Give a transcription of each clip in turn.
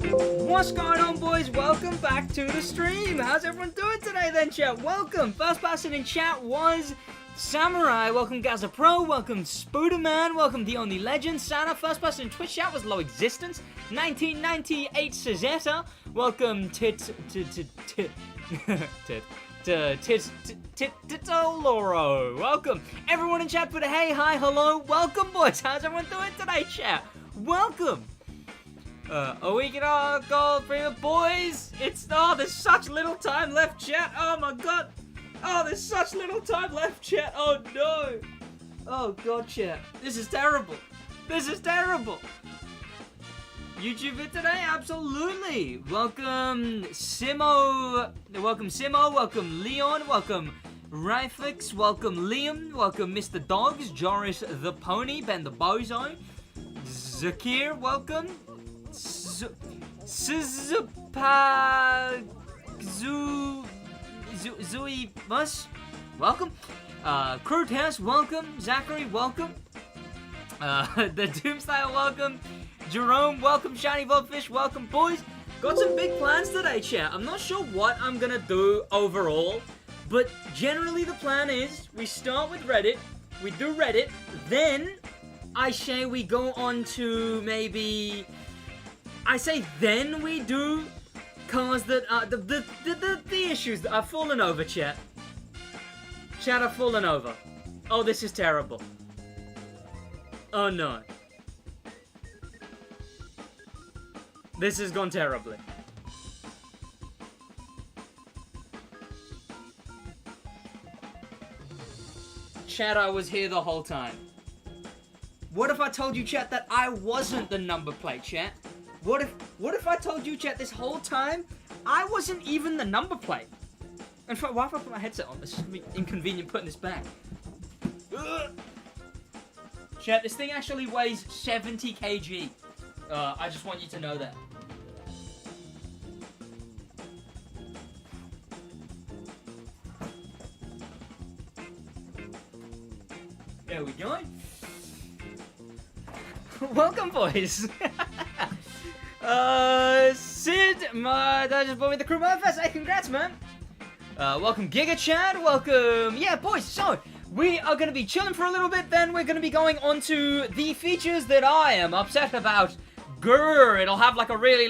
What's going on, boys? Welcome back to the stream. How's everyone doing today then, chat? Welcome. First person in chat was Samurai. Welcome Gaza Pro. Welcome Spooderman. Welcome The Only Legend. Santa. First person in Twitch chat was Low Existence. 1998 Cesetta. Welcome Titoloro. Welcome. Everyone in chat put a hey, hi, hello. Welcome, boys. How's everyone doing today, chat? Welcome. A week and a gold premium, boys. There's such little time left, chat. Oh my god. Oh, there's such little time left, chat. Oh no. Oh god, chat. This is terrible. This is terrible. YouTube vid today? Absolutely. Welcome Simo. Welcome Simo. Welcome Leon. Welcome Ryflix. Welcome Liam. Welcome Mr. Dogs. Joris the Pony. Ben the Bozo. Zakir. Welcome. Zui Mus, welcome. Crew Test, welcome. Zachary, welcome. The Doomslayer, welcome. Jerome, welcome. Shiny Volfish, welcome. Boys, got some big plans today, chat. I'm not sure what I'm gonna do overall, but generally the plan is we start with Reddit, we do Reddit, then I say we go on to maybe. I say then we do cars that the issues that have fallen over, chat. Chat have fallen over. Oh, this is terrible. Oh no. This has gone terribly. Chat, I was here the whole time. What if I told you, chat, that I wasn't the number plate, chat? What if I told you, chat, this whole time I wasn't even the number plate? In fact, why have I put my headset on? This is gonna be inconvenient putting this back. Ugh. Chat, this thing actually weighs 70 kg. I just want you to know that. There we go. Welcome, boys. Sid, that just brought me the crew Motorfest. Hey, congrats, man. Welcome, Giga Chad. Welcome. Yeah, boys, so we are going to be chilling for a little bit. Then we're going to be going on to the features that I am upset about. Grrr. It'll have like a really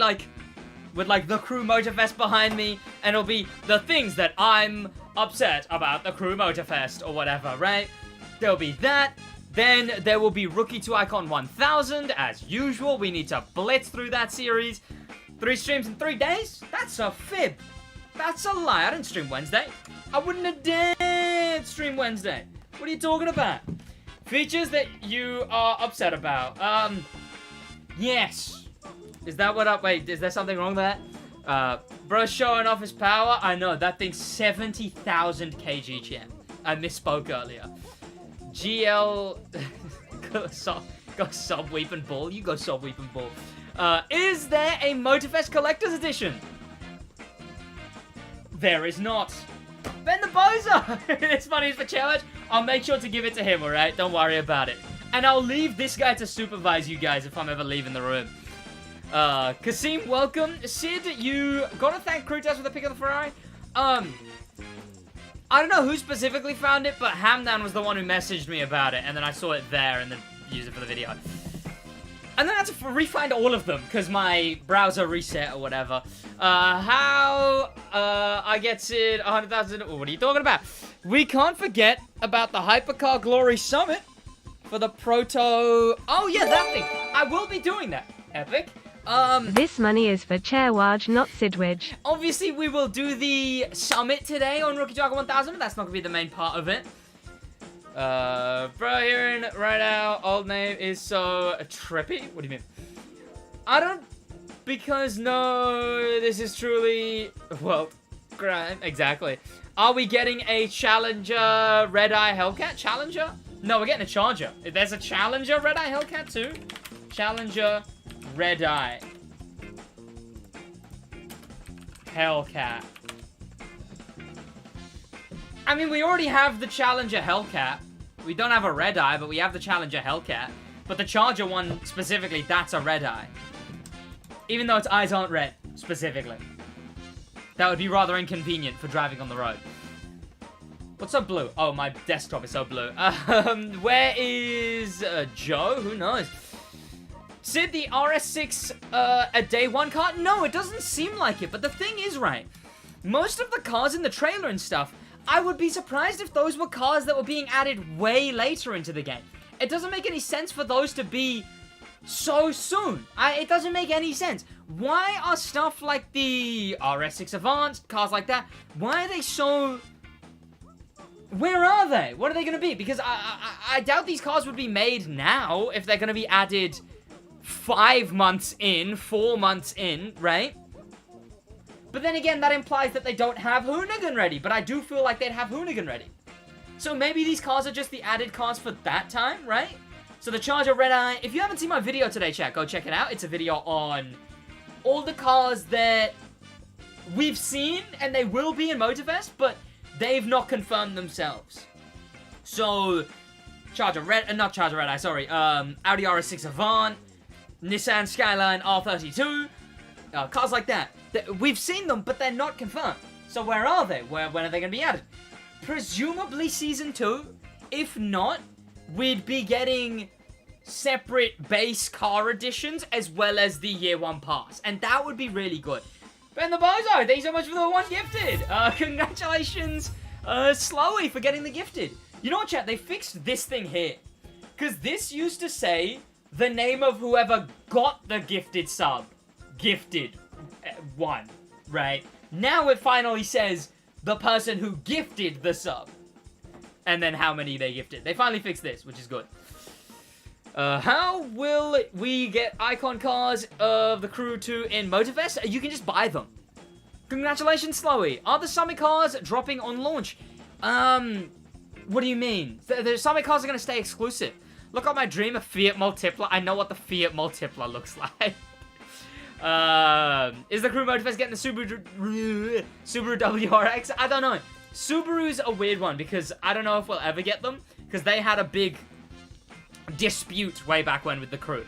with like the crew Motorfest behind me. And it'll be the things that I'm upset about the crew Motorfest or whatever, right? There'll be that. Then there will be Rookie to Icon 1000, as usual. We need to blitz through that series. 3 streams in 3 days? That's a fib. That's a lie. I didn't stream Wednesday. I wouldn't have dared stream Wednesday. What are you talking about? Features that you are upset about. Yes. Is that what up? Wait, is there something wrong with that? Bro showing off his power. I know, that thing's 70,000 kg, champ. I misspoke earlier. GL go sub weeping ball. You go sub weeping ball. Is there a Motorfest Collector's Edition? There is not. Ben the Bozo! It's funny, it's the challenge. I'll make sure to give it to him, alright? Don't worry about it. And I'll leave this guy to supervise you guys if I'm ever leaving the room. Kasim, welcome. Sid, you gotta thank Crew Test for the pick of the Ferrari. I don't know who specifically found it, but Hamdan was the one who messaged me about it, and then I saw it there and then used it for the video. And then I had to refind all of them, because my browser reset or whatever. How I get it 100,000... What are you talking about? We can't forget about the Hypercar Glory Summit for the Proto... Oh, yeah, that thing. I will be doing that. Epic. This money is for SidWaj, not SidWaj. Obviously, we will do the summit today on Rookie to Icon 1000, but that's not going to be the main part of it. Bro, hearing right now, old name is so trippy. What do you mean? I don't... Because, no, this is truly... Well, crime. Exactly. Are we getting a Challenger Red-Eye Hellcat? Challenger? No, we're getting a Charger. There's a Challenger Red-Eye Hellcat too. Challenger Red-Eye Hellcat. I mean, we already have the Challenger Hellcat. We don't have a Red-Eye, but we have the Challenger Hellcat. But the Charger one, specifically, that's a Red-Eye. Even though its eyes aren't red, specifically. That would be rather inconvenient for driving on the road. What's so blue? Oh, my desktop is so blue. Where is Joe? Who knows? Sid, the RS6 a day one car? No, it doesn't seem like it. But the thing is, right, most of the cars in the trailer and stuff, I would be surprised if those were cars that were being added way later into the game. It doesn't make any sense for those to be so soon. It doesn't make any sense. Why are stuff like the RS6 Avant, cars like that, why are they so... Where are they? What are they going to be? Because I doubt these cars would be made now if they're going to be added 5 months in, 4 months in, right? But then again, that implies that they don't have Hoonigan ready. But I do feel like they'd have Hoonigan ready. So maybe these cars are just the added cars for that time, right? So the Charger Red Eye, if you haven't seen my video today, chat, go check it out. It's a video on all the cars that we've seen and they will be in Motorfest, but they've not confirmed themselves. So, Charger Red, not Charger Red Eye, sorry, Audi RS6 Avant, Nissan Skyline R32, cars like that. We've seen them, but they're not confirmed. So where are they? When are they going to be added? Presumably Season 2. If not, we'd be getting separate base car editions as well as the Year 1 pass. And that would be really good. Ben the Bozo, thank you so much for the 1 gifted. Congratulations, Slowy, for getting the gifted. You know what, chat? They fixed this thing here. Because this used to say the name of whoever got the gifted sub. Gifted 1, right? Now it finally says the person who gifted the sub. And then how many they gifted. They finally fixed this, which is good. How will we get icon cars of the Crew 2 in Motorfest? You can just buy them. Congratulations, Slowy. Are the Summit cars dropping on launch? What do you mean? The Summit cars are going to stay exclusive. Look at my dream of Fiat Multipla. I know what the Fiat Multipla looks like. Is the Crew Motorfest getting the Subaru WRX? I don't know. Subaru's a weird one because I don't know if we'll ever get them because they had a big dispute way back when with the Crew.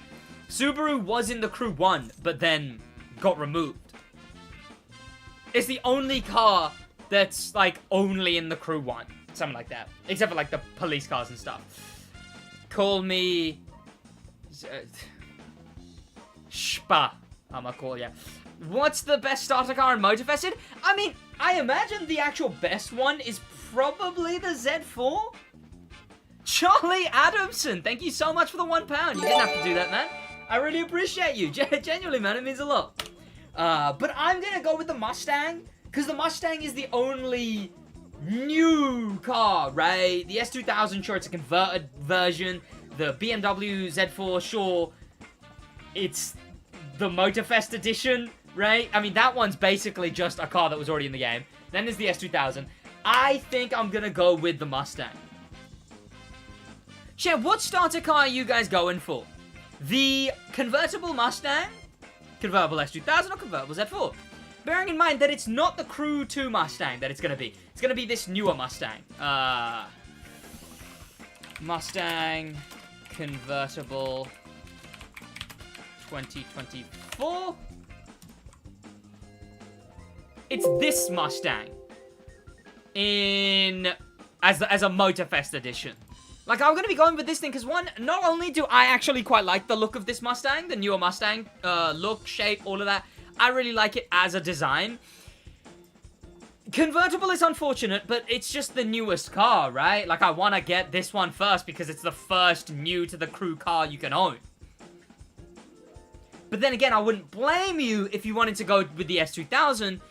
Subaru was in the Crew 1, but then got removed. It's the only car that's, like, only in the Crew 1. Something like that. Except for, like, the police cars and stuff. Call me... Shpa. I'm gonna call ya. What's the best starter car in Motorfest? I mean, I imagine the actual best one is probably the Z4. Charlie Adamson, thank you so much for the £1. You didn't have to do that, man. I really appreciate you. Genuinely, man, it means a lot. But I'm gonna go with the Mustang, because the Mustang is the only new car, right? The S2000, sure, it's a converted version. The BMW Z4, sure, it's the Motorfest edition, right? I mean, that one's basically just a car that was already in the game. Then there's the S2000. I think I'm gonna go with the Mustang. Chat, what starter car are you guys going for? The convertible Mustang, convertible S2000, or convertible Z4? Bearing in mind that it's not the Crew 2 Mustang that it's going to be. It's going to be this newer Mustang. Mustang convertible 2024. It's this Mustang in as a Motorfest edition. Like, I'm going to be going with this thing because, one, not only do I actually quite like the look of this Mustang, the newer Mustang, look, shape, all of that. I really like it as a design. Convertible is unfortunate, but it's just the newest car, right? Like, I want to get this one first because it's the first new to the Crew car you can own. But then again, I wouldn't blame you if you wanted to go with the S2000.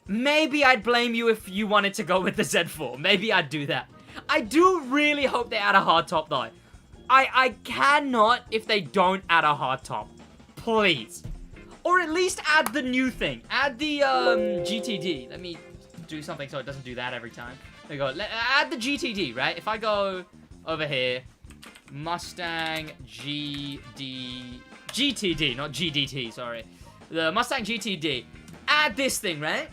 Maybe I'd blame you if you wanted to go with the Z4. Maybe I'd do that. I do really hope they add a hardtop, though. I cannot if they don't add a hardtop. Please. Or at least add the new thing. Add the GTD. Let me do something so it doesn't do that every time. There you go. Add the GTD, right? If I go over here, Mustang GTD, not GDT, sorry. The Mustang GTD. Add this thing, right?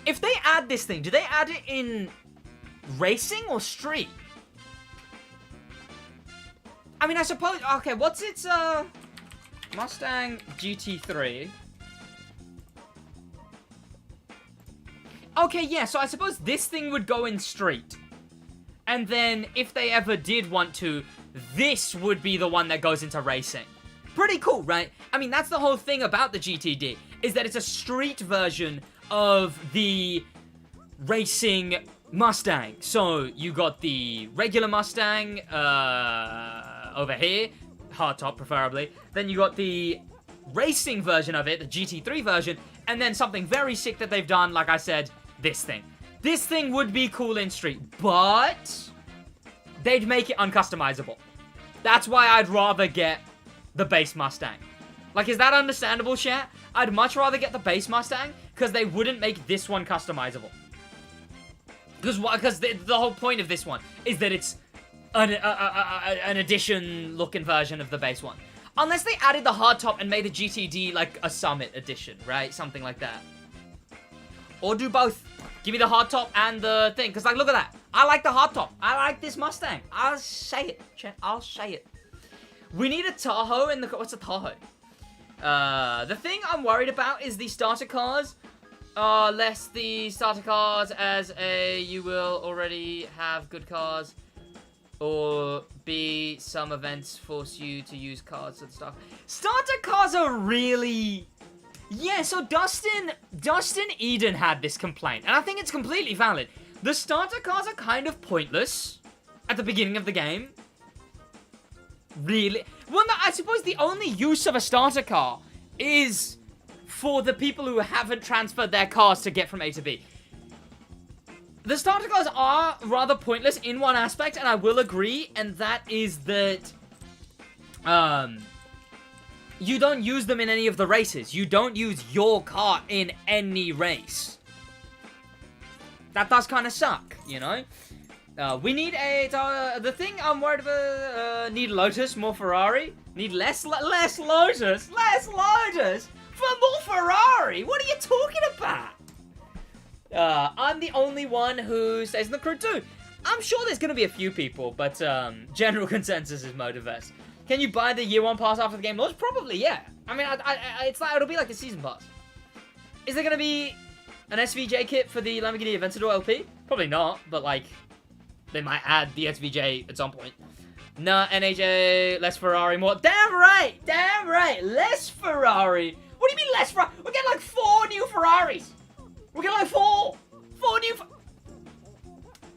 If they add this thing, do they add it in racing or street? I mean, I suppose... Okay, what's its, Mustang GT3. Okay, yeah, so I suppose this thing would go in street. And then, if they ever did want to, this would be the one that goes into racing. Pretty cool, right? I mean, that's the whole thing about the GTD, is that it's a street version of the racing Mustang. So, you got the regular Mustang, over here, hardtop preferably. Then you got the racing version of it, the GT3 version, and then something very sick that they've done, like I said, this thing. This thing would be cool in street, but they'd make it uncustomizable. That's why I'd rather get the base Mustang. Like, is that understandable, chat? I'd much rather get the base Mustang, because they wouldn't make this one customizable. Because the whole point of this one is that it's an edition-looking version of the base one. Unless they added the hardtop and made the GTD, like, a Summit edition, right? Something like that. Or do both. Give me the hardtop and the thing. Because, like, look at that. I like the hardtop. I like this Mustang. I'll say it, chat. I'll say it. We need a Tahoe in the... What's a Tahoe? The thing I'm worried about is the starter cars. Less the starter cars as a... You will already have good cars. Or B, some events force you to use cards and stuff. Starter cars are really... Yeah, so Dustin Eden had this complaint, and I think it's completely valid. The starter cars are kind of pointless at the beginning of the game. Really? Well, no, I suppose the only use of a starter car is for the people who haven't transferred their cars to get from A to B. The starter cars are rather pointless in one aspect, and I will agree, and that is that, you don't use them in any of the races. You don't use your car in any race. That does kind of suck, you know? We need a... the thing I'm worried about... need Lotus, more Ferrari. Need less Lotus? Less Lotus? For more Ferrari? What are you talking about? I'm the only one who stays in the crew too. I'm sure there's going to be a few people, but general consensus is Motorfest. Can you buy the year one pass after the game launch? Probably, yeah. I mean, it's like, it'll be like a season pass. Is there going to be an SVJ kit for the Lamborghini Aventador LP? Probably not, but like, they might add the SVJ at some point. Nah, NHA, less Ferrari, more. Damn right, less Ferrari. What do you mean less Ferrari? We're getting like 4 new Ferraris. We're getting like 4 new.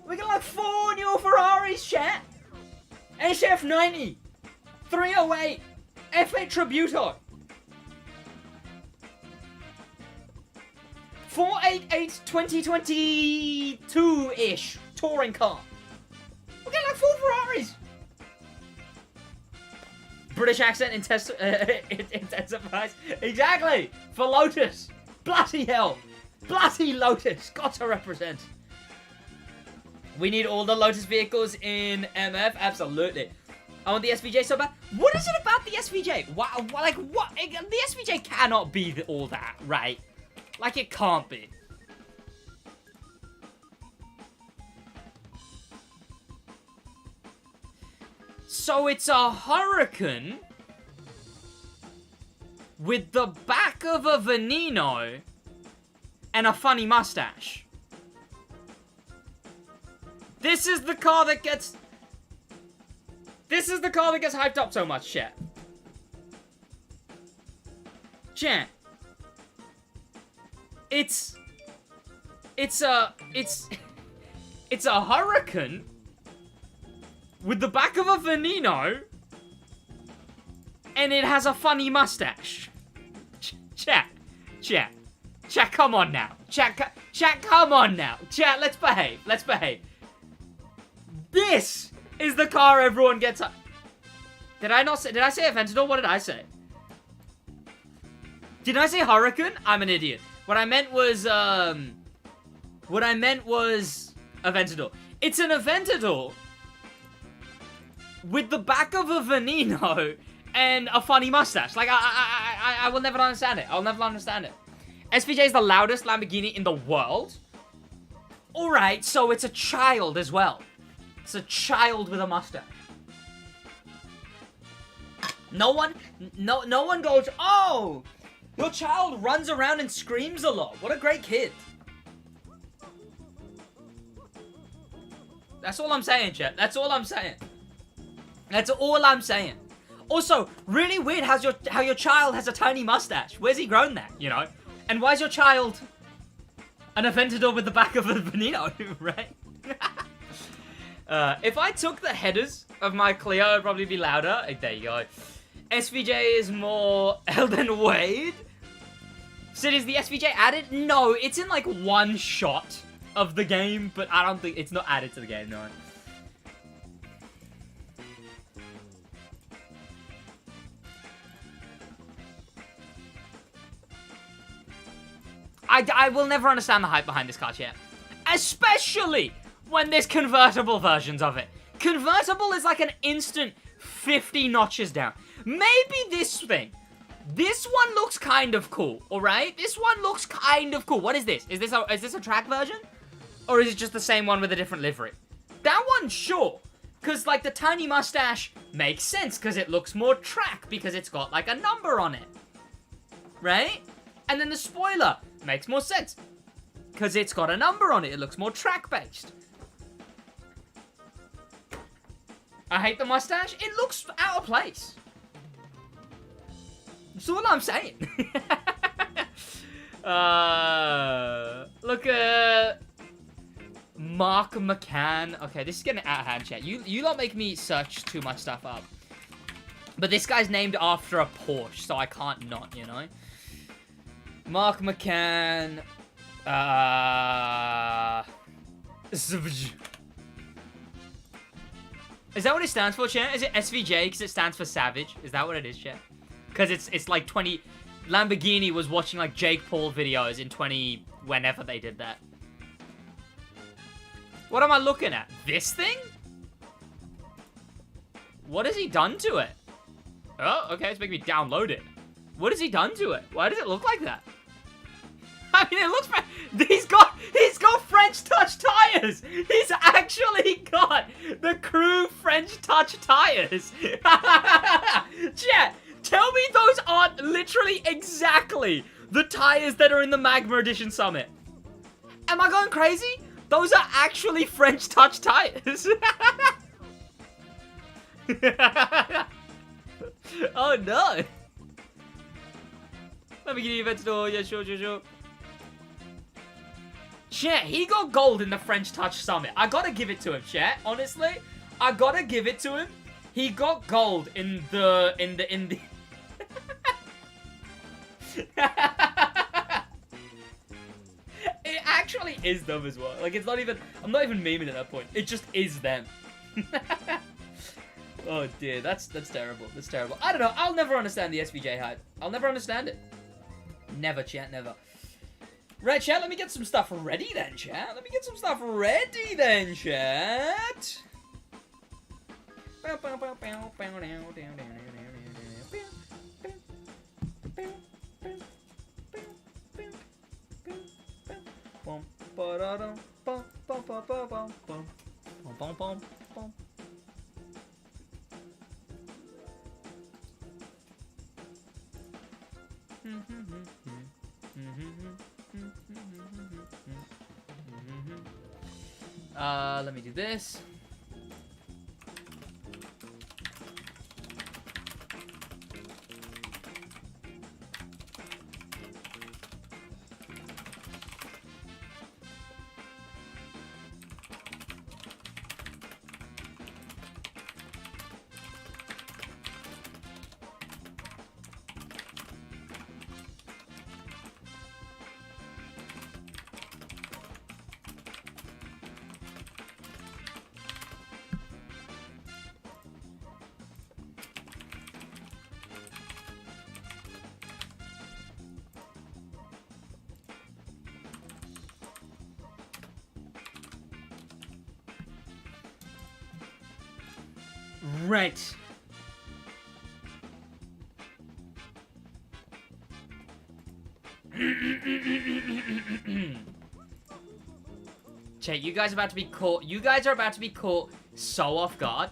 We're getting like 4 new Ferraris, chat. HF90, 308, F8 Tributo, 488 2022-ish touring car. We're getting like 4 Ferraris. British accent intensifies. Exactly. For Lotus. Bloody hell. Bloody Lotus. Got to represent. We need all the Lotus vehicles in MF. Absolutely. I want the SVJ so bad. What is it about the SVJ? What? The SVJ cannot be all that, right? Like, it can't be. So it's a Hurricane with the back of a Veneno and a funny mustache. This is the car that gets... This is the car that gets hyped up so much, chat. Chat. It's a Hurricane with the back of a Veneno, and it has a funny mustache. Chat, come on now. Chat, come on now. Chat, let's behave. This is the car everyone gets up. Did I say Aventador? What did I say? Did I say Hurricane? I'm an idiot. What I meant was Aventador. It's an Aventador with the back of a Veneno and a funny mustache. Like, I will never understand it. I'll never understand it. SVJ is the loudest Lamborghini in the world? Alright, so it's a child as well. It's a child with a mustache. No one goes, oh, your child runs around and screams a lot. What a great kid. That's all I'm saying, chat. That's all I'm saying. That's all I'm saying. Also, really weird how your child has a tiny mustache. Where's he grown that, you know? And why is your child an Aventador with the back of a Benino, right? If I took the headers of my Clio, it'd probably be louder. There you go. SVJ is more Elden Wade. Sid, is the SVJ added? No, it's in like one shot of the game, but I don't think it's not added to the game, no. I will never understand the hype behind this car, chat. Especially when there's convertible versions of it. Convertible is like an instant 50 notches down. Maybe this thing. This one looks kind of cool, alright? This one looks kind of cool. What is this? Is this a track version? Or is it just the same one with a different livery? That one, sure. Because, like, the tiny mustache makes sense because it looks more track because it's got, like, a number on it. Right? And then the spoiler makes more sense because it's got a number on it. It looks more track-based. I hate the mustache. It looks out of place. That's all I'm saying. Look at Mark McCann. Okay, this is getting out of hand, chat. You don't make me search too much stuff up. But this guy's named after a Porsche, so I can't not, you know? Mark McCann. SVJ. Is that what it stands for, chat? Is it SVJ because it stands for Savage? Is that what it is, chat? Because it's like 20... Lamborghini was watching like Jake Paul videos in 20... whenever they did that. What am I looking at? This thing? What has he done to it? Oh, okay, it's making me download it. What has he done to it? Why does it look like that? I mean, it looks... He's got French touch tires! He's actually got the crew French touch tires! Chat, tell me those aren't literally exactly the tires that are in the Magma Edition Summit. Am I going crazy? Those are actually French touch tires. Oh no. Lamborghini Aventador, yeah, sure. Chat, he got gold in the French Touch Summit. I gotta give it to him, chat. Honestly, I gotta give it to him. He got gold in the... It actually is them as well. Like, it's not even... I'm not even memeing at that point. It just is them. Oh dear, that's terrible. That's terrible. I don't know. I'll never understand the SVJ hype. I'll never understand it. Never, chat, never. Right, chat, let me get some stuff ready then, chat. Let me get some stuff ready then, chat. Let me do this. Right. Chat, you guys are about to be caught. You guys are about to be caught so off guard.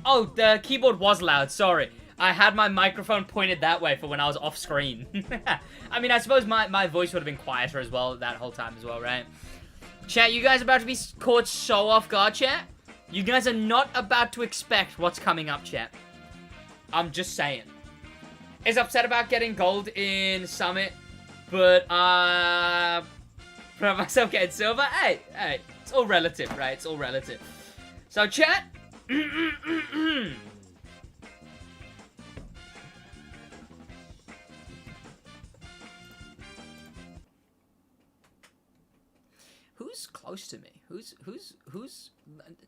Oh, the keyboard was loud. Sorry. I had my microphone pointed that way for when I was off screen. I mean, I suppose my voice would have been quieter as well that whole time as well, right? Chat, you guys are about to be caught so off guard, chat. You guys are not about to expect what's coming up, chat. I'm just saying. Is upset about getting gold in Summit, but for myself getting silver. Hey, it's all relative, right? It's all relative. So, chat. Who's close to me? Who's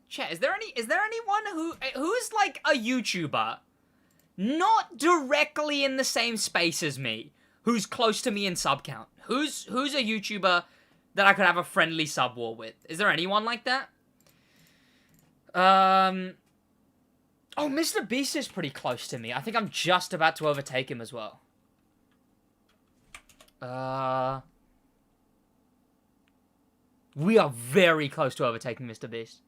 chat? Is there anyone who's like a YouTuber, not directly in the same space as me, who's close to me in sub count? Who's a YouTuber that I could have a friendly sub war with? Is there anyone like that? Oh, Mr. Beast is pretty close to me. I think I'm just about to overtake him as well. We are very close to overtaking Mr. Beast.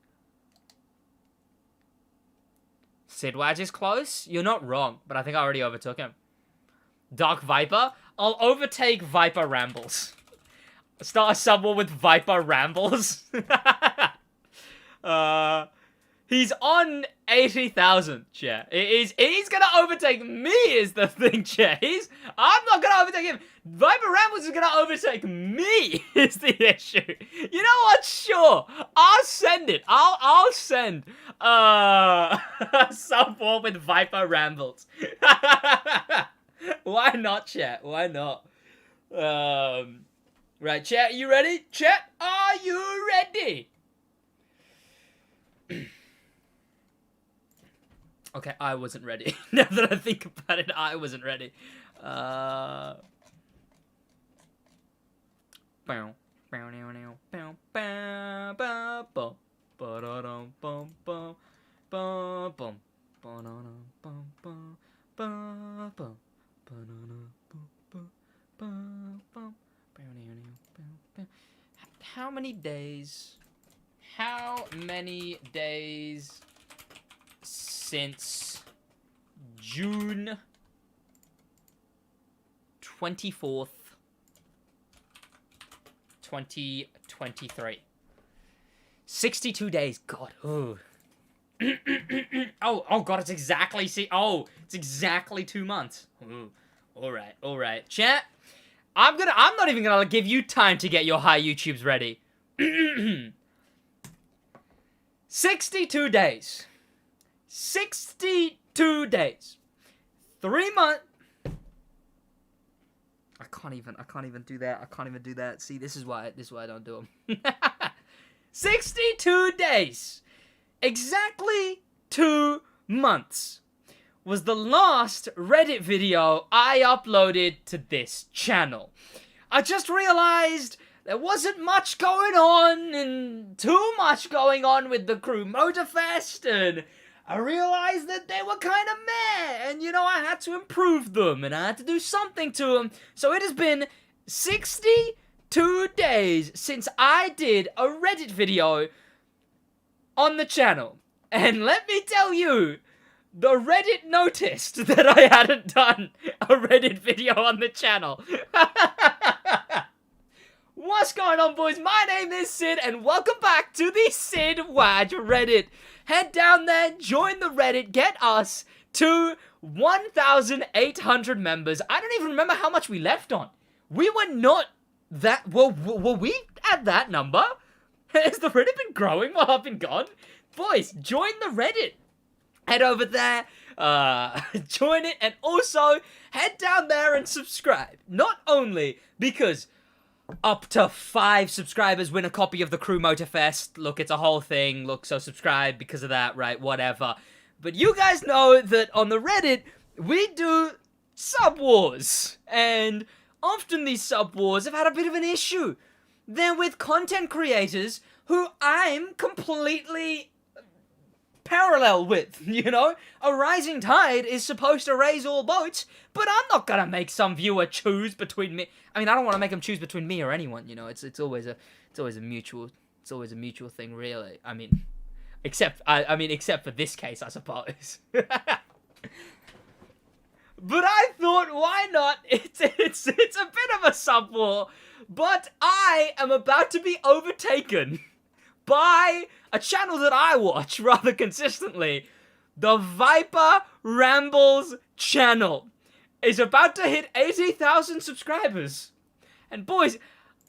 SidWaj is close? You're not wrong, but I think I already overtook him. Dark Viper? I'll overtake Viper Rambles. Start a sub war with Viper Rambles. He's on 80,000, chat. He's gonna overtake me is the thing, chat. I'm not gonna overtake him. Viper Rambles is gonna overtake me is the issue. You know what? Sure. I'll send it. I'll send a sub war with Viper Rambles. Why not, chat? Why not? Right, chat, you ready? Chat, are you ready? Okay, I wasn't ready. Now that I think about it, I wasn't ready. How many days since June 24th, 2023? 62 days. God. Oh. oh God, it's exactly, it's exactly 2 months. Ooh. All right. Chat, I'm not even gonna give you time to get your high YouTubes ready. 62 days. 62 days. 3 months. I can't even do that. I can't even do that. See, this is why I don't do them. 62 days. Exactly 2 months was the last Reddit video I uploaded to this channel. I just realized there wasn't much going on, and too much going on with the crew Motorfest, and I realized that they were kind of meh, and I had to improve them, and I had to do something to them. So it has been 62 days since I did a Reddit video on the channel. And let me tell you, the Reddit noticed that I hadn't done a Reddit video on the channel. What's going on, boys? My name is Sid, and welcome back to the SidWaj Reddit. Head down there, join the Reddit, get us to 1,800 members. I don't even remember how much we left on. We were not that... Were we at that number? Has the Reddit been growing while I've been gone? Boys, join the Reddit. Head over there, join it, and also head down there and subscribe. Not only because up to 5 subscribers win a copy of the Crew Motorfest. Look, it's a whole thing. Look, so subscribe because of that, right? Whatever. But you guys know that on the Reddit, we do sub wars. And often these sub wars have had a bit of an issue. They're with content creators who I'm completely parallel with, A rising tide is supposed to raise all boats, but I'm not gonna make some viewer choose between me. I mean, I don't want to make them choose between me or anyone, It's always a mutual thing, really. I mean, except for this case, I suppose. But I thought, why not? It's a bit of a sub war, but I am about to be overtaken by a channel that I watch rather consistently. The Viper Rambles channel is about to hit 80,000 subscribers. And boys,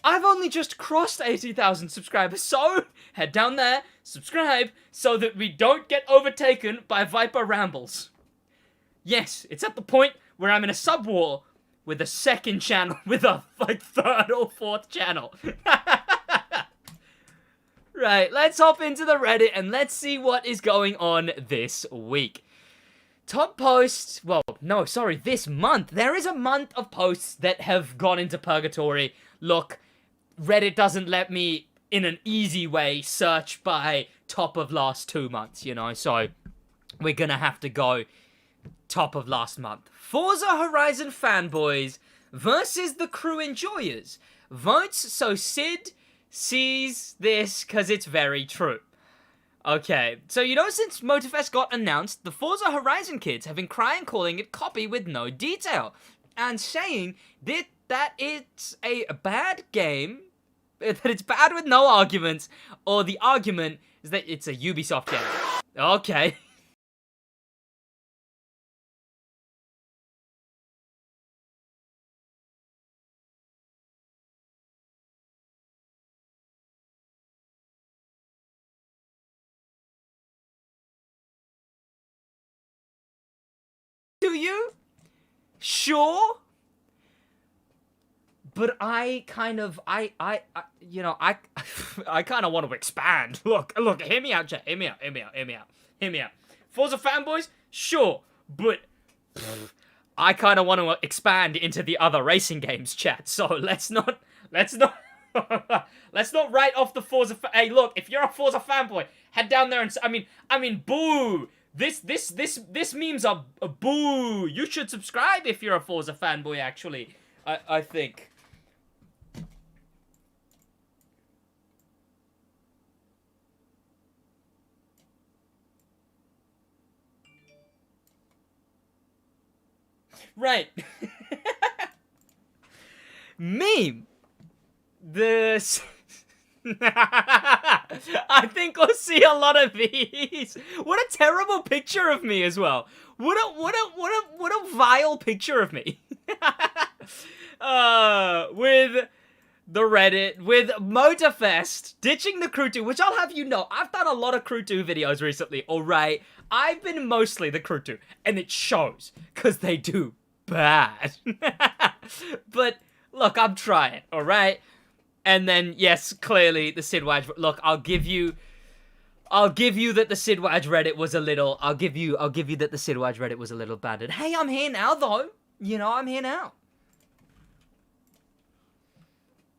I've only just crossed 80,000 subscribers, so head down there, subscribe, so that we don't get overtaken by Viper Rambles. Yes, it's at the point where I'm in a sub war with a second channel, with a third or fourth channel. Right, let's hop into the Reddit and let's see what is going on this week. Top posts, well, no, sorry, this month. There is a month of posts that have gone into purgatory. Look, Reddit doesn't let me, in an easy way, search by top of last 2 months, you know, so we're gonna have to go top of last month. Forza Horizon fanboys versus the crew enjoyers. Votes so Sid sees this because it's very true. Okay, so you know, since Motorfest got announced, the Forza Horizon kids have been crying calling it copy with no detail, and saying that it's a bad game, that it's bad with no arguments, or the argument is that it's a Ubisoft game. Okay. Do you? Sure. But I kind of, you know, I kind of want to expand. Look, hear me out, chat. Hear me out. Forza fanboys? Sure. But I kind of want to expand into the other racing games, chat. So let's not let's not write off the Forza. Hey, look, if you're a Forza fanboy, head down there and I mean, boo. This meme's a boo. You should subscribe if you're a Forza fanboy, actually. I think. Right. Meme. This. I think we'll see a lot of these. What a terrible picture of me as well. What a vile picture of me. With the Reddit, with Motorfest ditching the Crew 2, which I'll have you know, I've done a lot of Crew 2 videos recently, alright? I've been mostly the Crew 2, and it shows, because they do bad. But, look, I'm trying, alright? And then, yes, clearly, the SidWaj, look, I'll give you that the SidWaj Reddit was a little, I'll give you that the SidWaj Reddit was a little battered. Hey, I'm here now, though. You know, I'm here now.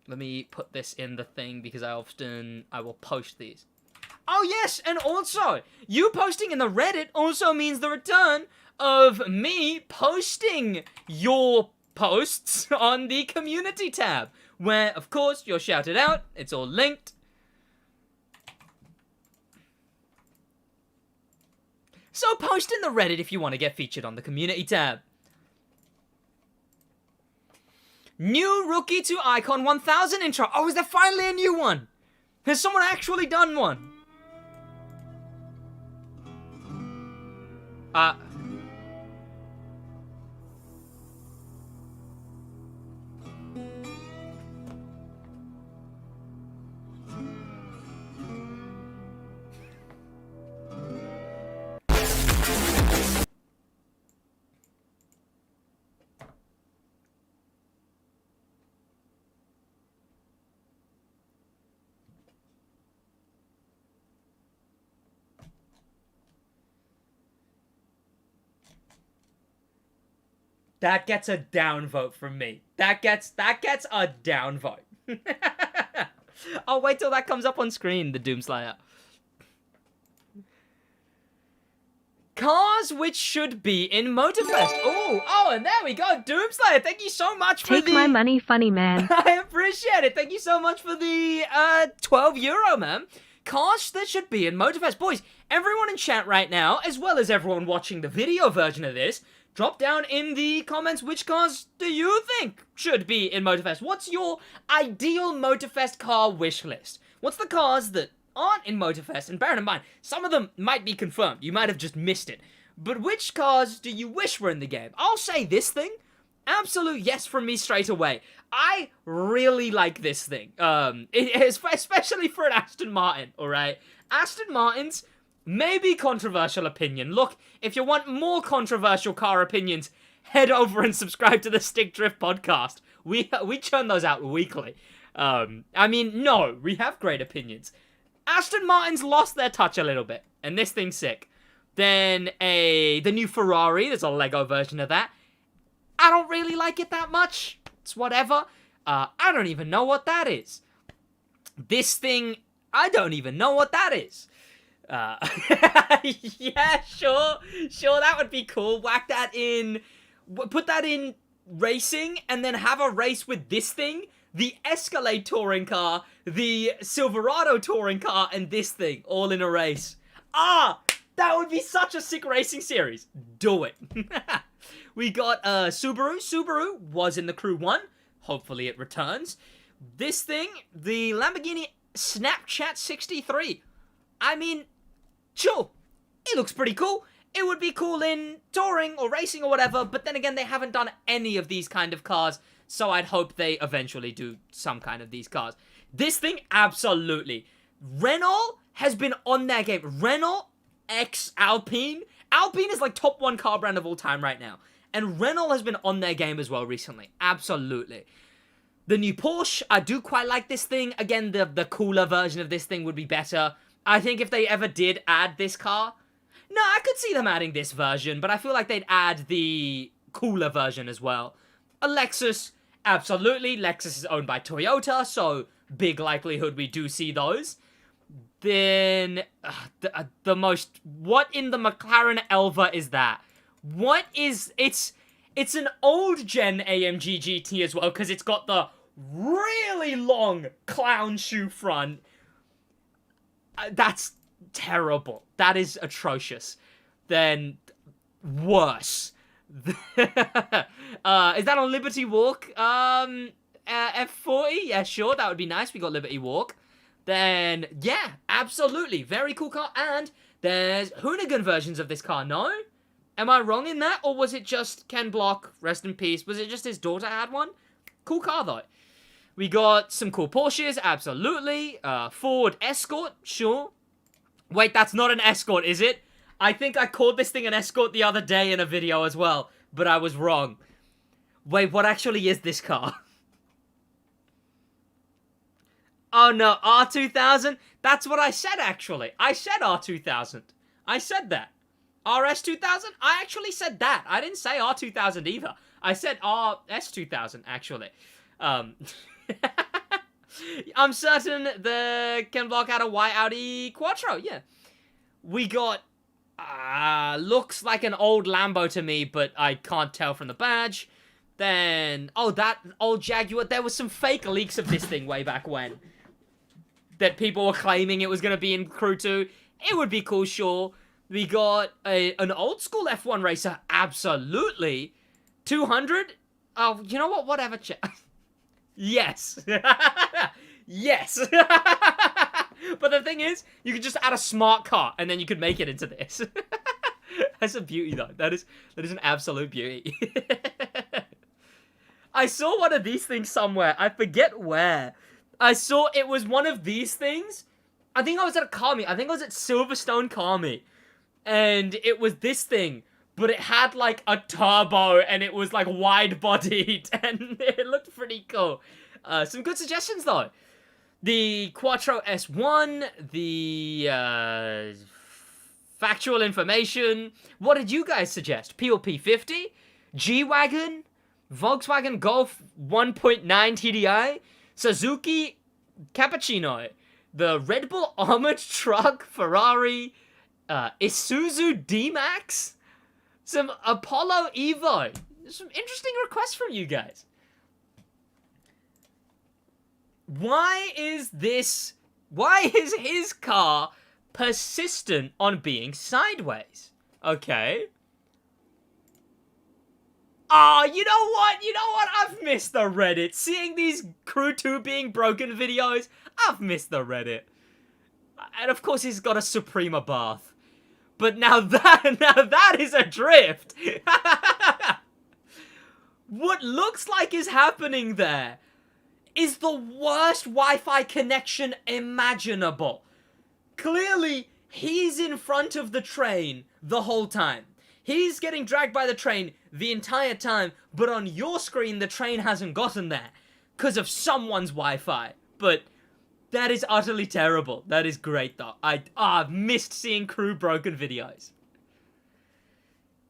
Let me put this in the thing, because I will post these. Oh, yes, and also, you posting in the Reddit also means the return of me posting your posts on the community tab, where, of course, you're shouted out. It's all linked. So post in the Reddit if you want to get featured on the community tab. New Rookie to Icon 1000 intro. Oh, is there finally a new one? Has someone actually done one? That gets a downvote from me. That gets a downvote. I'll wait till that comes up on screen, the Doomslayer. Cars which should be in Motorfest. Oh, and there we go. Doomslayer, thank you so much for Take my money, funny man. I appreciate it. Thank you so much for the €12, man. Cars that should be in Motorfest. Boys, everyone in chat right now, as well as everyone watching the video version of this, Drop down in the comments which cars do you think should be in Motorfest. What's your ideal Motorfest car wish list? What's the cars that aren't in Motorfest? And bear in mind, some of them might be confirmed. You might have just missed it. But which cars do you wish were in the game? I'll say this thing. Absolute yes from me straight away. I really like this thing. It is especially for an Aston Martin, alright? Aston Martins, maybe controversial opinion. Look, if you want more controversial car opinions, head over and subscribe to the Stick Drift podcast. We churn those out weekly. I mean, no, we have great opinions. Aston Martin's lost their touch a little bit, and this thing's sick. Then the new Ferrari, there's a Lego version of that. I don't really like it that much. It's whatever. I don't even know what that is. This thing, I don't even know what that is. Yeah, sure, that would be cool. Whack that in, put that in racing, and then have a race with this thing, the Escalade touring car, the Silverado touring car, and this thing, all in a race. That would be such a sick racing series. Do it. We got Subaru. Subaru was in the Crew 1. Hopefully it returns. This thing, the Lamborghini Snapchat 63. I mean, sure, it looks pretty cool. It would be cool in touring or racing or whatever, but then again, they haven't done any of these kind of cars, so I'd hope they eventually do some kind of these cars. This thing, absolutely. Renault has been on their game. Renault X Alpine. Alpine is like top 1 car brand of all time right now. And Renault has been on their game as well recently. Absolutely. The new Porsche, I do quite like this thing. Again, the cooler version of this thing would be better. I think if they ever did add this car... No, I could see them adding this version, but I feel like they'd add the cooler version as well. A Lexus, absolutely. Lexus is owned by Toyota, so big likelihood we do see those. Then, the most... What in the McLaren Elva is that? What is... It's an old-gen AMG GT as well, because it's got the really long clown shoe front. That's terrible. That is atrocious. Then, worse. Is that on Liberty Walk? F40? Yeah, sure, that would be nice. We got Liberty Walk. Then, yeah, absolutely. Very cool car. And there's hoonigan versions of this car, no? Am I wrong in that? Or was it just Ken Block, rest in peace? Was it just his daughter had one? Cool car, though. We got some cool Porsches, absolutely. Ford Escort, sure. Wait, that's not an Escort, is it? I think I called this thing an Escort the other day in a video as well, but I was wrong. Wait, what actually is this car? Oh no, R2000? That's what I said, actually. I said R2000. I said that. RS2000? I actually said that. I didn't say R2000 either. I said RS2000, actually. I'm certain the Ken Block had a white Audi Quattro, yeah. We got, looks like an old Lambo to me, but I can't tell from the badge. Then, oh, that old Jaguar. There was some fake leaks of this thing way back when. That people were claiming it was going to be in Crew 2. It would be cool, sure. We got an old school F1 racer, absolutely. 200? Oh, you know what? Whatever. Yes. Yes. But the thing is, you could just add a smart car, and then you could make it into this. That's a beauty, though. That is an absolute beauty. I saw one of these things somewhere. I forget where. I saw it was one of these things. I think I was at a car meet. I think I was at Silverstone car meet. And it was this thing. But it had like a turbo and it was like wide bodied. And it looked pretty cool. Some good suggestions though. The Quattro S1. The factual information. What did you guys suggest? PLP 50? G-Wagon? Volkswagen Golf 1.9 TDI? Suzuki Cappuccino, the Red Bull Armored Truck, Ferrari, Isuzu D-Max, some Apollo Evo. Some interesting requests from you guys. Why is his car persistent on being sideways? Okay. Oh, you know what? You know what? I've missed the Reddit. Seeing these Crew 2 being broken videos, I've missed the Reddit. And of course he's got a Suprema bath. But now that is a drift. What looks like is happening there is the worst Wi-Fi connection imaginable. Clearly, he's in front of the train the whole time. He's getting dragged by the train the entire time, but on your screen, the train hasn't gotten there because of someone's Wi-Fi. But that is utterly terrible. That is great, though. I've missed seeing Crew broken videos.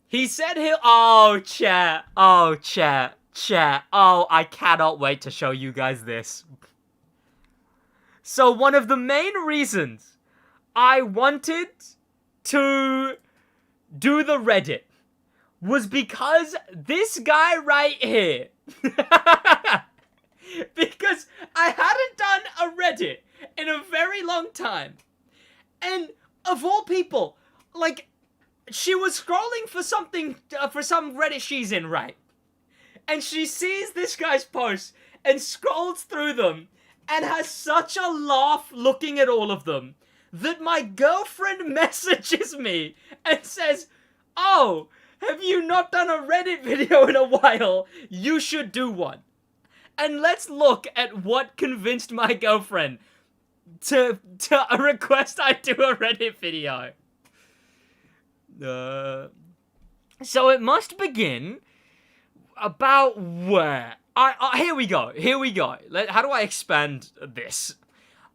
He said he'll... Oh, chat. Oh, chat. Chat. Oh, I cannot wait to show you guys this. So one of the main reasons I wanted to do the Reddit was because this guy right here. Because I hadn't done a Reddit in a very long time. And of all people, like, she was scrolling for something, for some Reddit she's in, right? And she sees this guy's posts and scrolls through them and has such a laugh looking at all of them that my girlfriend messages me and says, "Oh, have you not done a Reddit video in a while? You should do one." And let's look at what convinced my girlfriend to request I do a Reddit video. So it must begin about where? Here we go. Here we go. How do I expand this?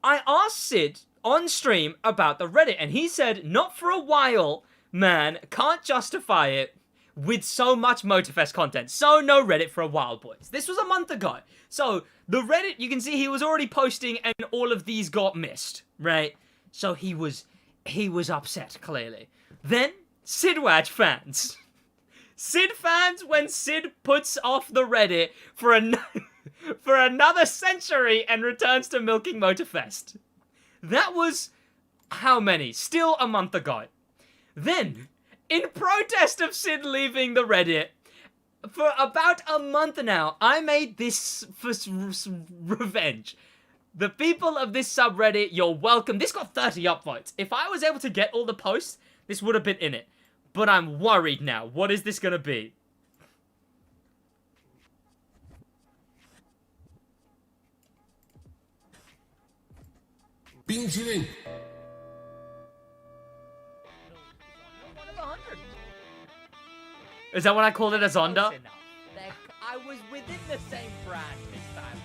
I asked Sid on stream about the Reddit, and he said, not for a while, man. Can't justify it with so much Motorfest content. So no Reddit for a while, boys. This was a month ago. So the Reddit, you can see he was already posting and all of these got missed, right? So he was upset, clearly. Then, SidWaj fans. Sid fans when Sid puts off the Reddit for another century and returns to milking Motorfest. That was, how many? Still a month ago. Then, in protest of Sid leaving the Reddit, for about a month now, I made this for revenge. The people of this subreddit, you're welcome. This got 30 upvotes. If I was able to get all the posts, this would have been in it. But I'm worried now. What is this gonna be? Binjuma. Is that what I called it, a Zonda? I was within the same brand this time.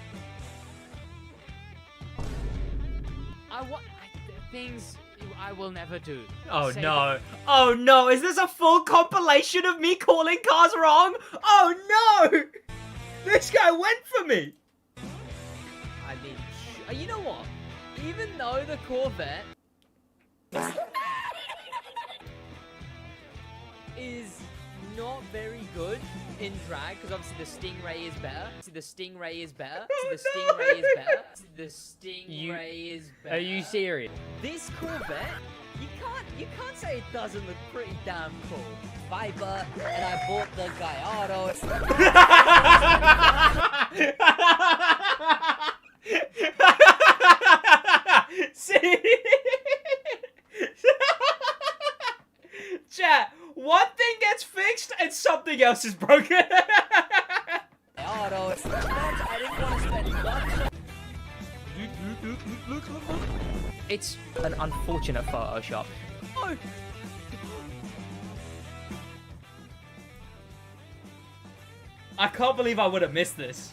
Things I will never do. Oh no. Oh no, is this a full compilation of me calling cars wrong? Oh no! This guy went for me! I mean, you know what? Even though the Corvette is not very good in drag, because obviously the Stingray is better. The Stingray is better. The Stingray is better. The Stingray is better. Are you serious? This Corvette, you can't say it doesn't look pretty damn cool. Viper, and I bought the Gallardo. See? Chat, one thing gets fixed and something else is broken. Gallardo. I didn't want to spend much. It's an unfortunate Photoshop. Oh. I can't believe I would have missed this.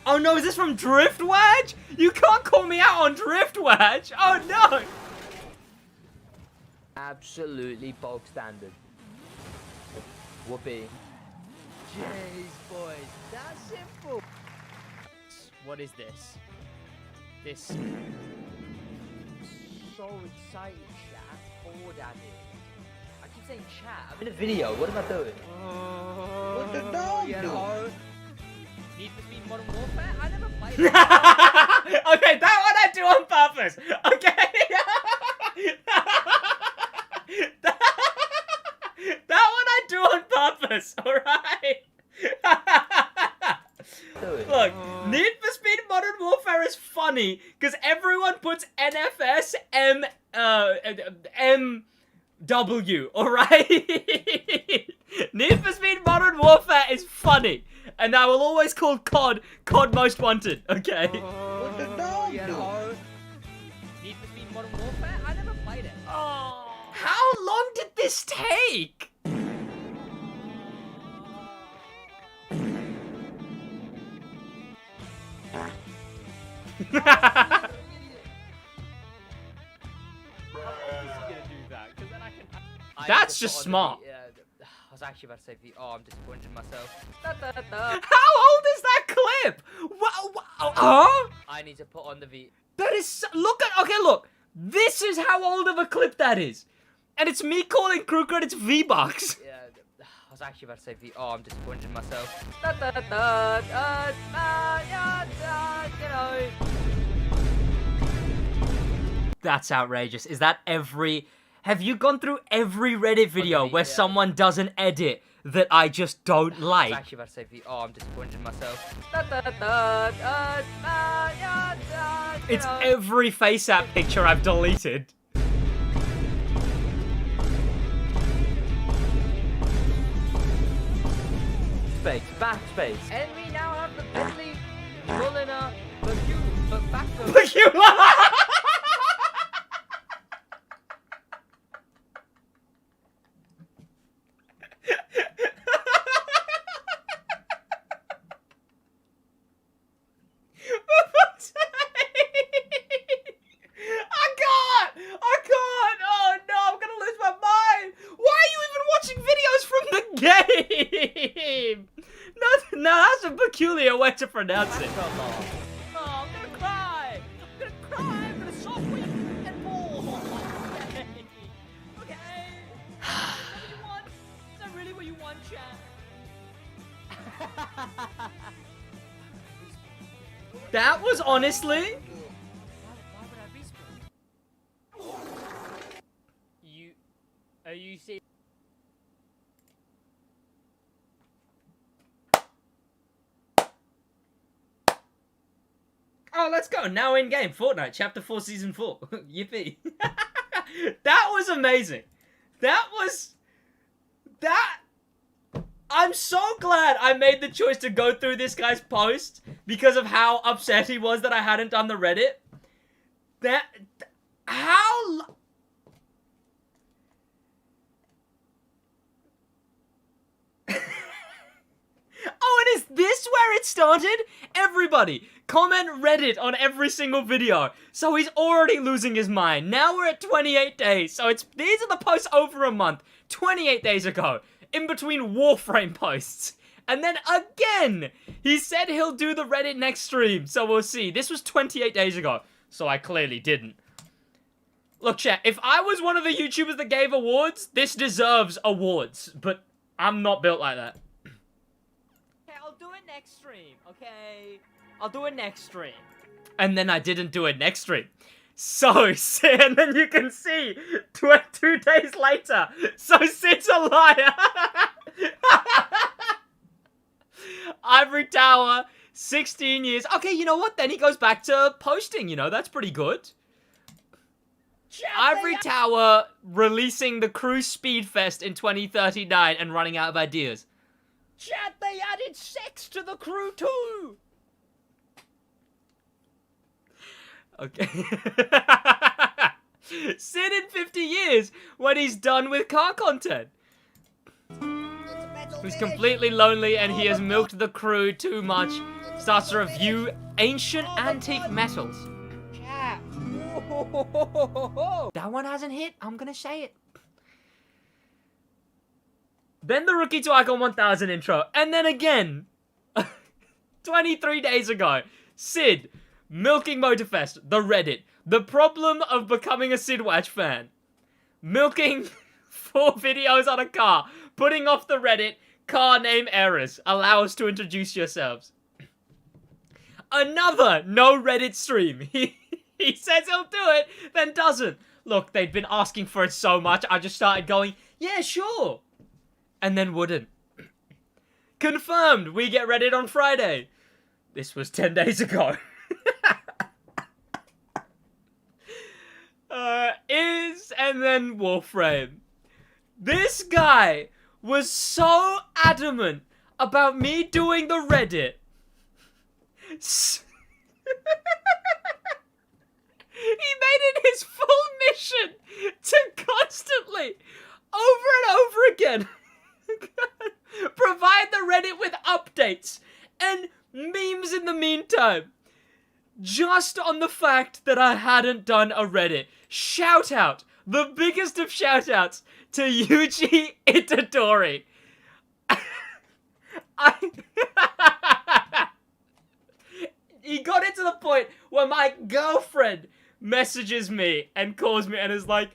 Oh no, is this from SidWaj? You can't call me out on SidWaj. Oh no. Absolutely bog standard. Whoopee. Jeez, boys, that's simple. What is this? This. So excited, chat. Bored at it. I keep saying chat. I'm in a video. What am I doing? What the dog do? Need for Speed Modern Warfare? I never played it. Okay, that one I do on purpose. Okay. that one I do on purpose. All right. funny because everyone puts NFS MW, alright? Need for Speed Modern Warfare is funny. And I will always call COD Most Wanted, okay? What the dog yeah, do? oh. Need for Speed Modern Warfare? I never played it. Oh. How long did this take? That's just smart. I was actually about to say, oh, I'm disappointed in myself. How old is that clip? Huh? I need to put on the V. That is look. This is how old of a clip that is, and it's me calling crew credits V-Bucks. Yeah, I was actually about to say, oh, I'm disappointed in myself. That's outrageous. Is that every? Have you gone through every Reddit video where someone does an edit that I just don't like? I was actually about to say, oh, I'm disappointed in myself. It's every face app picture I've deleted. Space, backspace. And we now have the Bentley Mulliner Backflip. Game! No, that's a peculiar way to pronounce it. Oh, I'm gonna cry! I'm gonna sob, weep, and bawl! Okay. Is that what you want? Is that really what you want, chat? That was honestly... Why would I respawn? Are you serious? Oh, let's go. Now in game. Fortnite, Chapter 4, Season 4. Yippee. That was amazing. I'm so glad I made the choice to go through this guy's post because of how upset he was that I hadn't done the Reddit. Oh, and is this where it started? Everybody, comment Reddit on every single video. So he's already losing his mind. Now we're at 28 days. So these are the posts over a month. 28 days ago. In between Warframe posts. And then again, he said he'll do the Reddit next stream. So we'll see. This was 28 days ago. So I clearly didn't. Look, chat, if I was one of the YouTubers that gave awards, this deserves awards. But I'm not built like that. I'll do it next stream, okay? I'll do it next stream. And then I didn't do it next stream. So, and then you can see 2 days later. So Sid's a liar. Ivory Tower, 16 years. Okay, you know what? Then he goes back to posting, you know. That's pretty good. Ivory Tower releasing the Cruise Speed Fest in 2039 and running out of ideas. Chat, they added sex to the crew too! Okay. Sid in 50 years when he's done with car content. Who's completely lonely and he has milked the crew too much. Starts to review ancient antique metals. Chat. That one hasn't hit. I'm gonna say it. Then the Rookie to Icon 1000 intro. And then again, 23 days ago, Sid, milking Motorfest, the Reddit. The problem of becoming a SidWaj fan. Milking 4 videos on a car. Putting off the Reddit. Car name errors. Allow us to introduce yourselves. Another no Reddit stream. He says he'll do it, then doesn't. Look, they'd been asking for it so much, I just started going, yeah, sure. And then wouldn't. Confirmed, we get Reddit on Friday. This was 10 days ago. is, and then Warframe. This guy was so adamant about me doing the Reddit. He made it his full mission to constantly, over and over again, provide the Reddit with updates and memes in the meantime. Just on the fact that I hadn't done a Reddit. Shout out, the biggest of shout outs to Yuji Itadori. He got it to the point where my girlfriend messages me and calls me and is like,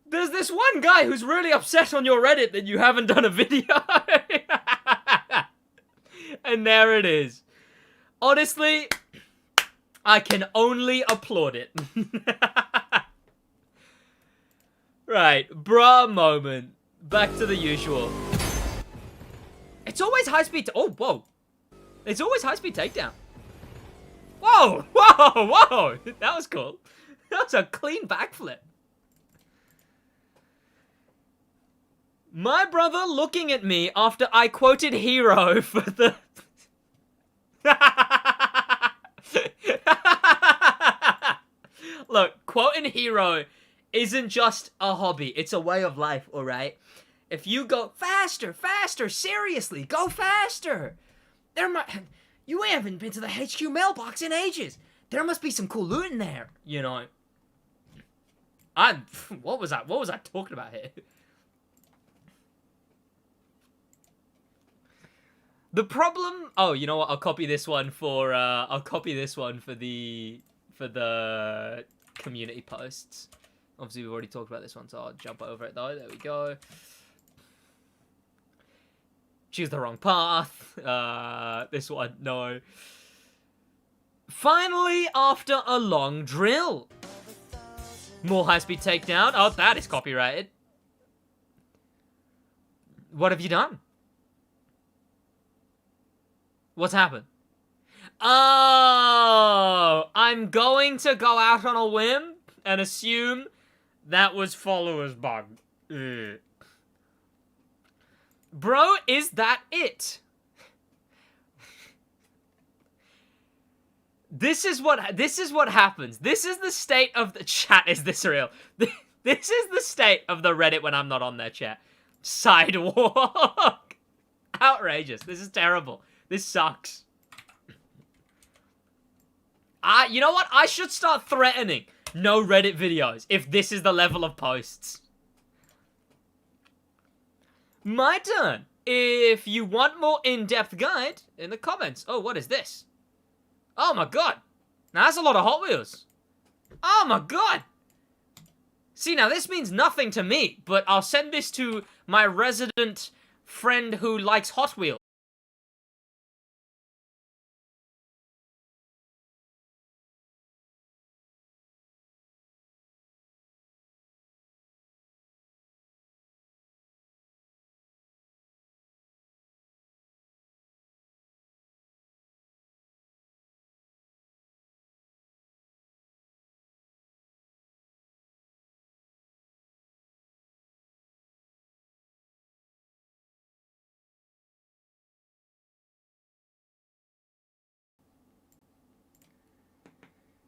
there's this one guy who's really upset on your Reddit that you haven't done a video. And there it is. Honestly, I can only applaud it. Right, bruh moment. Back to the usual. It's always high-speed... Oh, whoa. It's always high-speed takedown. Whoa, whoa, whoa. That was cool. That was a clean backflip. My brother looking at me after I quoted Hero for the... Look, quoting Hero isn't just a hobby. It's a way of life, alright? If you go faster, faster, seriously, go faster. You haven't been to the HQ mailbox in ages. There must be some cool loot in there, you know. What was I talking about here? The problem... Oh, you know what? I'll copy this one for the community posts. Obviously, we've already talked about this one, so I'll jump over it, though. There we go. Choose the wrong path. This one, no. Finally, after a long drill. More high-speed takedown. Oh, that is copyrighted. What have you done? What's happened? Oh, I'm going to go out on a whim and assume that was followers bug. Ugh. Bro, is that it? This is what happens. This is the state of the chat. Is this real? This is the state of the Reddit when I'm not on their chat. Sidewalk. Outrageous. This is terrible. This sucks. You know what? I should start threatening no Reddit videos if this is the level of posts. My turn. If you want more in-depth guide, in the comments. Oh, what is this? Oh my god. Now that's a lot of Hot Wheels. Oh my god. See, now this means nothing to me, but I'll send this to my resident friend who likes Hot Wheels.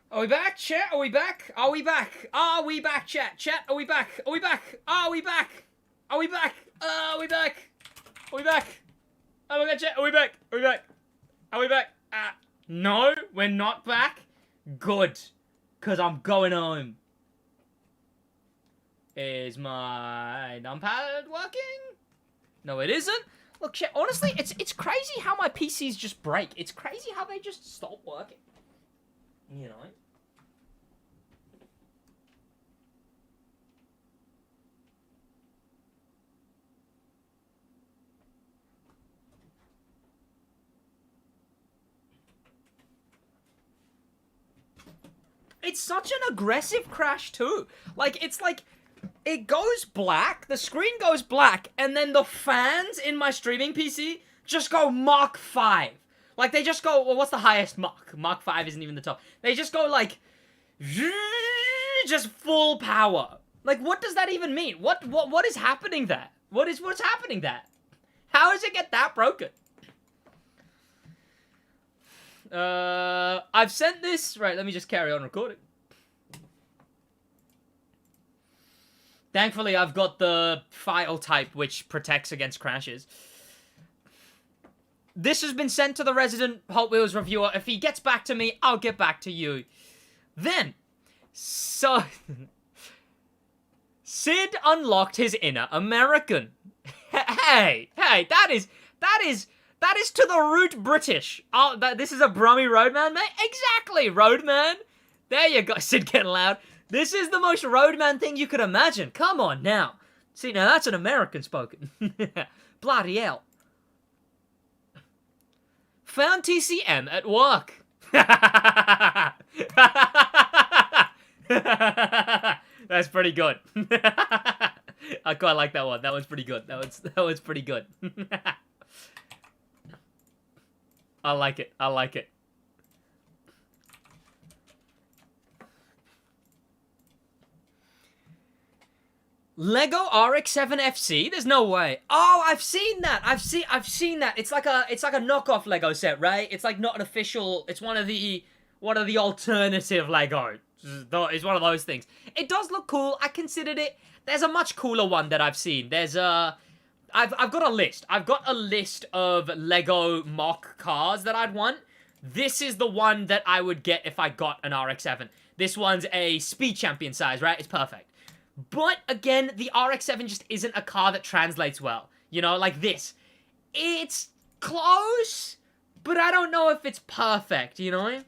Are we back, chat? Are we back? Are we back? Are we back, chat? Chat, are we back? Are we back? Are we back? Are we back? Are we back? Are we back? Oh my god, chat, are we back? Are we back? Are we back? No, we're not back. Good. Because I'm going home. Is my numpad working? No, it isn't. Look, chat, honestly, it's crazy how my PCs just break. It's crazy how they just stop working. You know? It's such an aggressive crash too. Like, it's like, it goes black, the screen goes black, and then the fans in my streaming PC just go Mach 5. Like, they just go, well, what's the highest Mach? Mach 5 isn't even the top. They just go, like, to just full power. Like, what does that even mean? What is happening there? What's happening there? How does it get that broken? I've sent this. Right, let me just carry on recording. Thankfully, I've got the file type which protects against crashes. This has been sent to the resident Hot Wheels reviewer. If he gets back to me, I'll get back to you. Then, so... Sid unlocked his inner American. Hey, that is to the root British. Oh, this is a Brummy Roadman, mate? Exactly, Roadman. There you go, Sid getting loud. This is the most Roadman thing you could imagine. Come on now. See, now that's an American spoken. Bloody hell. Found TCM at work. That's pretty good. I quite like that one. That one's pretty good. That was pretty good. I like it. I like it. Lego RX-7 FC? There's no way. Oh, I've seen that. I've seen that. It's like a knockoff Lego set, right? It's like not an official. It's one of the alternative Lego. It's one of those things. It does look cool. I considered it. There's a much cooler one that I've seen. There's I've got a list. I've got a list of Lego mock cars that I'd want. This is the one that I would get if I got an RX-7. This one's a speed champion size, right? It's perfect. But, again, the RX-7 just isn't a car that translates well. You know, like this. It's close, but I don't know if it's perfect, you know?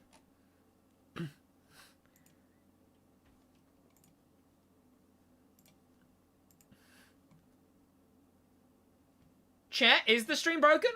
Chat, is the stream broken?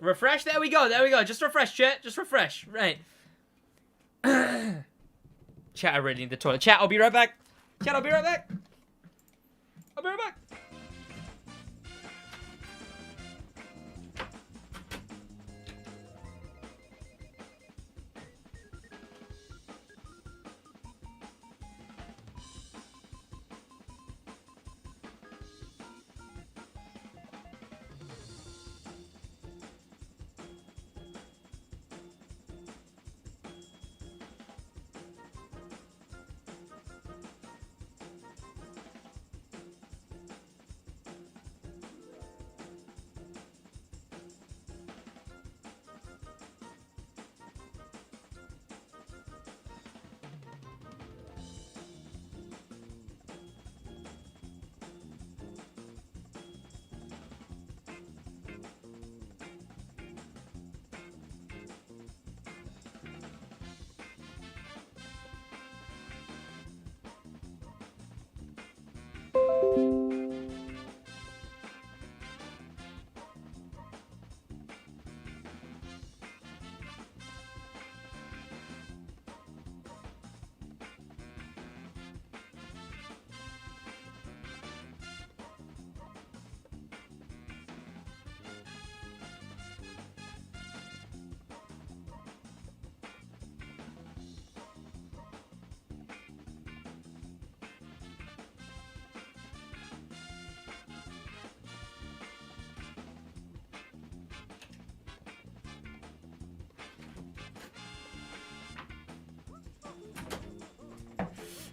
Refresh, there we go, just refresh, chat, just refresh, right. Chat, I really need the toilet. Chat, I'll be right back. Chat, I'll be right back. I'll be right back.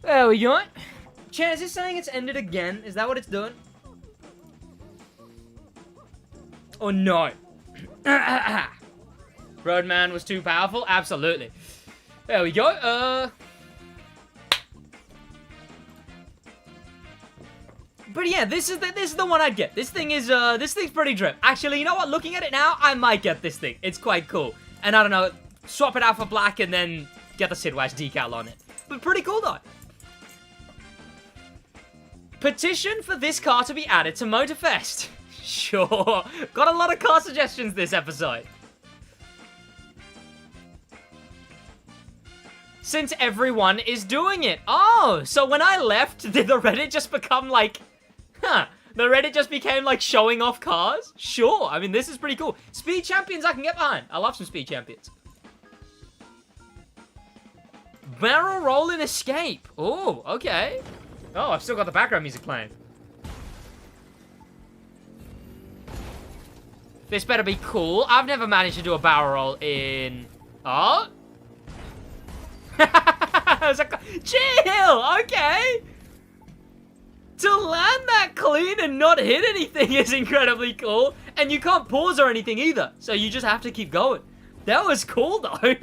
There we go. Chat, is it saying it's ended again? Is that what it's doing? Oh no. Roadman was too powerful? Absolutely. There we go. But yeah, this is the one I'd get. This thing's pretty drip. Actually, you know what? Looking at it now, I might get this thing. It's quite cool. And I don't know, swap it out for black and then get the SidWaj decal on it. But pretty cool though. Petition for this car to be added to Motorfest. Sure. Got a lot of car suggestions this episode. since everyone is doing it. Oh, so when I left, did the Reddit just become like, the Reddit just became like showing off cars? Sure, I mean, this is pretty cool. Speed champions I can get behind. I love some speed champions. Barrel roll and escape. Oh, okay. Oh, I've still got the background music playing. This better be cool. I've never managed to do a barrel roll in... Oh? Chill! Okay! To land that clean and not hit anything is incredibly cool. And you can't pause or anything either. So you just have to keep going. That was cool, though.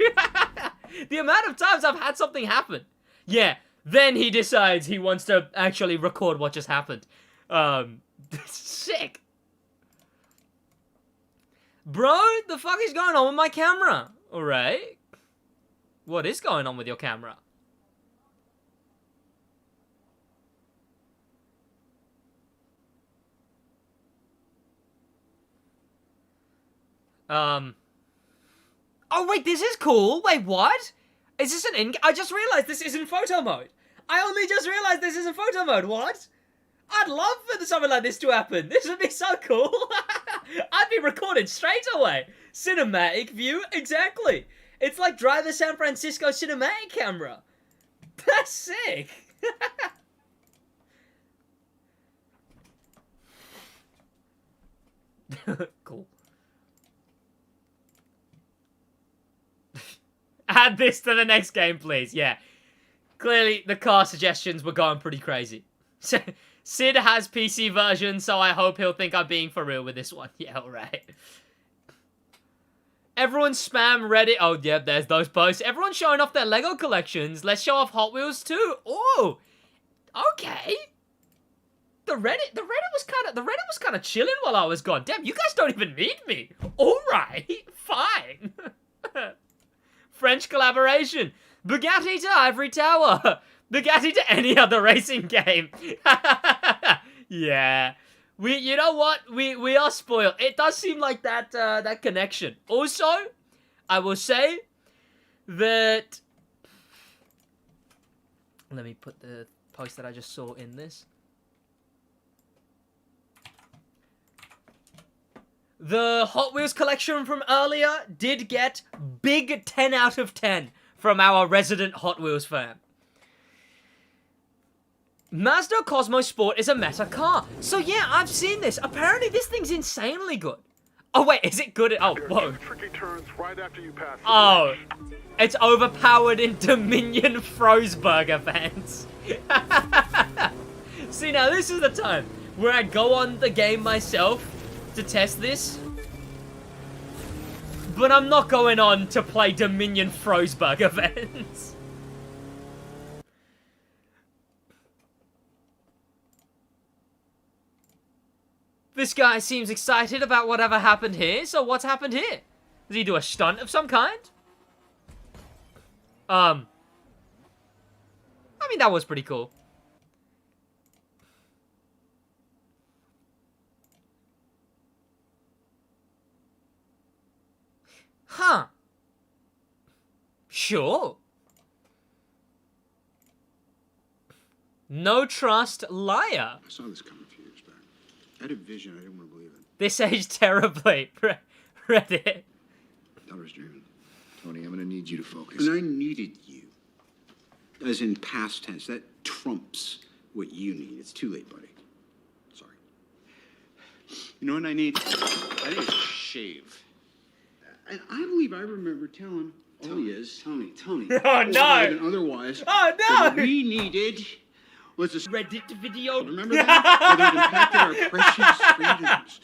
The amount of times I've had something happen. Yeah, then he decides he wants to actually record what just happened. Sick. Bro, the fuck is going on with my camera? Alright. What is going on with your camera? Oh, wait, this is cool. Wait, what? Is this an I just realized this isn't photo mode. I only just realized this isn't photo mode. What? I'd love for something like this to happen. This would be so cool. I'd be recorded straight away. Cinematic view, exactly. It's like Drive the San Francisco cinematic camera. That's sick. Cool. Add this to the next game, please. Yeah. Clearly, the car suggestions were going pretty crazy. Sid has PC version, so I hope he'll think I'm being for real with this one. Yeah, alright. Everyone spam Reddit. Oh, yeah, there's those posts. Everyone's showing off their Lego collections. Let's show off Hot Wheels too. Oh, okay. The Reddit was kind of chilling while I was gone. Damn, you guys don't even need me. Alright, fine. French collaboration. Bugatti to Ivory Tower. Bugatti to any other racing game. Yeah. You know what? We are spoiled. It does seem like that that connection. Also, I will say that... Let me put the post that I just saw in this. The Hot Wheels collection from earlier did get big 10 out of 10 from our resident Hot Wheels fan. Mazda Cosmo Sport is a meta car. So yeah, I've seen this. Apparently this thing's insanely good. Oh wait, is it good? Oh, whoa. Tricky turns right after you pass. Oh, it's overpowered in Dominion Frozburger fans. See, now this is the time where I go on the game myself to test this. But I'm not going on to play Dominion Frozburger fans. This guy seems excited about whatever happened here, so what's happened here? Does he do a stunt of some kind? I mean, that was pretty cool. Huh. Sure. No trust, liar. I saw this coming a few years back. I had a vision. I didn't want to believe it. This aged terribly. Reddit. Daughter's dreaming. Tony, I'm going to need you to focus. And I needed you. As in past tense. That trumps what you need. It's too late, buddy. Sorry. You know what I need? I need a shave. And I believe I remember telling Tony. Oh, no. Otherwise. Oh, no. What we needed was a Reddit video. Remember that? Whether it impacted our precious freedoms.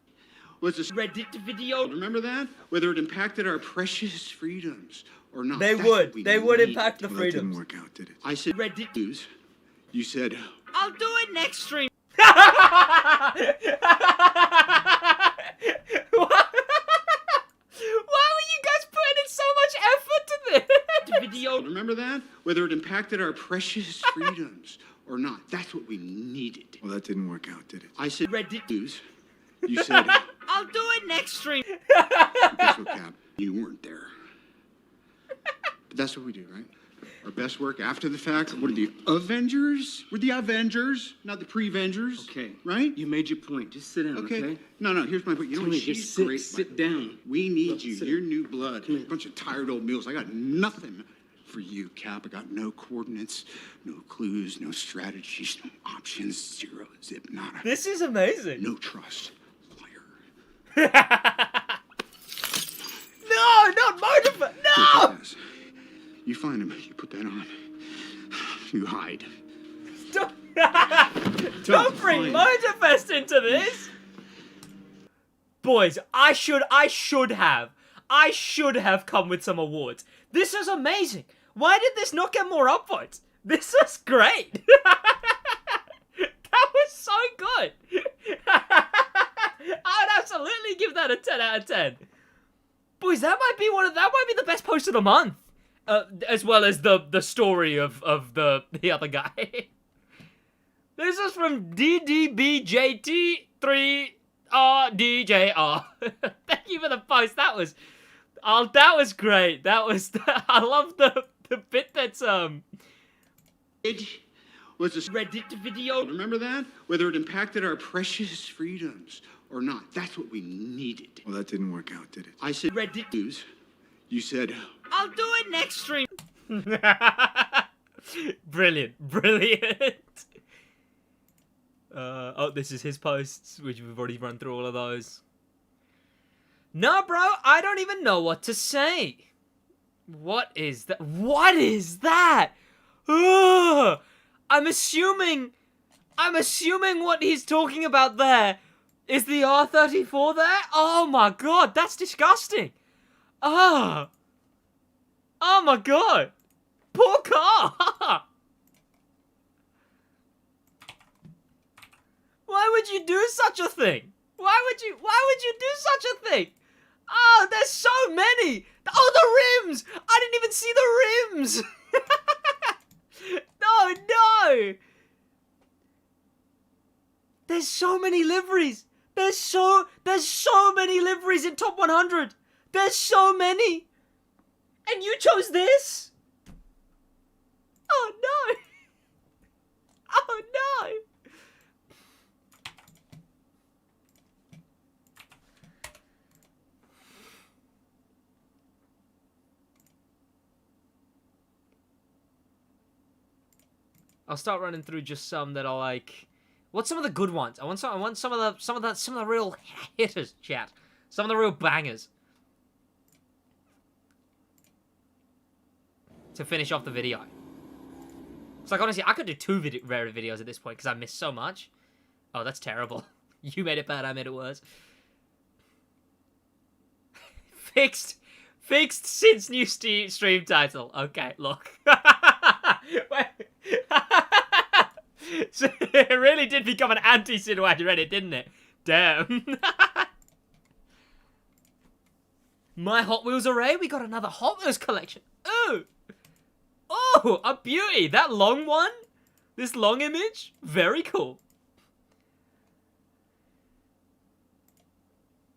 Was a Reddit video. Remember that? Whether it impacted our precious freedoms or not. They That's would. what we They would need. impact the Well, freedoms. That didn't work out, did it? I said Reddit news. You said I'll do it next stream. Why were you guys putting in so much effort to this? Video. Remember that? Whether it impacted our precious freedoms or not. That's what we needed. Well, that didn't work out, did it? I said Reddit news. You said I'll do it next stream. Guess what, Cap? You weren't there. But that's what we do, right? Our best work after the fact. What are the Avengers? We're the Avengers, not the pre-Vengers. Okay. Right? You made your point. Just sit down, okay? No, here's my point. You know what? Tony, She's just sit, great. sit down. We need Look, you. sit You're down. new blood. Come A here. bunch of tired old mules. I got nothing for you, Cap. I got no coordinates, no clues, no strategies, no options, zero, zip, nada. This is amazing. No trust. Liar. No, not Motorfest. No! Yes. You find him. You put that on. You hide. Don't bring Motorfest into this. Boys, I should have come with some awards. This is amazing. Why did this not get more upvotes? This is great. That was so good. I'd absolutely give that a 10 out of 10. Boys, that might be the best post of the month. As well as the story of the other guy. This is from DDBJT3RDJR. Thank you for the post. That was great. I love the bit that's Was a Reddit video. Remember that? Whether it impacted our precious freedoms or not. That's what we needed. Well, that didn't work out, did it? I said Reddit. news. You said I'll do it next stream. Brilliant. Oh, this is his posts, which we've already run through all of those. No, bro, I don't even know what to say. What is that? What is that? Ugh. I'm assuming what he's talking about there is the R34 there. Oh my god, that's disgusting. Oh my god. Poor car. Why would you do such a thing? Why would you do such a thing? Oh, there's so many. Oh, the rims. I didn't even see the rims. No. There's so many liveries. There's so many liveries in top 100. There's so many. And you chose this? Oh no. Oh no. I'll start running through just some that are like, what's some of the good ones? I want some of the real hitters, chat. Some of the real bangers. To finish off the video. It's like, honestly, I could do two rare videos at this point because I missed so much. Oh, that's terrible. You made it bad, I made it worse. Fixed since new stream title. Okay, look. Wait. So it really did become an anti-SidWaj Reddit, didn't it? Damn. My Hot Wheels array. We got another Hot Wheels collection. Ooh. Oh, a beauty. That long one. This long image. Very cool.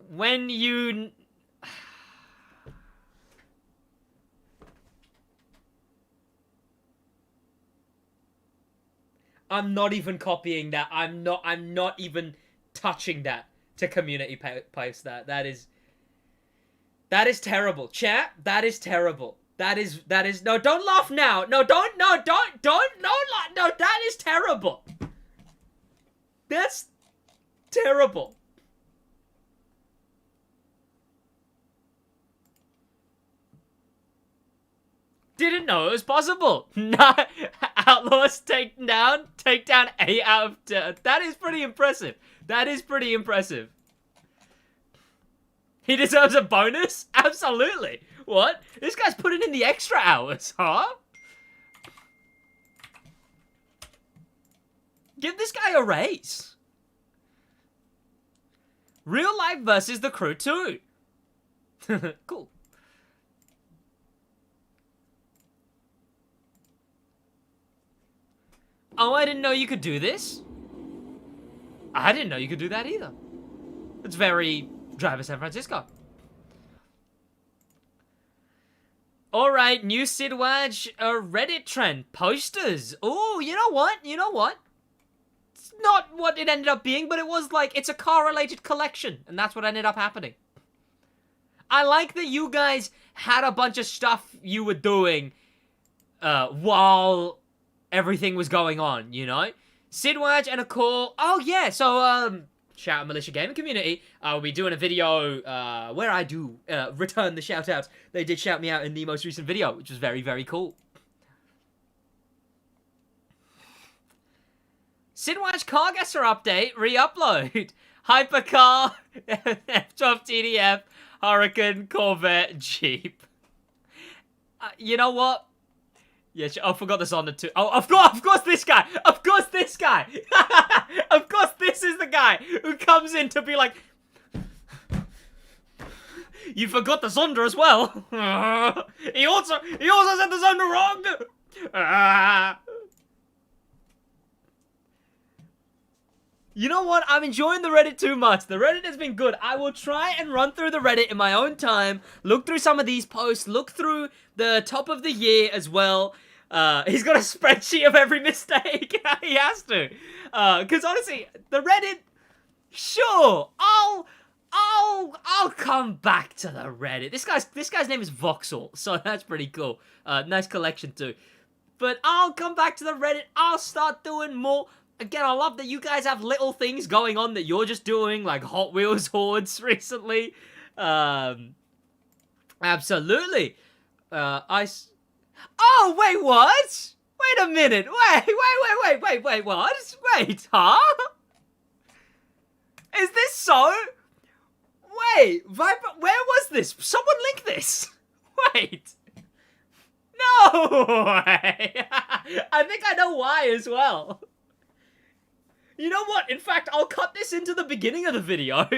When you... I'm not even copying that. I'm not even touching that to community post that. That is terrible. Chat, that is terrible. That is no, don't laugh now. No, don't laugh. No, that is terrible. That's terrible. Didn't know it was possible. Nah, Outlaws take down 8 out of 10. That is pretty impressive. That is pretty impressive. He deserves a bonus? Absolutely. What? This guy's putting in the extra hours, huh? Give this guy a raise. Real life versus the crew too. Cool. Oh, I didn't know you could do this. I didn't know you could do that either. It's very Driver San Francisco. Alright, new SidWaj Reddit trend. Posters. Oh, you know what? You know what? It's not what it ended up being, but it was like, it's a car-related collection. And that's what ended up happening. I like that you guys had a bunch of stuff you were doing while everything was going on, you know? SidWaj and a call. Oh, yeah, so, shout out Militia Gaming Community. I'll be doing a video where I do return the shout-outs. They did shout me out in the most recent video, which was very, very cool. SidWaj Cargasser update, re-upload. Hypercar, F12 TDF, Hurricane, Corvette, Jeep. You know what? Yeah, I forgot this on the two. Oh, of course this guy! Of course this guy! Of course this is the guy who comes in to be like... You forgot the Zonda as well! He also said the Zonda wrong! You know what? I'm enjoying the Reddit too much. The Reddit has been good. I will try and run through the Reddit in my own time, look through some of these posts, look through the top of the year as well. He's got a spreadsheet of every mistake. He has to. Because honestly, the Reddit, sure, I'll come back to the Reddit. This guy's name is Voxel, so that's pretty cool. Nice collection too. But I'll come back to the Reddit. I'll start doing more. Again, I love that you guys have little things going on that you're just doing, like Hot Wheels hordes recently. Absolutely. Oh, wait, what? Wait a minute. Wait, what? Wait, huh? Is this so? Wait, Viper, where was this? Someone link this. Wait. No way. I think I know why as well. You know what? In fact, I'll cut this into the beginning of the video.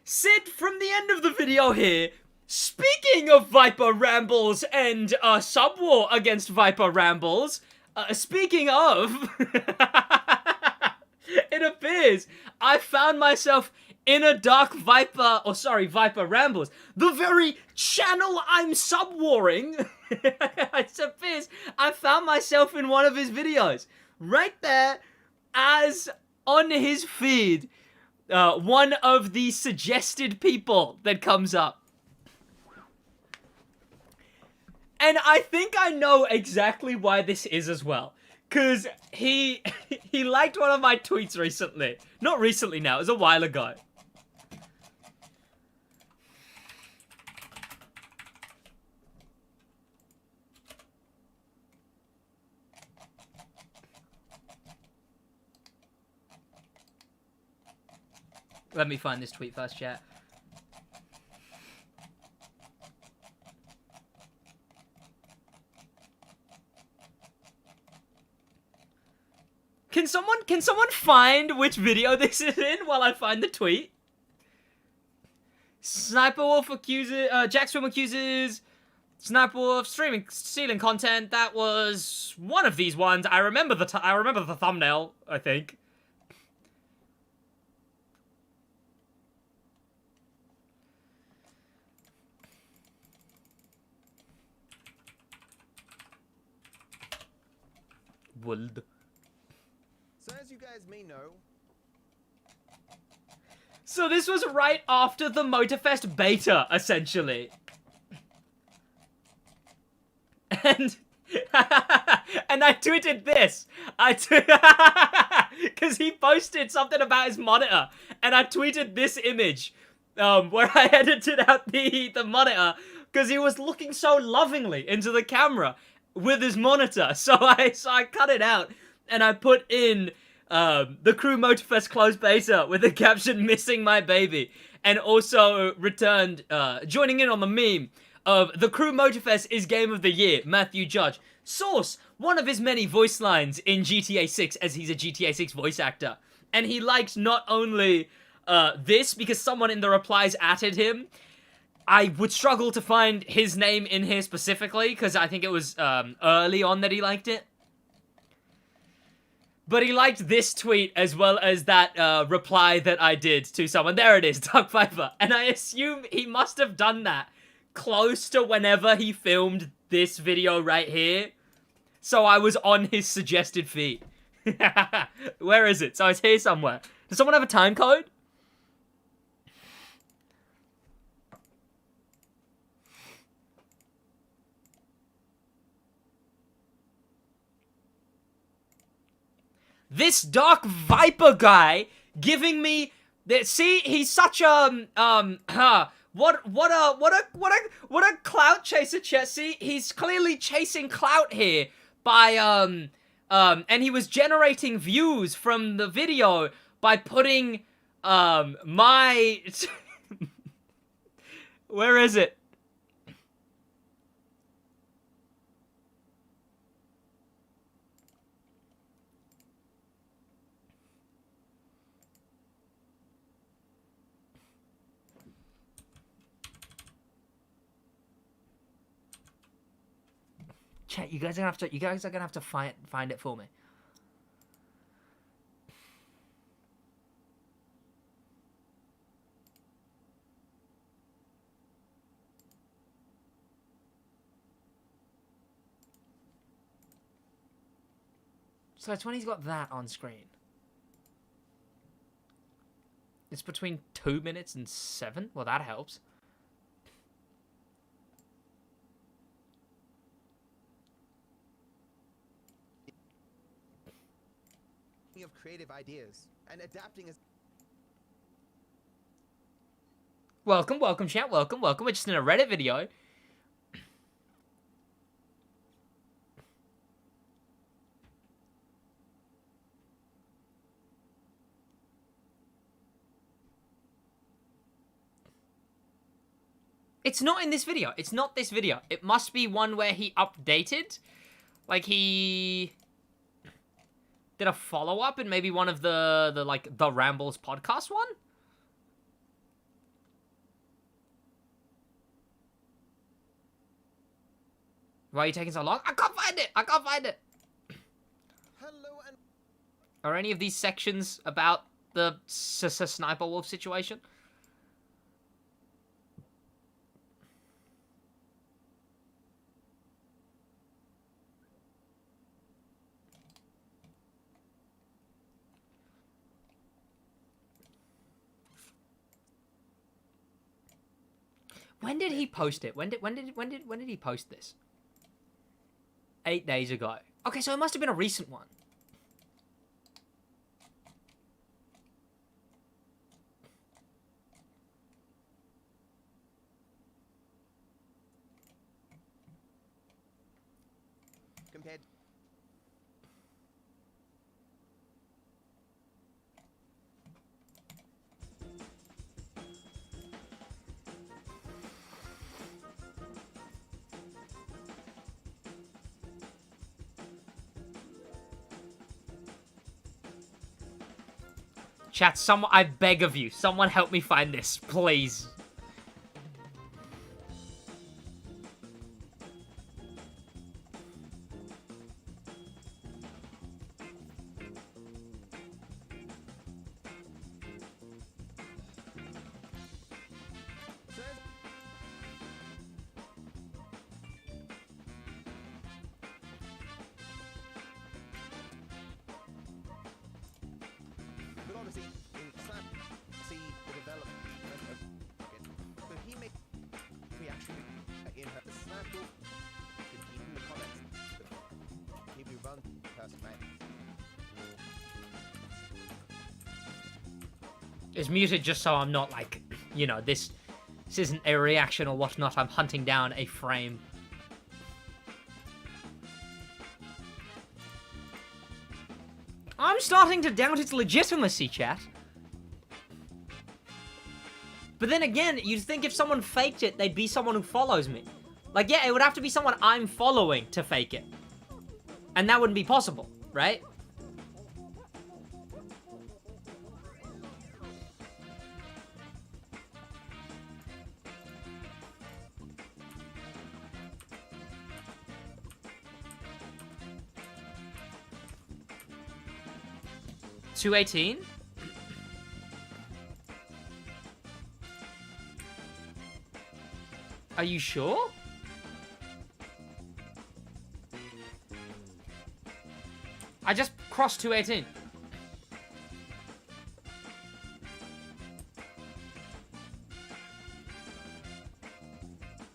Sid, from the end of the video here, speaking of Viper Rambles and subwar against Viper Rambles, speaking of, it appears I found myself in a dark Viper Rambles, the very channel I'm subwarring. It appears I found myself in one of his videos. Right there, as on his feed, one of the suggested people that comes up. And I think I know exactly why this is as well. Because he liked one of my tweets recently. Not recently now, it was a while ago. Let me find this tweet first, chat. Can someone find which video this is in while I find the tweet? Sniper Wolf accuses, Jack Swim accuses Sniper Wolf stealing content. That was one of these ones. I remember the thumbnail, I think. Wold. So as you guys may know... So this was right after the Motorfest beta, essentially. And... and I tweeted this. Because he posted something about his monitor. And I tweeted this image. Where I edited out the monitor. Because he was looking so lovingly into the camera with his monitor. So I cut it out. And I put in the Crew Motorfest closed beta with the caption "Missing my baby," and also returned joining in on the meme of "The Crew Motorfest is game of the year, Matthew Judge." Source, one of his many voice lines in GTA 6, as he's a GTA 6 voice actor. And he liked not only this, because someone in the replies atted him. I would struggle to find his name in here specifically, because I think it was early on that he liked it. But he liked this tweet as well as that reply that I did to someone. There it is, Doug Piper. And I assume he must have done that close to whenever he filmed this video right here. So I was on his suggested feed. Where is it? So it's here somewhere. Does someone have a time code? This Dark Viper guy giving me see, he's such a what a clout chaser, Chessy. He's clearly chasing clout here by and he was generating views from the video by putting my where is it? Chat, you guys are gonna have to find it for me. So it's when he's got that on screen. It's between 2 minutes and 7. Well, that helps. Of creative ideas and adapting as Welcome, chat. Welcome. We're just in a Reddit video. It's not in this video. It's not this video. It must be one where he updated. Like he did a follow-up in maybe one of the Rambles podcast one? Why are you taking so long? I can't find it! hello and Are any of these sections about the Sniper Wolf situation? When did he post it? When did he post this? 8 days ago. Okay, so it must have been a recent one. compared Chat, I beg of you, someone help me find this, please. but obviously in Snap see the development of so he made reaction in her Snap in the comments he will run person mate. It's muted just so I'm not like, you know, this isn't a reaction or whatnot. I'm hunting down a frame. I'm starting to doubt its legitimacy, chat. But then again, you'd think if someone faked it, they'd be someone who follows me. Like, yeah, it would have to be someone I'm following to fake it. And that wouldn't be possible, right? $218? Are you sure? I just crossed 218.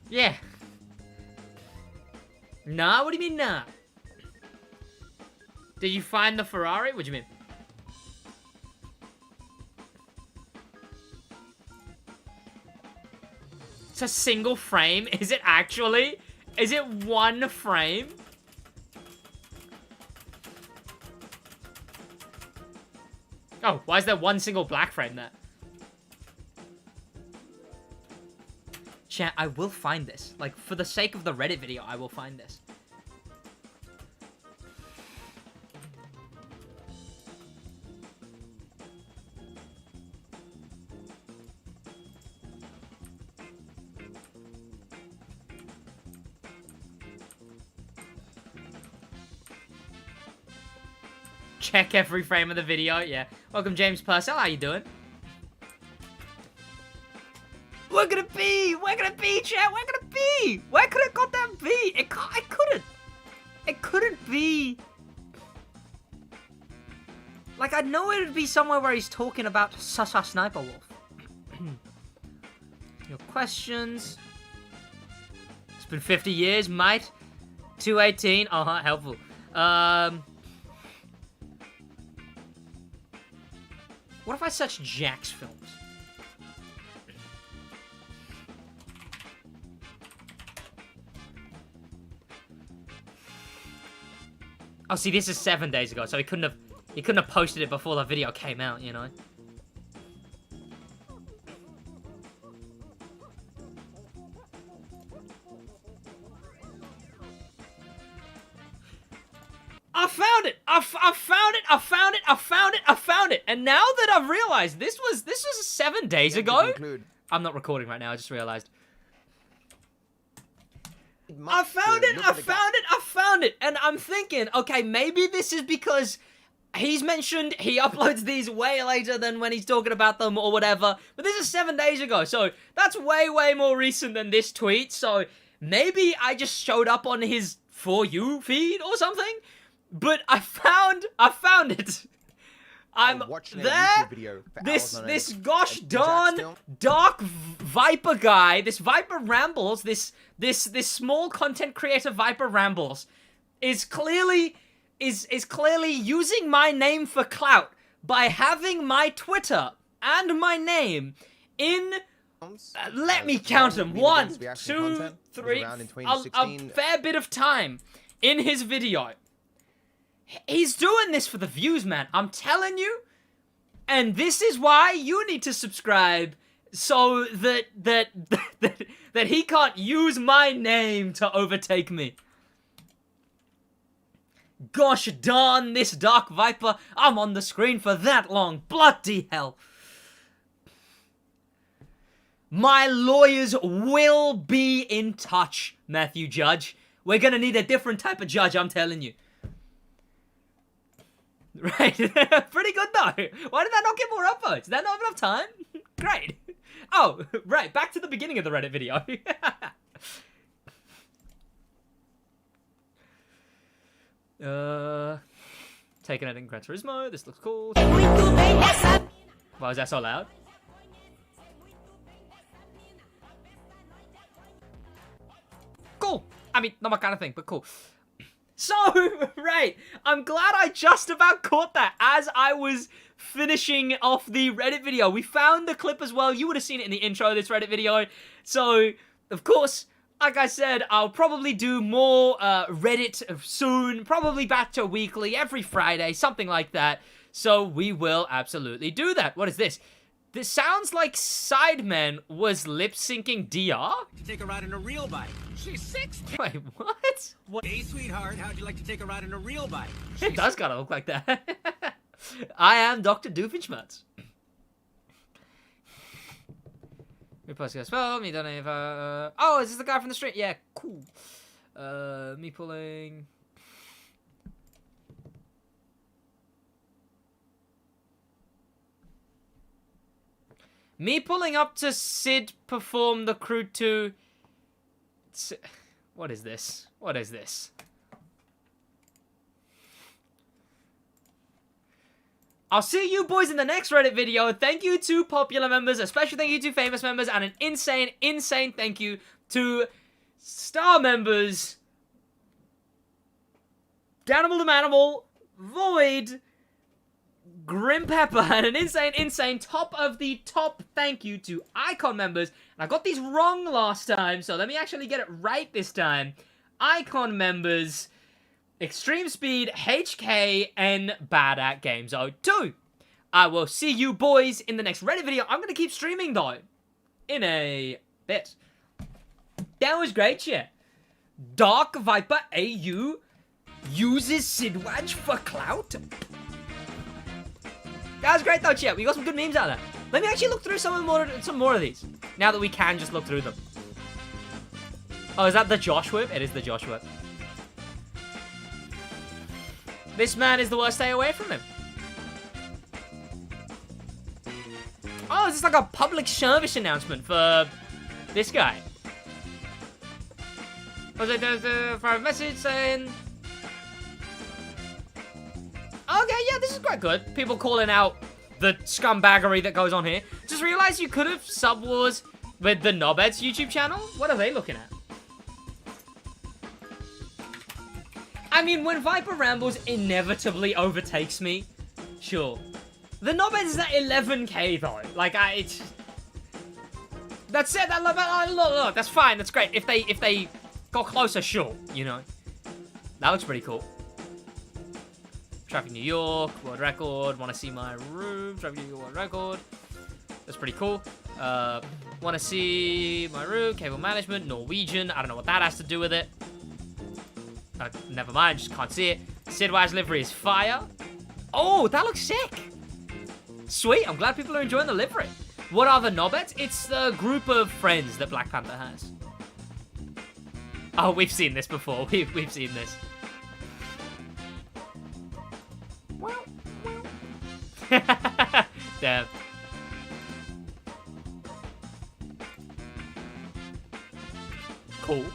Yeah. Nah, what do you mean nah? Did you find the Ferrari? What do you mean? It's a single frame? Is it actually? Is it one frame? Oh, why is there one single black frame there? Chat, I will find this. Like, for the sake of the Reddit video, I will find this. Check every frame of the video, yeah. Welcome, James Purcell. How you doing? Where could it be? Where could it be, chat? Where could it be? Where could it goddamn be? It couldn't. It couldn't be. Like, I know it'd be somewhere where he's talking about Sasa Sniper Wolf. Your questions. It's been 50 years, mate. 218. Uh-huh, helpful. What if I search Jack's films? Oh, see, this is 7 days ago, so he couldn't have posted it before the video came out, you know. I found it! I found it! I found it! I found it! I found it! And now that I've realized this was 7 days ago. I'm not recording right now. I just realized. I found it! I found it! I found it! And I'm thinking, okay, maybe this is because he's mentioned he uploads these way later than when he's talking about them or whatever. But this is 7 days ago, so that's way, way more recent than this tweet. So maybe I just showed up on his For You feed or something. But I found it. I'm there. This gosh darn dark Viper guy, this Viper Rambles, this small content creator Viper Rambles, is clearly using my name for clout by having my Twitter and my name in. Let me count them. 1, 2, 3. A fair bit of time in his video. He's doing this for the views, man. I'm telling you. And this is why you need to subscribe, so that he can't use my name to overtake me. Gosh darn this Dark Viper. I'm on the screen for that long. Bloody hell. My lawyers will be in touch, Matthew Judge. We're gonna need a different type of judge, I'm telling you. Right, pretty good though. Why did that not get more upvotes? Did that not have enough time? Great. Oh, right, back to the beginning of the Reddit video. Taking it in Gran Turismo. This looks cool. Why is that so loud? Cool. I mean, not my kind of thing, but cool. So, right, I'm glad I just about caught that as I was finishing off the Reddit video. We found the clip as well. You would have seen it in the intro of this Reddit video. So, of course, like I said, I'll probably do more Reddit soon. Probably back to weekly, every Friday, something like that. So, we will absolutely do that. What is this? This sounds like Sidemen was lip-syncing DR? To take a ride on a real bike. She's 60. Wait, what? What? Hey, sweetheart, how'd you like to take a ride on a real bike? It does kind of look like that. I am Dr. Doofenshmirtz. Me don't have, oh, is this the guy from the street? Yeah, cool. Me pulling. Me pulling up to Sid perform the Crew 2 What is this? What is this? I'll see you boys in the next Reddit video. Thank you to popular members, especially thank you to famous members, and an insane, insane thank you to star members. Danimal the Manimal, Void, Grim Pepper, and an insane, insane top of the top thank you to Icon members. And I got these wrong last time, so let me actually get it right this time. Icon members, Extreme Speed, HK, and Bad at Games 02. I will see you boys in the next Reddit video. I'm going to keep streaming, though, in a bit. That was great, shit. Dark Viper AU uses SidWaj for clout. That was great though, chat. We got some good memes out of that. Let me actually look through some more of these. Now that we can just look through them. Oh, is that the Josh whip? It is the Josh whip. This man is the worst. Stay away from him. Oh, is this like a public service announcement for this guy? Was it a private message saying... Okay, yeah, this is quite good. People calling out the scumbaggery that goes on here. Just realized you could have sub wars with the Knobheads YouTube channel. What are they looking at? I mean, when Viper Rambles inevitably overtakes me, sure. The Knobheads is at 11k though. Like, it's... That's it. Look, that's fine. That's great. If they got closer, sure. You know, that looks pretty cool. Traffic New York, world record, want to see my room, Traffic New York, world record. That's pretty cool. Want to see my room, cable management, Norwegian. I don't know what that has to do with it. Never mind, just can't see it. SidWaj livery is fire. Oh, that looks sick. Sweet, I'm glad people are enjoying the livery. What are the Knobheads? It's the group of friends that Black Panther has. Oh, we've seen this before. We've seen this. Damn. Cool.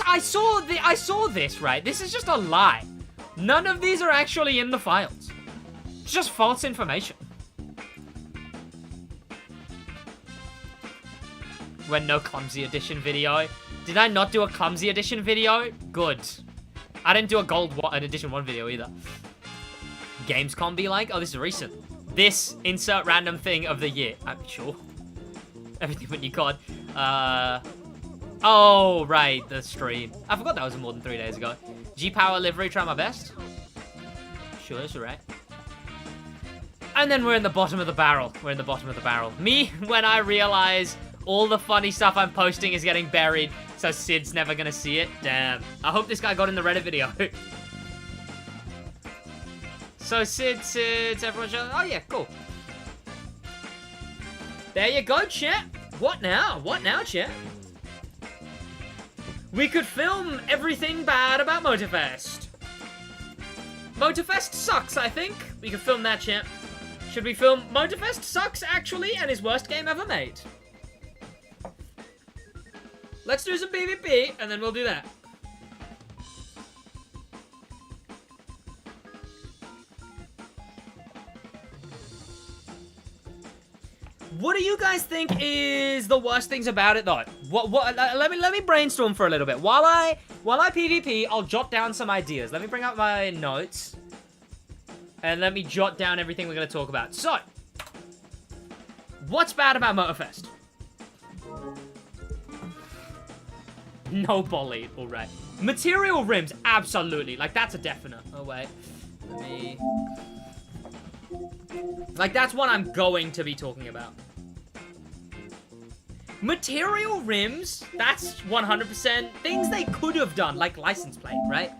I saw this, right? This is just a lie. None of these are actually in the files. It's just false information. When no clumsy edition video. Did I not do a clumsy edition video? Good. I didn't do a gold edition 1 video either. Gamescom be like? Oh, this is recent. This insert random thing of the year. I'm sure. Everything but you COD. Oh, right. The stream. I forgot that was more than 3 days ago. G-Power livery, try my best. Sure, that's right. And then we're in the bottom of the barrel. We're in the bottom of the barrel. Me, when I realize all the funny stuff I'm posting is getting buried, so Sid's never gonna see it. Damn. I hope this guy got in the Reddit video. So Sid's everyone showing. Oh yeah, cool. There you go, chat. What now? What now, chat? We could film everything bad about Motorfest. Motorfest sucks, I think. We could film that, chat. Should we film Motorfest sucks, actually, and his worst game ever made? Let's do some PvP, and then we'll do that. What do you guys think is the worst things about it, though? Let me brainstorm for a little bit. While I PvP, I'll jot down some ideas. Let me bring up my notes. And let me jot down everything we're going to talk about. So, what's bad about Motorfest? No bolide, alright. Material rims, absolutely. Like, that's a definite. Oh, wait. Let me... Like, that's what I'm going to be talking about. Material rims, that's 100% things they could have done, like license plate, right?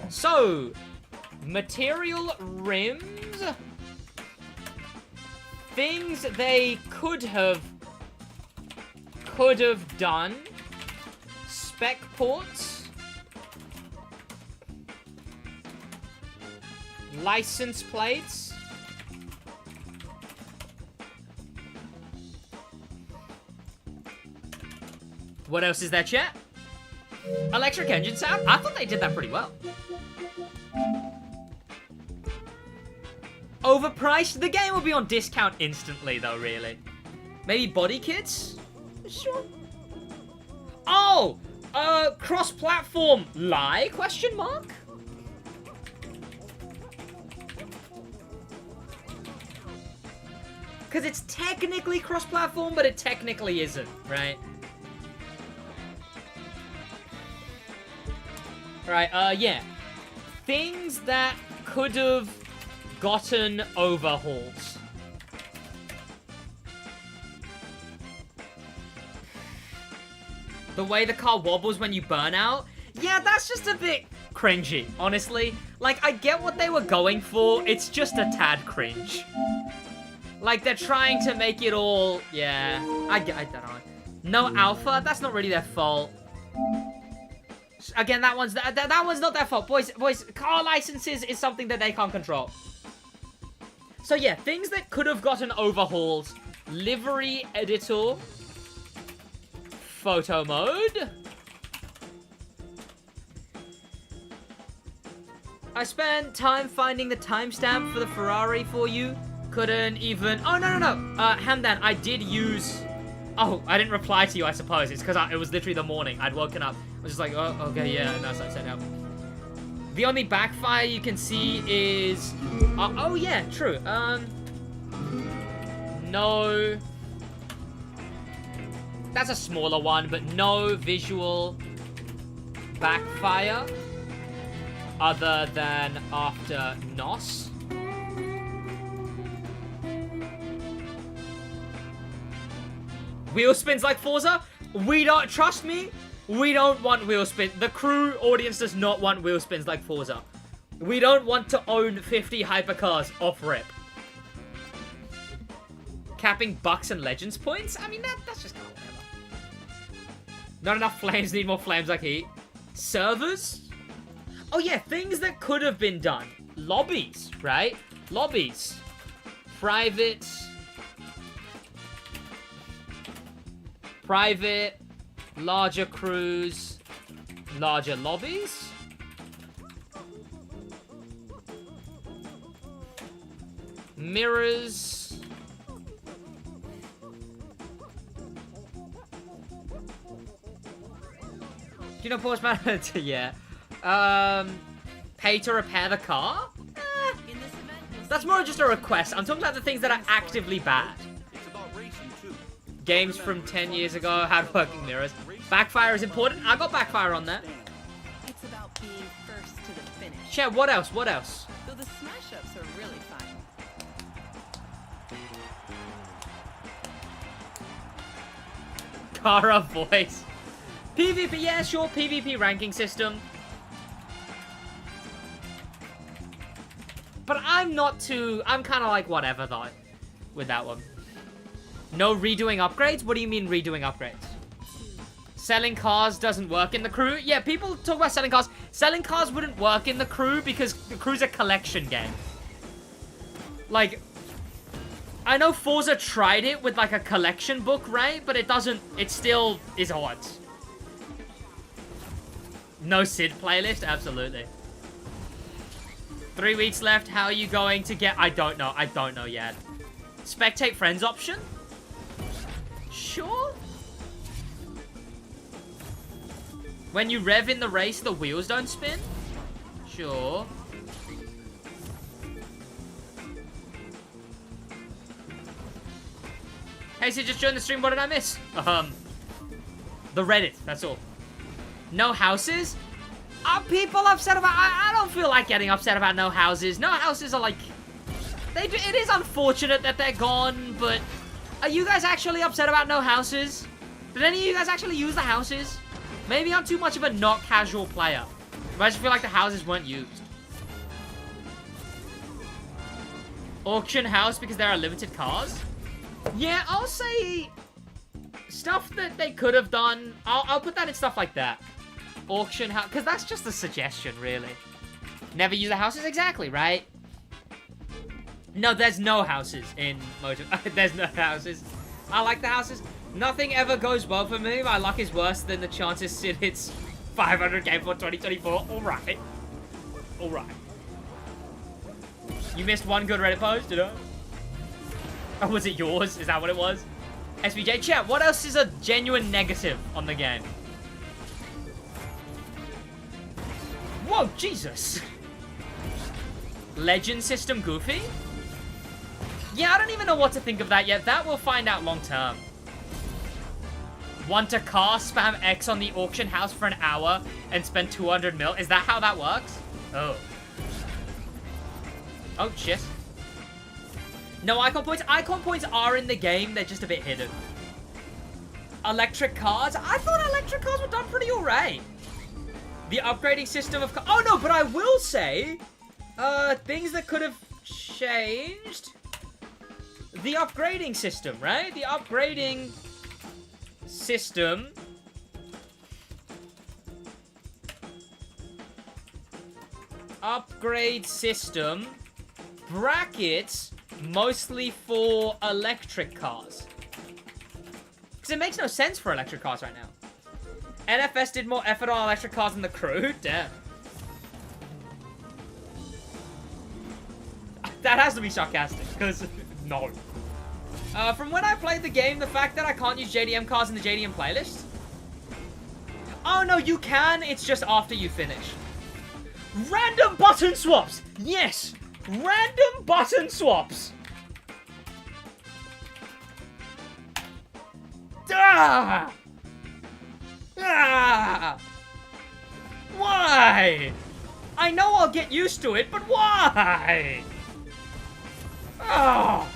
So, material rims, things they could have done, spec ports, license plates, What else is there, chat? Electric engine sound? I thought they did that pretty well. Overpriced? The game will be on discount instantly, though, really. Maybe body kits? Sure. Oh! Cross-platform lie? Question mark? Because it's technically cross-platform, but it technically isn't, right? Right, yeah. Things that could have gotten overhauls. The way the car wobbles when you burn out? Yeah, that's just a bit cringy, honestly. Like, I get what they were going for, it's just a tad cringe. Like, they're trying to make it all... Yeah, I don't know. No alpha? That's not really their fault. Again, that one's not their fault. Boys, car licenses is something that they can't control. So yeah, things that could have gotten overhauls. Livery editor. Photo mode. I spent time finding the timestamp for the Ferrari for you. Couldn't even... Oh, no. Hamdan, I did use... Oh, I didn't reply to you, I suppose. It's because it was literally the morning. I'd woken up. I was just like, oh, okay, yeah. And that's what I said now. The only backfire you can see is... oh, yeah, true. No... That's a smaller one, but no visual backfire other than after NOS. Wheel spins like Forza? We don't, trust me, we don't want wheel spin. The crew audience does not want wheel spins like Forza. We don't want to own 50 hypercars off rip. Capping Bucks and Legends points? I mean, that's just kind of whatever. Not enough flames, need more flames like heat. Servers? Oh yeah, things that could have been done. Lobbies, right? Lobbies. Private, larger crews, larger lobbies. Mirrors. Do you know Postman? Yeah. Pay to repair the car? That's more just a request. I'm talking about the things that are actively bad. Games from 10 years ago had working mirrors. Backfire is important. I got backfire on that. It's about being first to the finish. Yeah, what else? What else? Though the smash-ups are really fun. Kara voice. PvP, yeah, sure. PvP ranking system. But I'm kind of like whatever though with that one. No redoing upgrades? What do you mean redoing upgrades? Selling cars doesn't work in the crew? Yeah, people talk about selling cars. Selling cars wouldn't work in the crew because the crew's a collection game. Like, I know Forza tried it with like a collection book, right? But it still is hard. No Sid playlist? Absolutely. 3 weeks left. How are you going to get... I don't know. I don't know yet. Spectate friends option? Sure. When you rev in the race, the wheels don't spin? Sure. Hey, so just joined the stream. What did I miss? The Reddit. That's all. No houses? Are people upset about... I don't feel like getting upset about no houses. No houses are like... It is unfortunate that they're gone, but... Are you guys actually upset about no houses? Did any of you guys actually use the houses? Maybe I'm too much of a not casual player. But I just feel like the houses weren't used. Auction house because there are limited cars? Yeah, I'll say... Stuff that they could have done. I'll put that in stuff like that. Auction house, because that's just a suggestion, really. Never use the houses, exactly, right? No, there's no houses in Motor. There's no houses. I like the houses. Nothing ever goes well for me. My luck is worse than the chances Sid hits 500k for 2024. Alright. Alright. You missed one good Reddit post, you know? Oh, was it yours? Is that what it was? SVJ chat, what else is a genuine negative on the game? Whoa, Jesus. Legend system goofy? Yeah, I don't even know what to think of that yet. That we'll find out long term. Want a car, spam X on the auction house for an hour and spend 200 mil? Is that how that works? Oh. Oh, shit. No icon points. Icon points are in the game. They're just a bit hidden. Electric cars? I thought electric cars were done pretty alright. The upgrading system of... Oh, no, but I will say... things that could have changed... The upgrading system, right? The upgrading system... Upgrade system... Brackets... Mostly for electric cars. Because it makes no sense for electric cars right now. NFS did more effort on electric cars than the crew? Damn. That has to be sarcastic, because no. From when I played the game, the fact that I can't use JDM cars in the JDM playlist? Oh no, you can, it's just after you finish. Random button swaps! Yes! Random button swaps! Ah! Ah! Why? I know I'll get used to it, but why? Oh.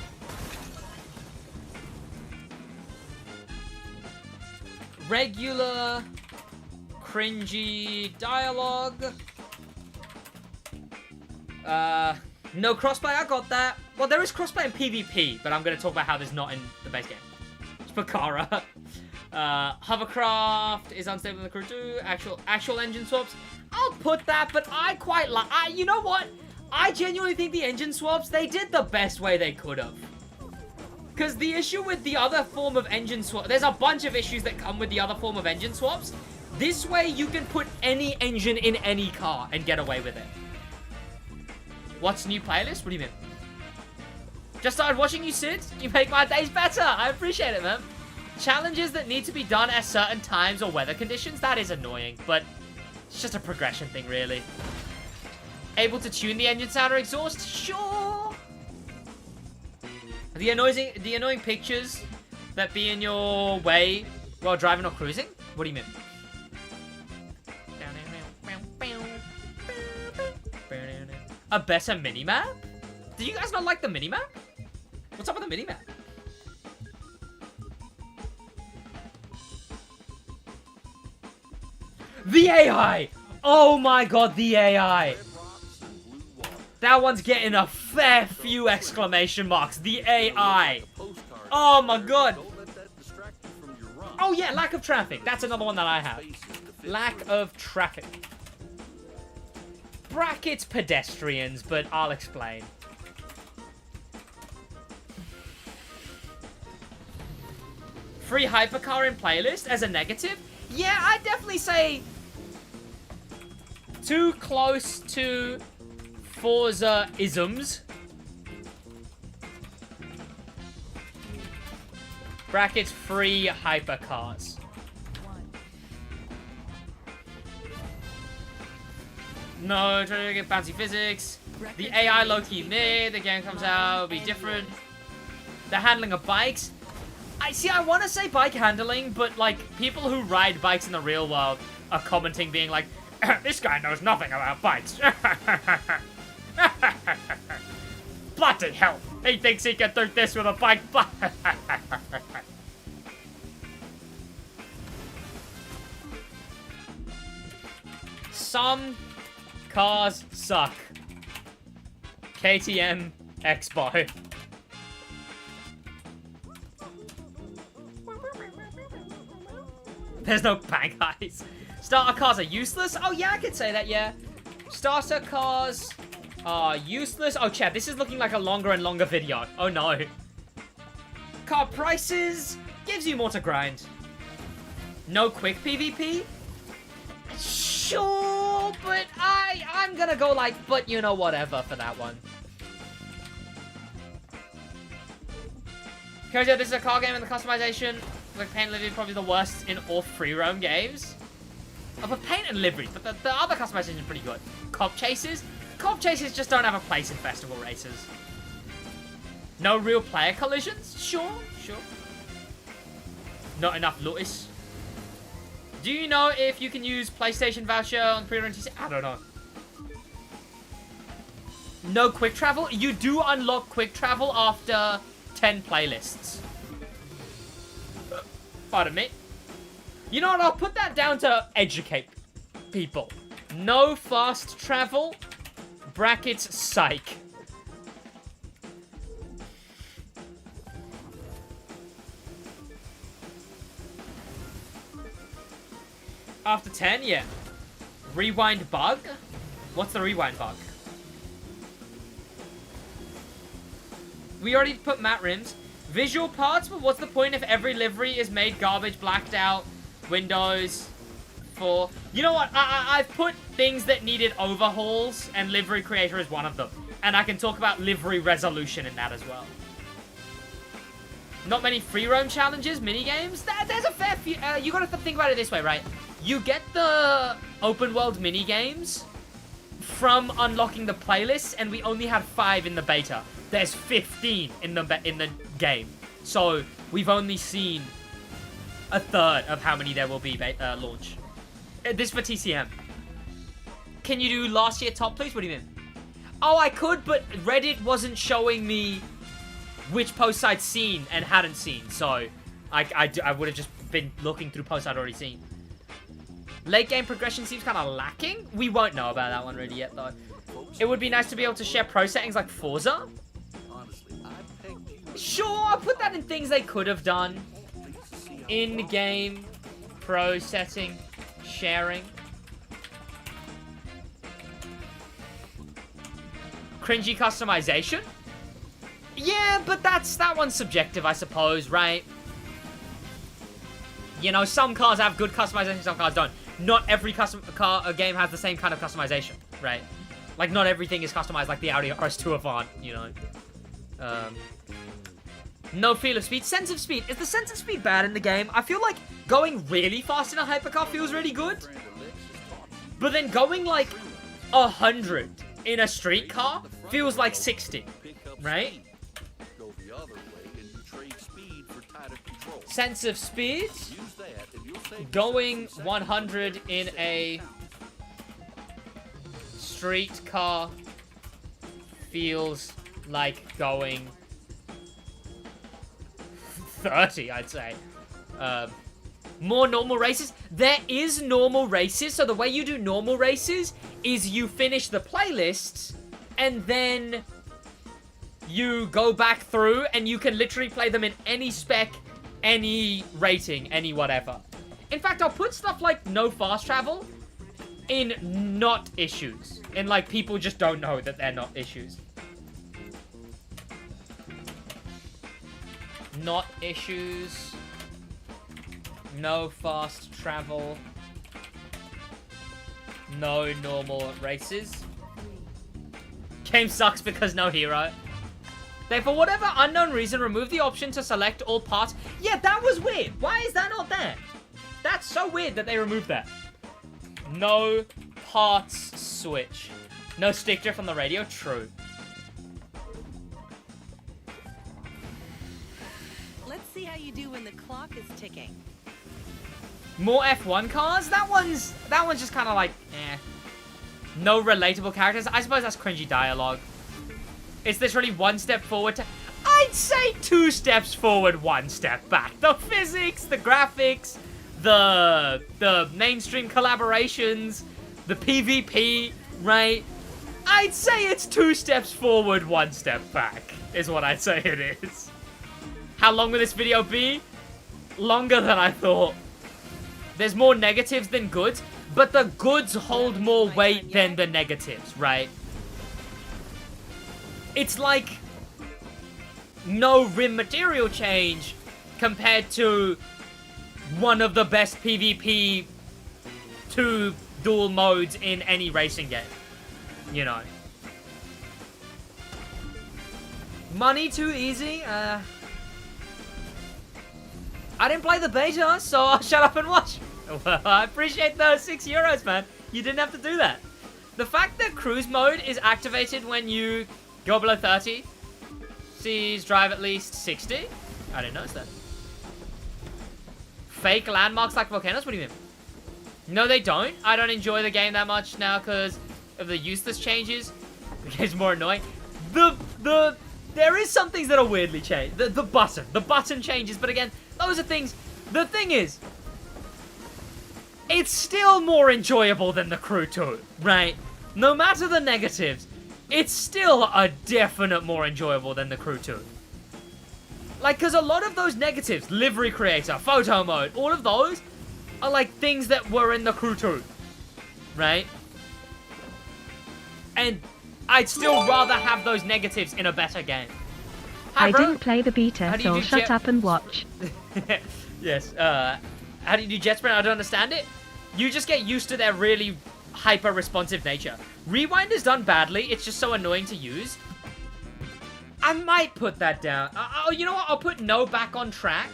Regular, cringy dialogue. No crossplay, I got that. Well, there is crossplay in PvP, but I'm going to talk about how there's not in the base game. Spakara. Hovercraft is unstable in the crew too. Actual engine swaps. I'll put that, but I quite like... You know what? I genuinely think the engine swaps, they did the best way they could have. Because the issue with the other form of engine swap... There's a bunch of issues that come with the other form of engine swaps. This way, you can put any engine in any car and get away with it. What's new playlist? What do you mean? Just started watching you, Sid. You make my days better. I appreciate it, man. Challenges that need to be done at certain times or weather conditions. That is annoying, but it's just a progression thing, really. Able to tune the engine sound or exhaust? Sure. The annoying pictures that be in your way while driving or cruising? What do you mean? A better minimap? Do you guys not like the minimap? What's up with the minimap? The AI! Oh my god, the AI! That one's getting a fair few exclamation marks. The AI! Oh my god! Oh yeah, lack of traffic. That's another one that I have. Lack of traffic. Brackets pedestrians, but I'll explain. Free hypercar in playlist as a negative? Yeah, I'd definitely say too close to Forza-isms. Brackets free hypercars. No, trying to get fancy physics. The AI low-key mid. The game comes out, it'll be different. The handling of bikes. I want to say bike handling, but like people who ride bikes in the real world are commenting, being like, "This guy knows nothing about bikes." Bloody hell! He thinks he can do this with a bike. Some cars suck. KTM Expo. There's no bank eyes. Starter cars are useless? Oh yeah, I could say that, yeah. Starter cars are useless. Oh, chat, this is looking like a longer and longer video. Oh no. Car prices. gives you more to grind. No quick PvP? Sure, but I'm gonna go like, but you know, whatever for that one. Kojo, this is a car game and the customization with paint and livery probably the worst in all free roam games. Oh, but paint and livery, but the other customization is pretty good. Cop chases? Cop chases just don't have a place in festival races. No real player collisions? Sure. Not enough Lewis. Do you know if you can use PlayStation voucher on pre-run TC? I don't know. No quick travel? You do unlock quick travel after 10 playlists. Pardon me. You know what? I'll put that down to educate people. No fast travel. Brackets psych. After 10, yeah. Rewind bug? What's the rewind bug? We already put matte rims. Visual parts, but what's the point if every livery is made garbage, blacked out, windows, for... You know what? I've put things that needed overhauls, and livery creator is one of them. And I can talk about livery resolution in that as well. Not many free roam challenges, minigames. There's a fair few. You gotta think about it this way, right? You get the open world minigames from unlocking the playlists, and we only had 5 in the beta. There's 15 in the game, so we've only seen a third of how many there will be launch. This for TCM. Can you do last year top, please? What do you mean? Oh, I could, but Reddit wasn't showing me which posts I'd seen and hadn't seen, so I would have just been looking through posts I'd already seen. Late game progression seems kind of lacking. We won't know about that one really yet, though. It would be nice to be able to share pro settings like Forza. Sure, I'll put that in things they could have done. In-game pro setting sharing. Cringy customization? Yeah, but that one's subjective, I suppose, right? You know, some cars have good customization, some cars don't. Not every game has the same kind of customization, right? Like, not everything is customized like the Audi RS2 Avant, you know? No feel of speed. Sense of speed. Is the sense of speed bad in the game? I feel like going really fast in a hypercar feels really good. But then going like 100 in a street car feels like 60, right? Sense of speed. Going 100 in a street car feels like going 30, I'd say. More normal races. There is normal races, so the way you do normal races is you finish the playlists, and then you go back through, and you can literally play them in any spec, any rating, any whatever. In fact, I'll put stuff like no fast travel in not issues. And like, people just don't know that they're not issues. Not issues. No fast travel. No normal races. Game sucks because no hero. They, for whatever unknown reason, removed the option to select all parts. Yeah, that was weird. Why is that not there? That's so weird that they removed that. No parts switch. No stick drift on the radio. True. Let's see how you do when the clock is ticking. More F1 cars? That one's just kind of like, eh. No relatable characters. I suppose that's cringy dialogue. It's literally one step forward to... I'd say 2 steps forward, 1 step back. The physics, the graphics, the mainstream collaborations, the PvP, right? I'd say it's 2 steps forward, 1 step back, is what I'd say it is. How long will this video be? Longer than I thought. There's more negatives than goods, but the goods hold more weight than the negatives, right? It's like no rim material change, compared to one of the best PvP 2 dual modes in any racing game. You know. Money too easy? I didn't play the beta, so I'll shut up and watch. Well, I appreciate those €6, man. You didn't have to do that. The fact that cruise mode is activated when you go below 30, sees drive at least 60. I didn't notice that. Fake landmarks like volcanoes? What do you mean? No, they don't. I don't enjoy the game that much now because of the useless changes. The game's more annoying. There is some things that are weirdly changed. The button changes, but again, those are things. The thing is, it's still more enjoyable than the Crew 2, right? No matter the negatives, it's still a definite more enjoyable than the Crew 2. Like, because a lot of those negatives, livery creator, photo mode, all of those are like things that were in the Crew 2, right? And I'd still rather have those negatives in a better game. Hi, I bro. didn't play the beta, so I'll shut up and watch. Yes, how do you do jet sprint? I don't understand it. You just get used to their really hyper-responsive nature. Rewind is done badly, it's just so annoying to use. I might put that down. Oh, you know what? I'll put no back on track.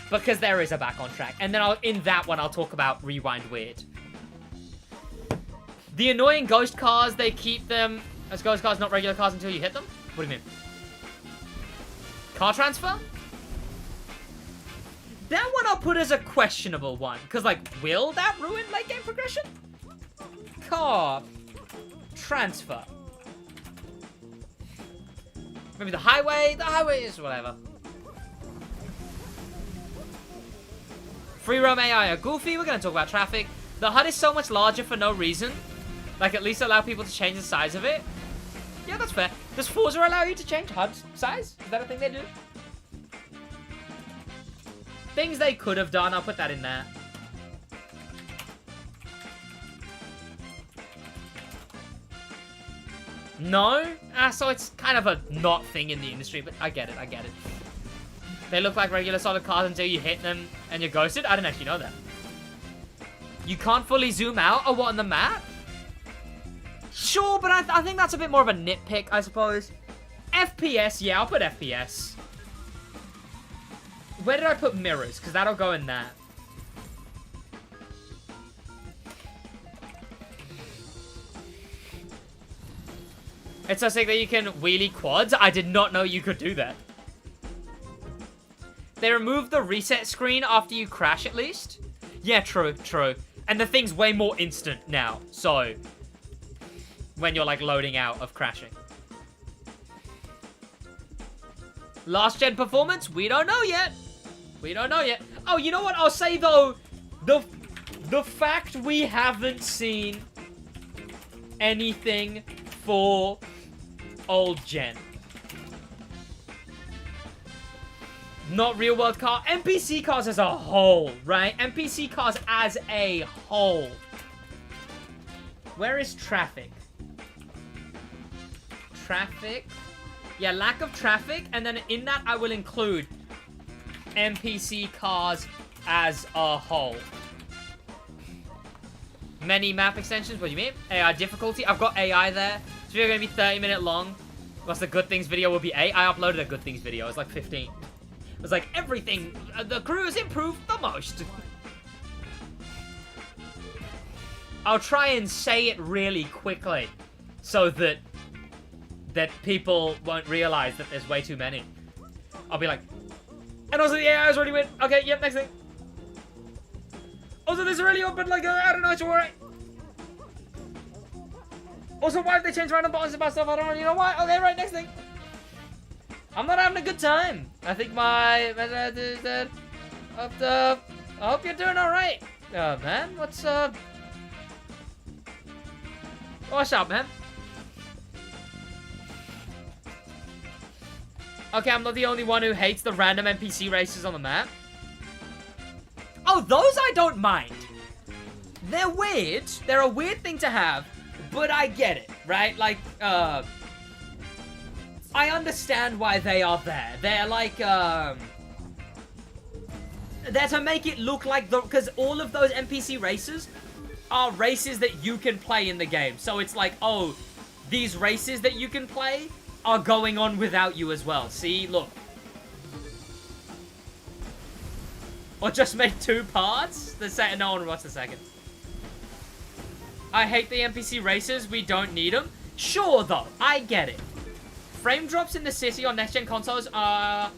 Because there is a back on track. And then in that one, I'll talk about rewind weird. The annoying ghost cars, they keep them as ghost cars, not regular cars until you hit them? What do you mean? Car transfer? That one I'll put as a questionable one. Because, like, will that ruin late game progression? Car transfer. Maybe the highway? The highway is whatever. Free roam AI are goofy. We're going to talk about traffic. The HUD is so much larger for no reason. Like, at least allow people to change the size of it. Yeah, that's fair. Does Forza allow you to change HUD size? Is that a thing they do? Things they could have done. I'll put that in there. No? So it's kind of a not thing in the industry, but I get it, I get it. They look like regular solid cars until you hit them and you're ghosted? I didn't actually know that. You can't fully zoom out or what on the map? Sure, but I think that's a bit more of a nitpick, I suppose. FPS, yeah, I'll put FPS. Where did I put mirrors? Because that'll go in that. It's so sick that you can wheelie quads. I did not know you could do that. They removed the reset screen after you crash, at least. Yeah, true, true. And the thing's way more instant now, so... when you're, like, loading out of crashing. Last gen performance? We don't know yet. We don't know yet. Oh, you know what? I'll say, though, the fact we haven't seen anything for old gen. Not real world car. NPC cars as a whole, right? NPC cars as a whole. Where is traffic? Traffic. Yeah, lack of traffic. And then in that, I will include NPC cars as a whole. Many map extensions. What do you mean? AI difficulty. I've got AI there. This video going to be 30-minute long. Plus the good things video will be 8. I uploaded a good things video. It's like 15. It was like everything. The crew has improved the most. I'll try and say it really quickly so that people won't realize that there's way too many. I'll be like, and also the AI is already win. Okay, yep, next thing. Also, this is really open, like, I don't know what to worry. Also, why have they changed random buttons about stuff? I don't really know why. Okay, right, next thing. I'm not having a good time. I think my... I hope you're doing alright. Man, what's, what's up, man? Okay, I'm not the only one who hates the random NPC races on the map. Oh, those I don't mind. They're weird. They're a weird thing to have, but I get it, right? Like, I understand why they are there. They're like, They're to make it look like because all of those NPC races are races that you can play in the game. So it's like, oh, these races that you can play are going on without you as well. See, look. Or just make 2 parts? No one watched the second. I hate the NPC races. We don't need them. Sure, though. I get it. Frame drops in the city on next-gen consoles are...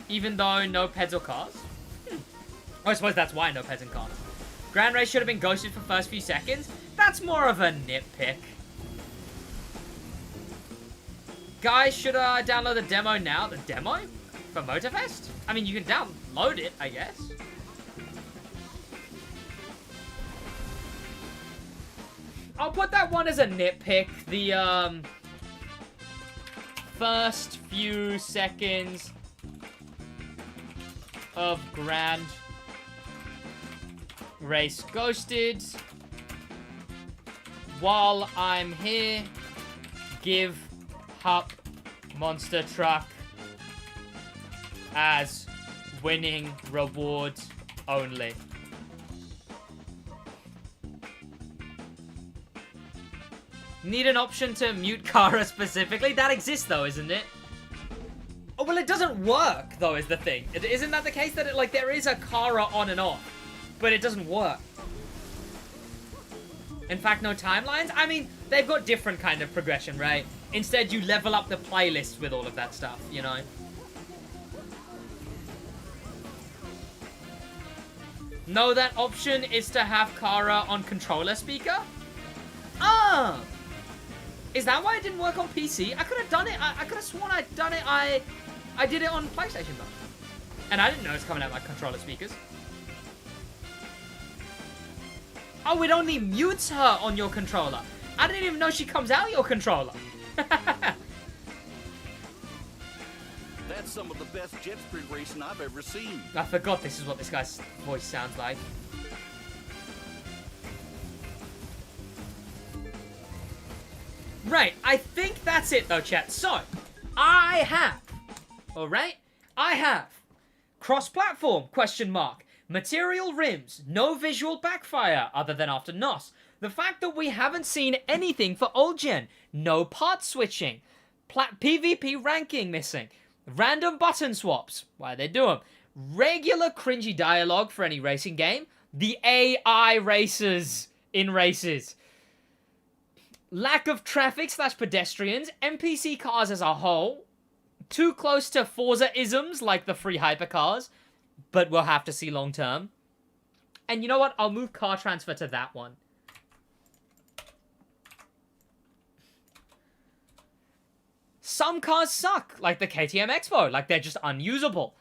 Even though no peds or cars? I suppose that's why no peds and cars. Grand Race should have been ghosted for first few seconds. That's more of a nitpick. Guys, should I download the demo now? The demo? For Motorfest? I mean, you can download it, I guess. I'll put that one as a nitpick. The, first few seconds of Grand Race ghosted. While I'm here, give Hup Monster Truck as winning rewards only. Need an option to mute Kara specifically? That exists though, isn't it? Oh, well, it doesn't work though, is the thing. Isn't that the case that it, like, there is a Kara on and off, but it doesn't work? In fact, no timelines? I mean, they've got different kind of progression, right? Instead, you level up the playlist with all of that stuff, you know? No, that option is to have Kara on controller speaker? Ah! Is that why it didn't work on PC? I could have done it. I could have sworn I'd done it. I did it on PlayStation though. And I didn't know it's coming out my controller speakers. Oh, it only mutes her on your controller. I didn't even know she comes out your controller. That's some of the best jet street racing I've ever seen. I forgot this is what this guy's voice sounds like. Right, I think that's it though, chat. So, I have, alright? I have cross-platform, question mark. Material rims, no visual backfire other than after NOS. The fact that we haven't seen anything for old gen, no part switching, PvP ranking missing, random button swaps, why they do them, regular cringy dialogue for any racing game, the AI races in races, lack of traffic / pedestrians, NPC cars as a whole, too close to Forza-isms like the free hypercars, but we'll have to see long term. And you know what? I'll move car transfer to that one. Some cars suck, like the KTM Expo, like they're just unusable.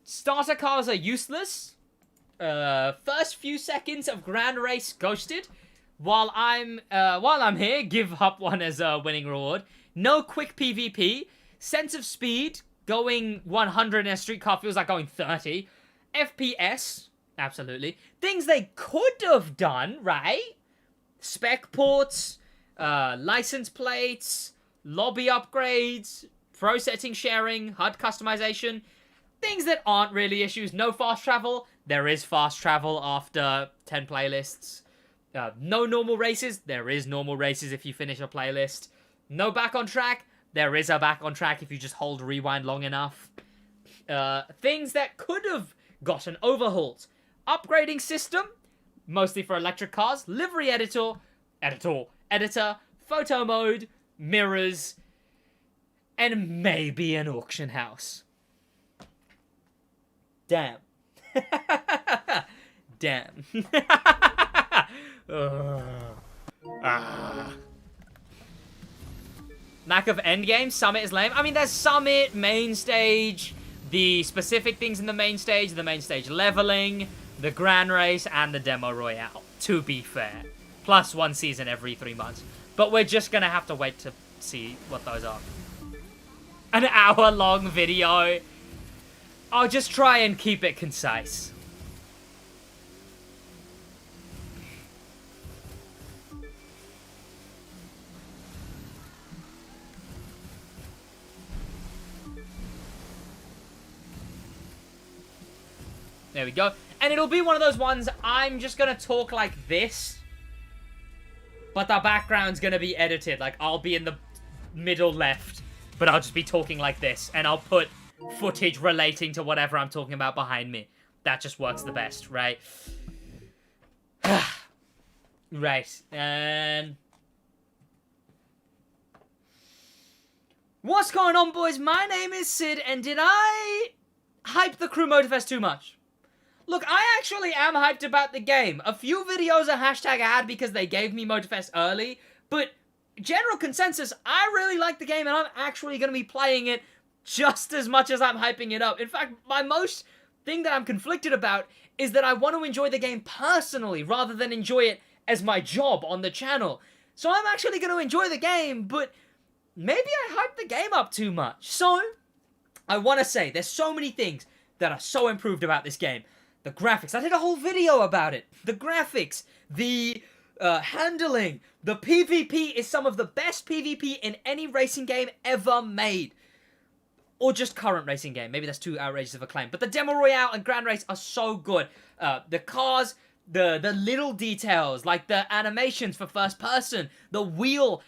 Starter cars are useless. First few seconds of Grand Race ghosted. While I'm here, give Hup one as a winning reward. No quick PvP. Sense of speed, going 100 in a street car feels like going 30. FPS, absolutely. Things they could have done, right? Spec ports, license plates, lobby upgrades, pro setting sharing, HUD customization. Things that aren't really issues. No fast travel. There is fast travel after 10 playlists. No normal races. There is normal races if you finish a playlist. No back on track. There is a back on track if you just hold rewind long enough. Things that could have gotten overhauled. Upgrading system, mostly for electric cars. Livery editor, photo mode, mirrors, and maybe an auction house. Damn. Damn. Lack of endgame. Summit is lame. I mean, there's Summit, main stage, the specific things in the main stage leveling, the Grand Race, and the Demo Royale, to be fair. Plus one season every 3 months. But we're just gonna have to wait to see what those are. An hour-long video. I'll just try and keep it concise. There we go. And it'll be one of those ones, I'm just gonna talk like this, but the background's gonna be edited. Like, I'll be in the middle left, but I'll just be talking like this, and I'll put footage relating to whatever I'm talking about behind me. That just works the best, right? Right, and... What's going on, boys? My name is Sid, and did I hype the Crew Motorfest too much? Look, I actually am hyped about the game. A few videos are hashtag ad because they gave me Motorfest early, but general consensus, I really like the game, and I'm actually going to be playing it just as much as I'm hyping it up. In fact, my most thing that I'm conflicted about is that I want to enjoy the game personally rather than enjoy it as my job on the channel. So I'm actually going to enjoy the game, but maybe I hyped the game up too much. So, I want to say, there's so many things that are so improved about this game. The graphics, I did a whole video about it. The graphics, the handling, the PvP is some of the best PvP in any racing game ever made. Or just current racing game. Maybe that's too outrageous of a claim. But the Demo Royale and Grand Race are so good. The cars, the little details, like the animations for first person, the wheel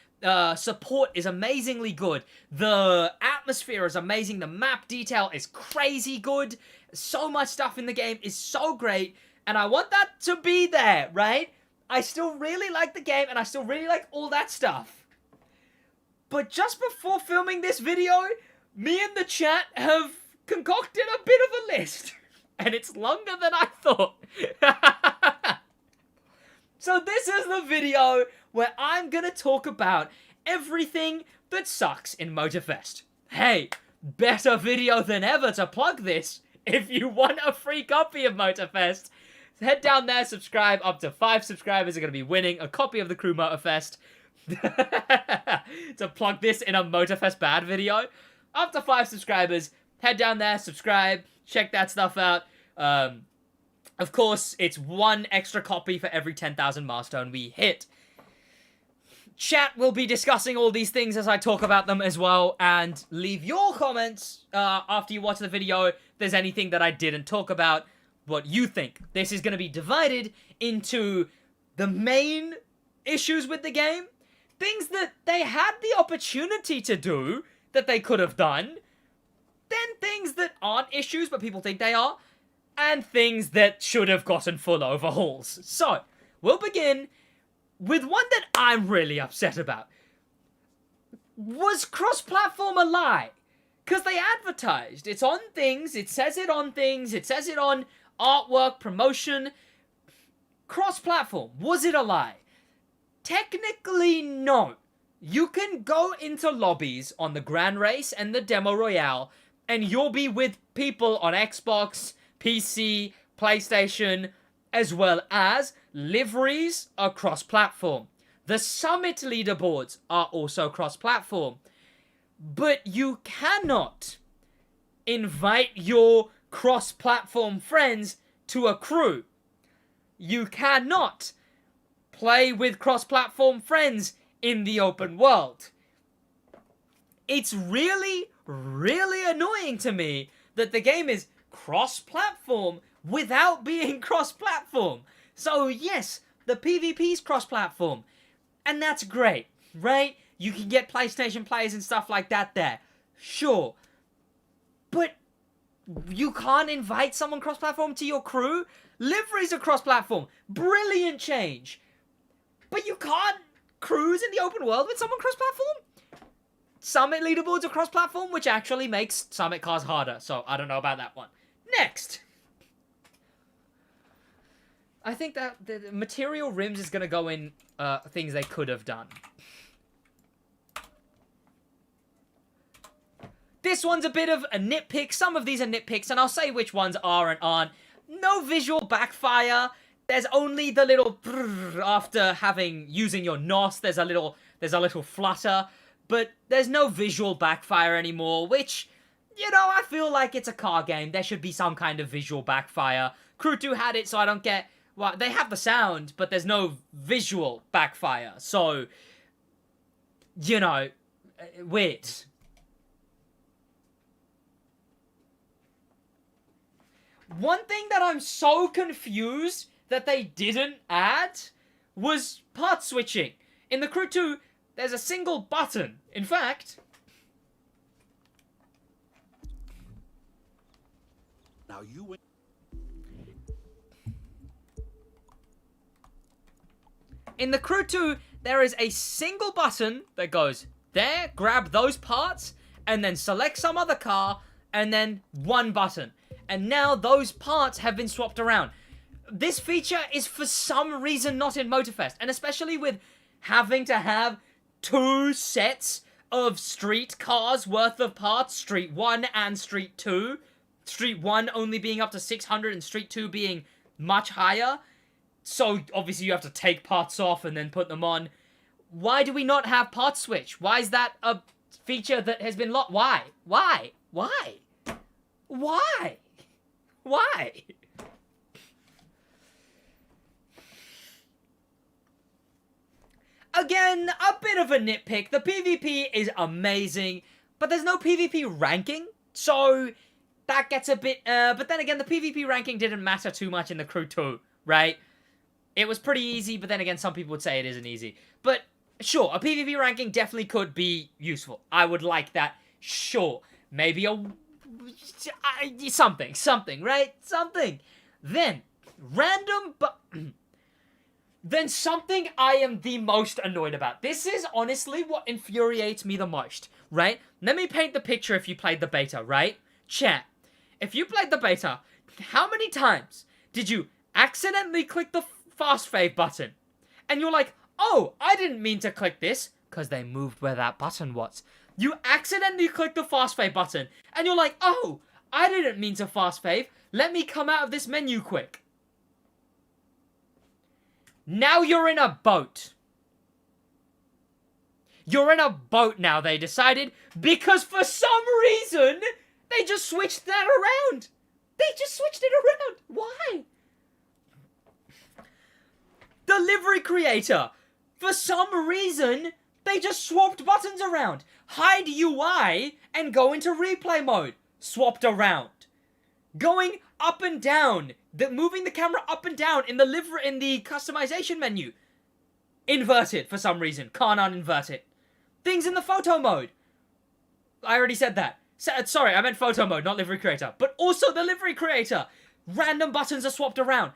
support is amazingly good. The atmosphere is amazing. The map detail is crazy good. So much stuff in the game is so great. And I want that to be there, right? I still really like the game and I still really like all that stuff. But just before filming this video, me and the chat have concocted a bit of a list. And it's longer than I thought. So this is the video where I'm gonna talk about everything that sucks in Motorfest. Hey, better video than ever to plug this. If you want a free copy of Motorfest, head down there, subscribe. Up to 5 subscribers are gonna be winning a copy of the Crew Motorfest. To plug this in a Motorfest bad video. Up to 5 subscribers, head down there, subscribe, check that stuff out. Of course, it's 1 extra copy for every 10,000 milestone we hit. Chat will be discussing all these things as I talk about them as well, and leave your comments after you watch the video if there's anything that I didn't talk about, what you think. This is going to be divided into the main issues with the game, things that they had the opportunity to do that they could have done, then things that aren't issues but people think they are, and things that should have gotten full overhauls. So, we'll begin with one that I'm really upset about. Was cross-platform a lie? Because they advertised. It's on things, it says it on things, it says it on artwork, promotion. Cross-platform, was it a lie? Technically, no. You can go into lobbies on the Grand Race and the Demo Royale, and you'll be with people on Xbox, PC, PlayStation, as well as liveries are cross-platform. The Summit leaderboards are also cross-platform. But you cannot invite your cross-platform friends to a crew. You cannot play with cross-platform friends in the open world. It's really, really annoying to me that the game is cross-platform without being cross-platform. So yes, the PvP's cross-platform, and that's great, right? You can get PlayStation players and stuff like that there. Sure. But you can't invite someone cross-platform to your crew? Liveries are cross-platform. Brilliant change. But you can't cruise in the open world with someone cross-platform? Summit leaderboards are cross-platform, which actually makes Summit cars harder. So I don't know about that one. Next. I think that the material rims is going to go in things they could have done. This one's a bit of a nitpick. Some of these are nitpicks, and I'll say which ones are and aren't. No visual backfire. There's only the little after using your NOS. There's a little flutter, but there's no visual backfire anymore. Which, you know, I feel like it's a car game. There should be some kind of visual backfire. Crew 2 had it, so I don't get. Well, they have the sound, but there's no visual backfire. So, you know, weird. One thing that I'm so confused that they didn't add was part switching. In the Crew 2, there's a single button. In fact... Now you win. In the Crew 2, there is a single button that goes there, grab those parts, and then select some other car, and then one button. And now those parts have been swapped around. This feature is for some reason not in Motorfest, and especially with having to have 2 sets of street cars worth of parts, Street 1 and Street 2. Street 1 only being up to 600 and Street 2 being much higher. So, obviously, you have to take parts off and then put them on. Why do we not have part switch? Why is that a feature that has been locked? Why? Why? Why? Why? Why? Again, a bit of a nitpick. The PvP is amazing, but there's no PvP ranking, so that gets a bit... but then again, the PvP ranking didn't matter too much in the Crew 2, right? It was pretty easy, but then again, some people would say it isn't easy. But, sure, a PvP ranking definitely could be useful. I would like that. Sure. Maybe a... something, right? Something. Then, random but... Then something I am the most annoyed about. This is honestly what infuriates me the most, right? Let me paint the picture if you played the beta, right? Chat. If you played the beta, how many times did you accidentally click the fast fave button? And you're like, oh, I didn't mean to click this, because they moved where that button was. You accidentally click the fast fave button, and you're like, oh, I didn't mean to fast fave. Let me come out of this menu quick. Now you're in a boat. You're in a boat now, they decided, because for some reason, they just switched that around. They just switched it around. Why? Delivery creator. For some reason, they just swapped buttons around. Hide UI and go into replay mode. Swapped around. Going up and down. Moving the camera up and down in the customization menu. Inverted for some reason. Can't uninvert it. Things in the photo mode. I already said that. Sorry, I meant photo mode, not livery creator. But also the livery creator. Random buttons are swapped around.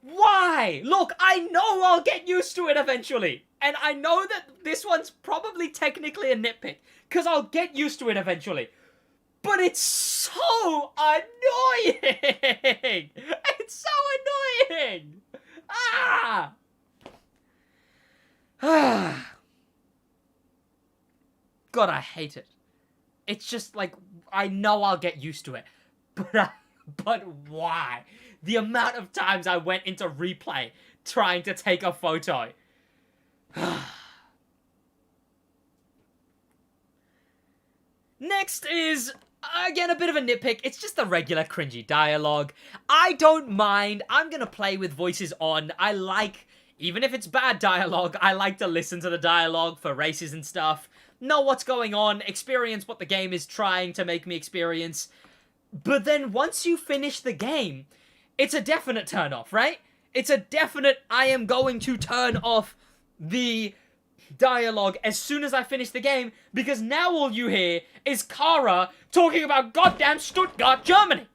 Why? Look, I know I'll get used to it eventually. And I know that this one's probably technically a nitpick. Because I'll get used to it eventually. But it's so annoying! It's so annoying! Ah! God, I hate it. It's just like, I know I'll get used to it. But why? The amount of times I went into replay trying to take a photo. Next is... again, a bit of a nitpick. It's just the regular cringy dialogue. I don't mind. I'm gonna play with voices on. I like, even if it's bad dialogue, I like to listen to the dialogue for races and stuff. Know what's going on. Experience what the game is trying to make me experience. But then once you finish the game, it's a definite turn off, right? It's a definite, I am going to turn off the dialogue as soon as I finish the game, because now all you hear is Kara talking about goddamn Stuttgart, Germany.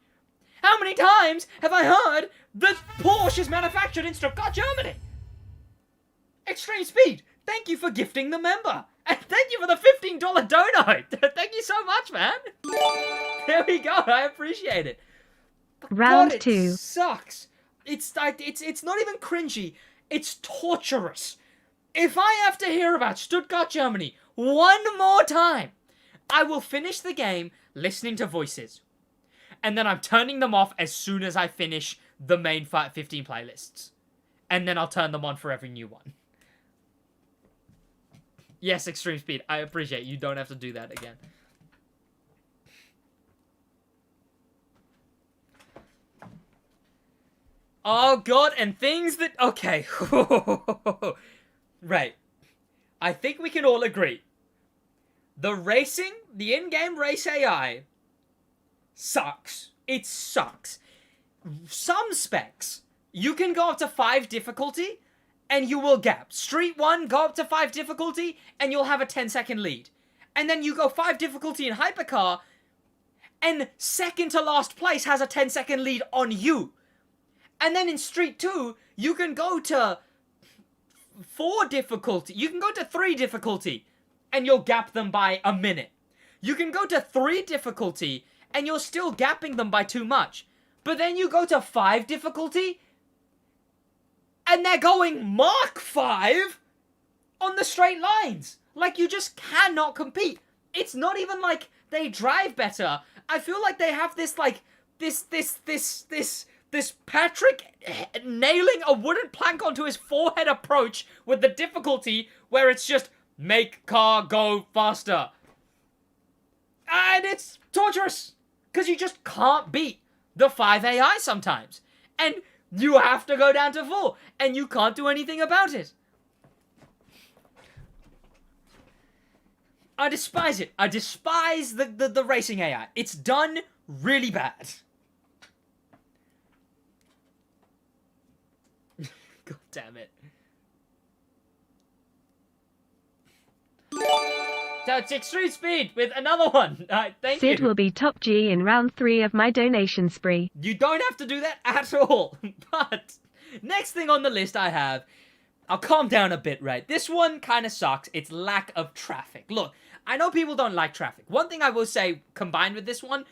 How many times have I heard that Porsche is manufactured in Stuttgart, Germany? Extreme Speed, thank you for gifting the member. And thank you for the $15 donut. Thank you so much, man. There we go, I appreciate it. Round God, 2. It sucks. It's like, it's not even cringy, it's torturous. If I have to hear about Stuttgart, Germany one more time, I will finish the game listening to voices. And then I'm turning them off as soon as I finish the main 15 playlists. And then I'll turn them on for every new one. Yes, Extreme Speed, I appreciate you don't have to do that again. Oh god, and things that... okay. Right. I think we can all agree. The racing, the in-game race AI, sucks. It sucks. some specs, you can go up to 5 difficulty, and you will gap. Street 1, go up to 5 difficulty, and you'll have a 10-second lead. And then you go 5 difficulty in hypercar, and second to last place has a 10-second lead on you. And then in Street 2, you can go to 4 difficulty. You can go to 3 difficulty, and you'll gap them by a minute. You can go to 3 difficulty, and you're still gapping them by too much. But then you go to 5 difficulty, and they're going Mark 5 on the straight lines. Like, you just cannot compete. It's not even like they drive better. I feel like they have this, like, this Patrick nailing a wooden plank onto his forehead approach with the difficulty where it's just make car go faster. And it's torturous because you just can't beat the 5 AI sometimes. And you have to go down to 4 and you can't do anything about it. I despise it. I despise the racing AI. It's done really bad. God damn it. So it's Extreme Speed with another one. Thank you. Sid will be top G in round 3 of my donation spree. You don't have to do that at all. But next thing on the list I have, I'll calm down a bit, right? This one kind of sucks. It's lack of traffic. Look, I know people don't like traffic. One thing I will say, combined with this one,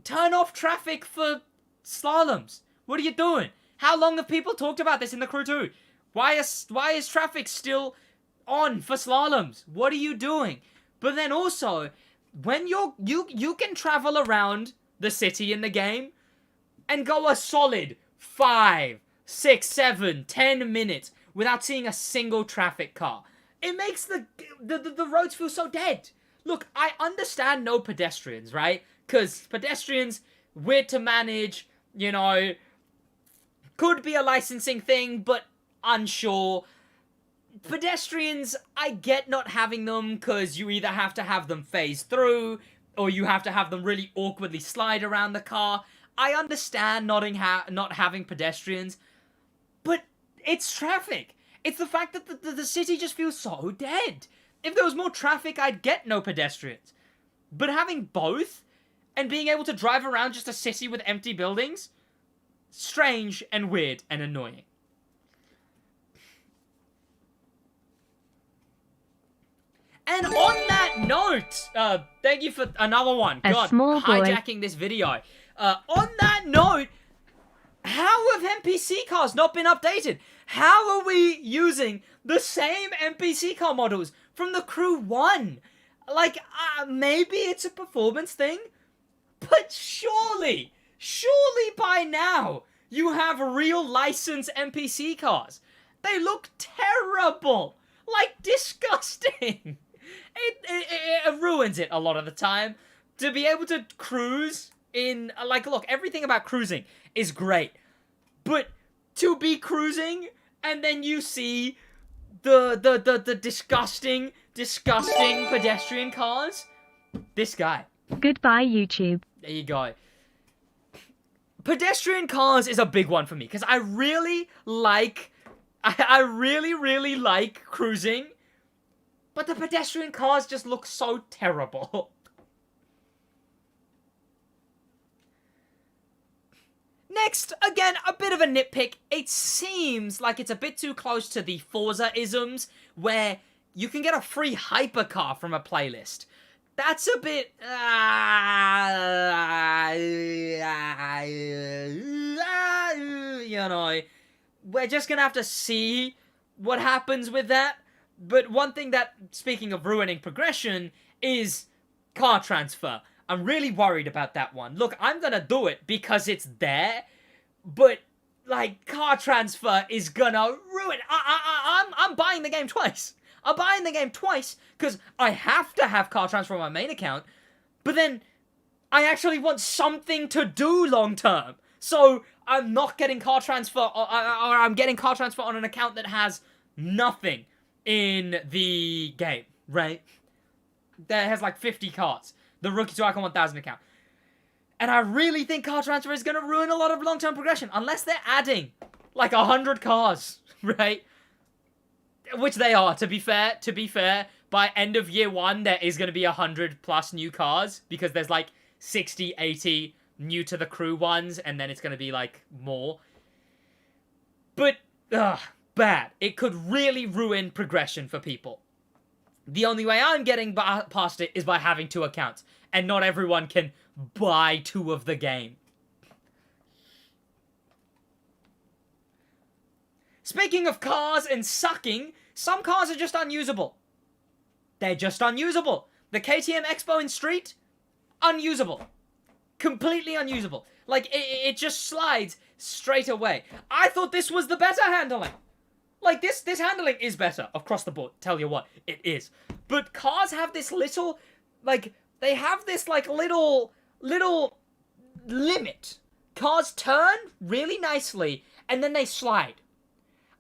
turn off traffic for slaloms. What are you doing? How long have people talked about this in the crew too? Why is traffic still on for slaloms? What are you doing? But then also, when you can travel around the city in the game and go a solid 5, 6, 7, 10 minutes without seeing a single traffic car. It makes the roads feel so dead. Look, I understand no pedestrians, right? Because pedestrians, weird to manage, you know, could be a licensing thing, but unsure. Pedestrians, I get not having them because you either have to have them phase through or you have to have them really awkwardly slide around the car. I understand not having pedestrians, but it's traffic. It's the fact that the city just feels so dead. If there was more traffic, I'd get no pedestrians. But having both and being able to drive around just a city with empty buildings, strange and weird and annoying. And on that note, thank you for another one. A God, small boy. hijacking this video. On that note, how have NPC cars not been updated? How are we using the same NPC car models from the Crew 1? Like, maybe it's a performance thing, but surely by now, you have real licensed NPC cars. They look terrible. Like, disgusting. It ruins it a lot of the time. To be able to cruise in, like, look, everything about cruising is great. But to be cruising and then you see the disgusting pedestrian cars. This guy. Goodbye, YouTube. There you go. Pedestrian cars is a big one for me because I really like cruising, but the pedestrian cars just look so terrible. Next, again, a bit of a nitpick. It seems like it's a bit too close to the Forza-isms, where you can get a free hypercar from a playlist. That's a bit... you know, we're just gonna have to see what happens with that. But one thing that, speaking of ruining progression, is car transfer. I'm really worried about that one. Look, I'm gonna do it because it's there, but, like, car transfer is gonna ruin... I'm buying the game twice. I'm buying the game twice because I have to have car transfer on my main account, but then I actually want something to do long term. So I'm not getting car transfer, or I'm getting car transfer on an account that has nothing in the game, right? That has like 50 cars. The Rookie to Icon 1000 account. And I really think car transfer is going to ruin a lot of long-term progression, unless they're adding, like, 100 cars, right? Which they are, to be fair. By end of year 1, there is going to be 100 plus new cars, because there's, like, 60, 80 new to the crew ones, and then it's going to be, like, more. But, bad. It could really ruin progression for people. The only way I'm getting past it is by having 2 accounts, and not everyone can buy 2 of the game. Speaking of cars and sucking, some cars are just unusable. They're just unusable. The KTM Expo in Street, unusable. Completely unusable. Like, it just slides straight away. I thought this was the better handling. Like, this handling is better across the board. Tell you what, it is. But cars have this little, like, they have this, like, little limit. Cars turn really nicely, and then they slide.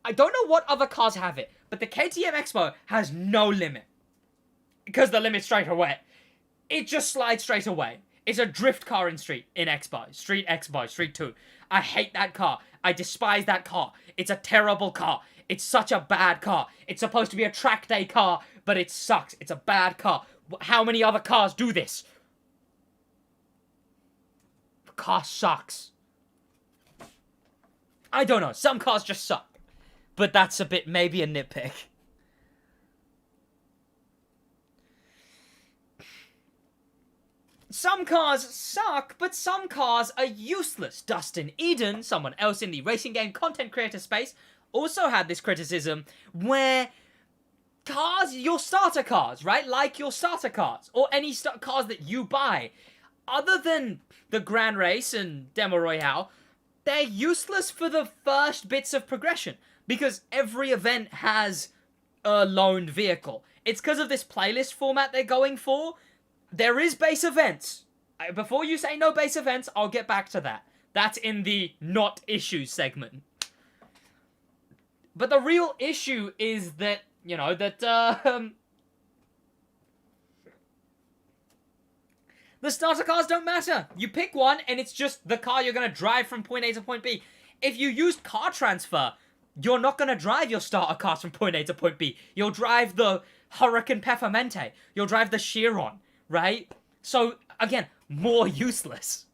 I don't know what other cars have it, but the KTM Expo has no limit. Because the limit's straight away. It just slides straight away. It's a drift car in Street Expo. Street Expo, Street 2. I hate that car. I despise that car. It's a terrible car. It's such a bad car. It's supposed to be a track day car, but it sucks. It's a bad car. How many other cars do this? The car sucks. I don't know. Some cars just suck. But that's a bit, maybe a nitpick. Some cars suck, but some cars are useless. Dustin Eden, someone else in the racing game content creator space, also had this criticism where cars, your starter cars, right? Like your starter cars, or any cars that you buy, other than the Grand Race and Demo Royale, they're useless for the first bits of progression. Because every event has a loaned vehicle. It's because of this playlist format they're going for. There is base events. Before you say no base events, I'll get back to that. That's in the not issues segment. But the real issue is that, you know, that, the starter cars don't matter. You pick one, and it's just the car you're going to drive from point A to point B. If you use car transfer, you're not going to drive your starter cars from point A to point B. You'll drive the Hurricane Peppermente. You'll drive the Chiron, right? So, again, more useless.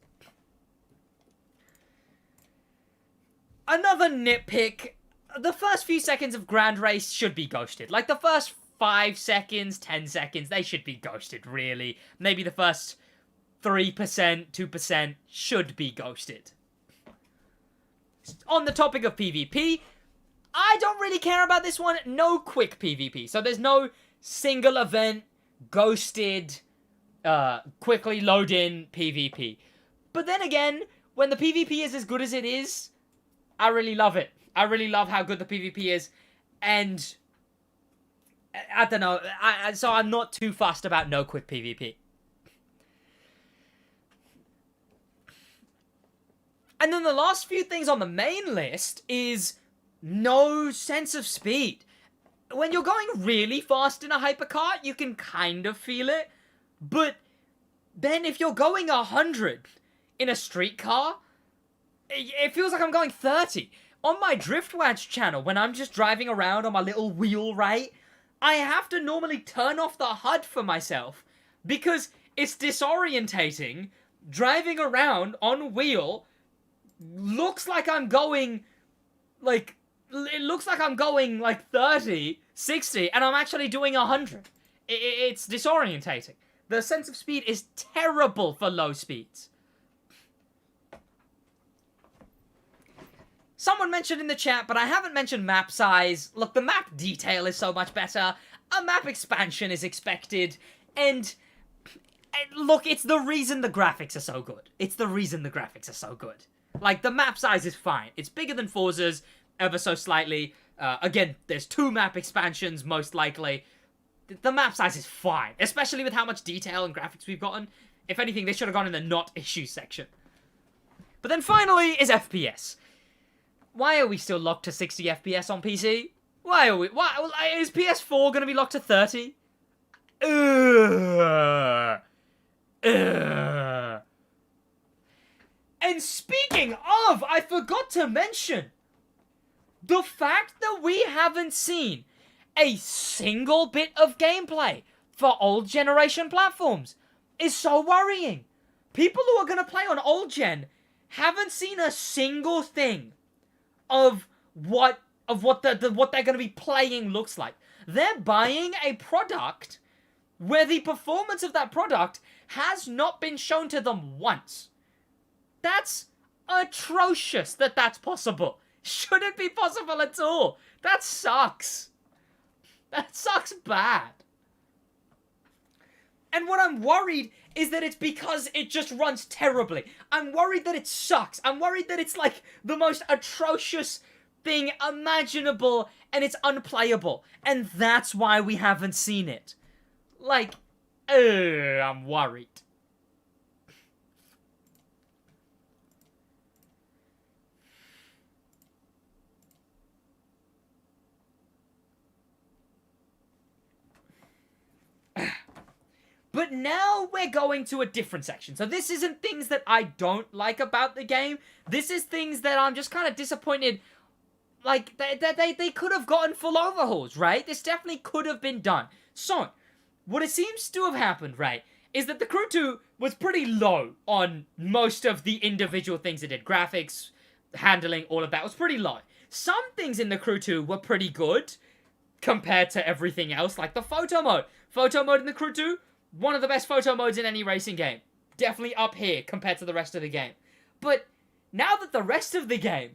Another nitpick, the first few seconds of Grand Race should be ghosted. Like, the first 5 seconds, 10 seconds, they should be ghosted, really. Maybe the first 3%, 2% should be ghosted. On the topic of PvP, I don't really care about this one. No quick PvP. So there's no single event, ghosted, quickly load in PvP. But then again, when the PvP is as good as it is, I really love it. I really love how good the PvP is. And I don't know. So I'm not too fussed about no quick PvP. And then the last few things on the main list is no sense of speed. When you're going really fast in a hypercar, you can kind of feel it. But then if you're going 100 in a street car, it feels like I'm going 30. On my SidWaj channel, when I'm just driving around on my little wheel, right, I have to normally turn off the HUD for myself because it's disorientating. Driving around on wheel looks like I'm going, like, it looks like I'm going, like, 30, 60, and I'm actually doing 100. It's disorientating. The sense of speed is terrible for low speeds. Someone mentioned in the chat, but I haven't mentioned map size. Look, the map detail is so much better. A map expansion is expected. And look, it's the reason the graphics are so good. It's the reason the graphics are so good. Like, the map size is fine. It's bigger than Forza's, ever so slightly. Again, there's 2 map expansions, most likely. The map size is fine, especially with how much detail and graphics we've gotten. If anything, they should have gone in the not issues section. But then finally is FPS. Why are we still locked to 60 FPS on PC? Why are we? Why is PS4 going to be locked to 30? And speaking of, I forgot to mention, the fact that we haven't seen a single bit of gameplay for old generation platforms is so worrying. People who are going to play on old gen haven't seen a single thing of what they're going to be playing looks like. They're buying a product where the performance of that product has not been shown to them once. That's atrocious that that's possible. Shouldn't be possible at all. That sucks. That sucks bad. And what I'm worried is that it's because it just runs terribly. I'm worried that it sucks. I'm worried that it's like the most atrocious thing imaginable and it's unplayable. And that's why we haven't seen it. Like, I'm worried. But now we're going to a different section. So this isn't things that I don't like about the game. This is things that I'm just kind of disappointed. Like, they could have gotten full overhauls, right? This definitely could have been done. So, what it seems to have happened, right, is that the Crew 2 was pretty low on most of the individual things it did. Graphics, handling, all of that was pretty low. Some things in the Crew 2 were pretty good compared to everything else, like the photo mode. Photo mode in the Crew 2, one of the best photo modes in any racing game. Definitely up here compared to the rest of the game. But now that the rest of the game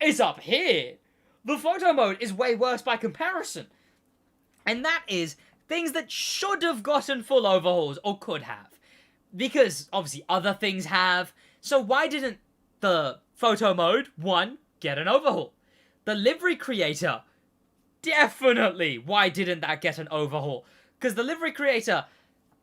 is up here, the photo mode is way worse by comparison. And that is things that should have gotten full overhauls, or could have. Because, obviously, other things have. So why didn't the photo mode, 1, get an overhaul? The livery creator, definitely, why didn't that get an overhaul? Because the livery creator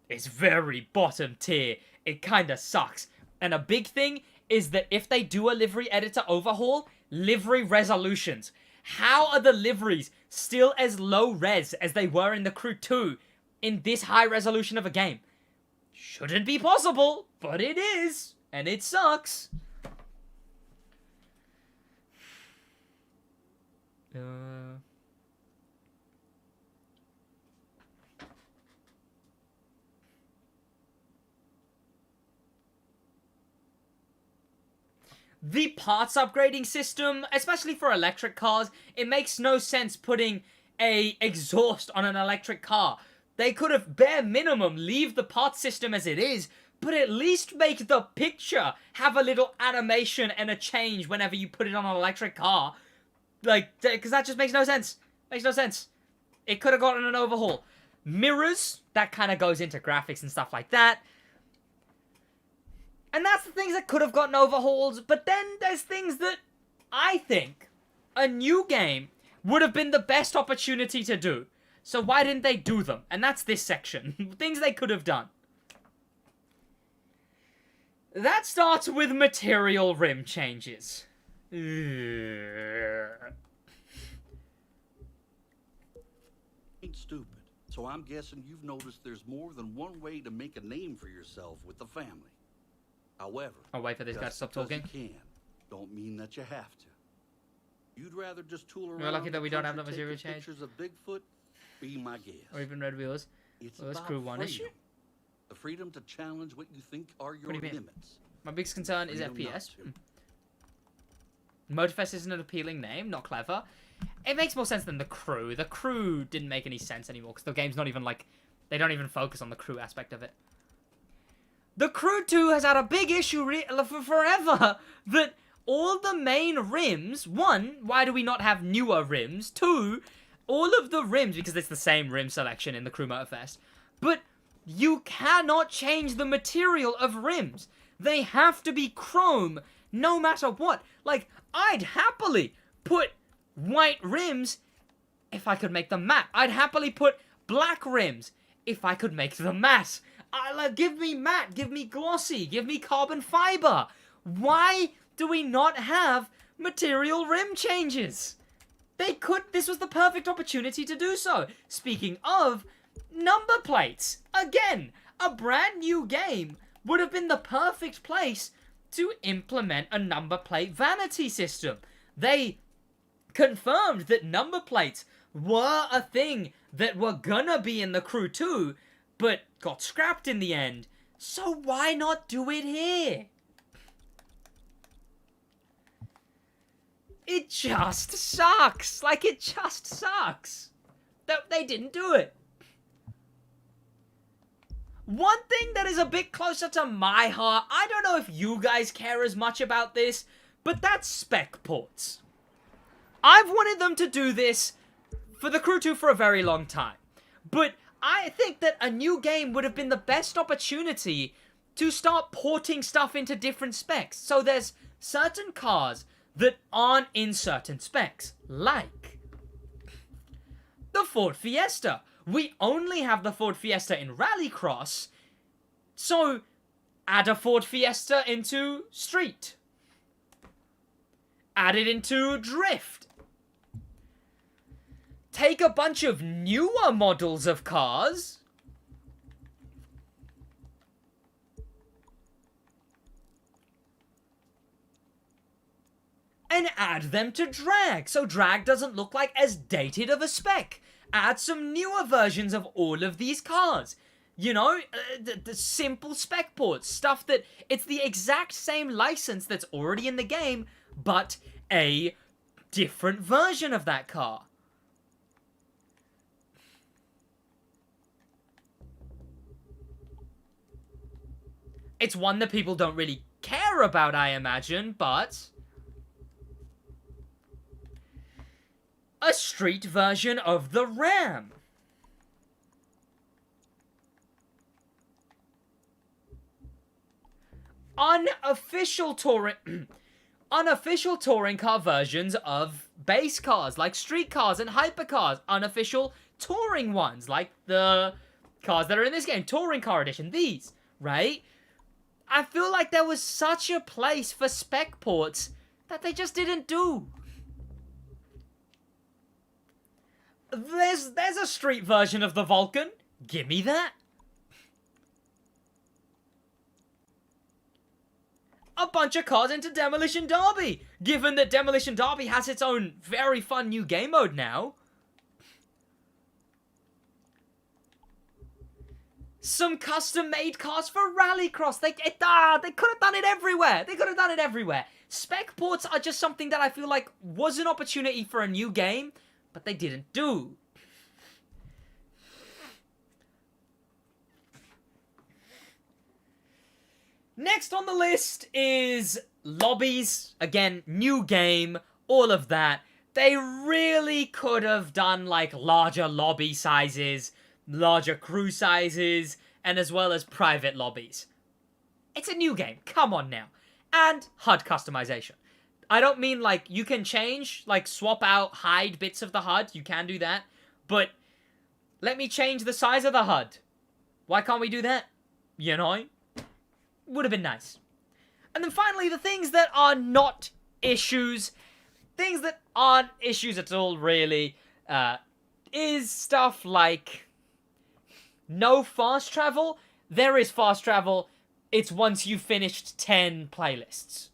is very bottom tier. It kinda sucks. And a big thing is that if they do a livery editor overhaul, livery resolutions. How are the liveries still as low res as they were in the Crew 2 in this high resolution of a game? Shouldn't be possible, but it is. And it sucks. The parts upgrading system, especially for electric cars, it makes no sense putting a exhaust on an electric car. They could have, bare minimum, leave the parts system as it is, but at least make the picture have a little animation and a change whenever you put it on an electric car. Like, because that just makes no sense. Makes no sense. It could have gotten an overhaul. Mirrors, that kind of goes into graphics and stuff like that. And that's the things that could have gotten overhauls, but then there's things that I think a new game would have been the best opportunity to do. So why didn't they do them? And that's this section. Things they could have done. That starts with material rim changes. Ain't stupid. So I'm guessing you've noticed there's more than one way to make a name for yourself with the family. However, I'll wait for this guy to stop talking. You can, don't mean that you have to. You'd rather just tool around. We're lucky that we don't have the that material change. Pictures of Bigfoot, be my guest. Or even red wheels. It's well, that's about Crew 1 issue. The freedom to challenge what you think are your limits. My biggest concern is FPS. Motorfest isn't an appealing name, not clever. It makes more sense than the Crew. The Crew didn't make any sense anymore because the game's not even like, they don't even focus on the Crew aspect of it. The Crew 2 has had a big issue for forever that all the main rims, 1, why do we not have newer rims? 2, all of the rims, because it's the same rim selection in the Crew Motorfest, but you cannot change the material of rims. They have to be chrome no matter what. Like, I'd happily put white rims if I could make them matte. I'd happily put black rims if I could make them matte. Give me matte, give me glossy, give me carbon fiber. Why do we not have material rim changes? This was the perfect opportunity to do so. Speaking of, number plates. Again, a brand new game would have been the perfect place to implement a number plate vanity system. They confirmed that number plates were a thing that were gonna be in the Crew 2, but got scrapped in the end. So why not do it here? It just sucks. Like, it just sucks that they didn't do it. One thing that is a bit closer to my heart, I don't know if you guys care as much about this, but that's spec ports. I've wanted them to do this for the Crew 2 for a very long time, but I think that a new game would have been the best opportunity to start porting stuff into different specs. So there's certain cars that aren't in certain specs, like the Ford Fiesta. We only have the Ford Fiesta in Rallycross, so add a Ford Fiesta into Street. Add it into Drift. Take a bunch of newer models of cars and add them to drag, so drag doesn't look like as dated of a spec. Add some newer versions of all of these cars. You know, the simple spec ports, stuff that it's the exact same license that's already in the game, but a different version of that car. It's one that people don't really care about, I imagine, but a street version of the Ram. Unofficial touring car versions of base cars, like street cars and hypercars. Unofficial touring ones, like the cars that are in this game. Touring car edition, these, right? I feel like there was such a place for spec ports that they just didn't do. There's a street version of the Vulcan. Give me that. A bunch of cars into Demolition Derby, given that Demolition Derby has its own very fun new game mode now. Some custom-made cars for Rallycross. They could have done it everywhere. They could have done it everywhere. Spec ports are just something that I feel like was an opportunity for a new game, but they didn't do. Next on the list is lobbies. Again, new game, all of that. They really could have done like larger lobby sizes, larger crew sizes, and as well as private lobbies. It's a new game, come on now. And HUD customization. I don't mean like you can change, like swap out, hide bits of the HUD, you can do that, but let me change the size of the HUD. Why can't we do that? You know? Would have been nice. And then finally, the things that are not issues, things that aren't issues at all really, is stuff like no fast travel. There is fast travel. It's once you've finished 10 playlists.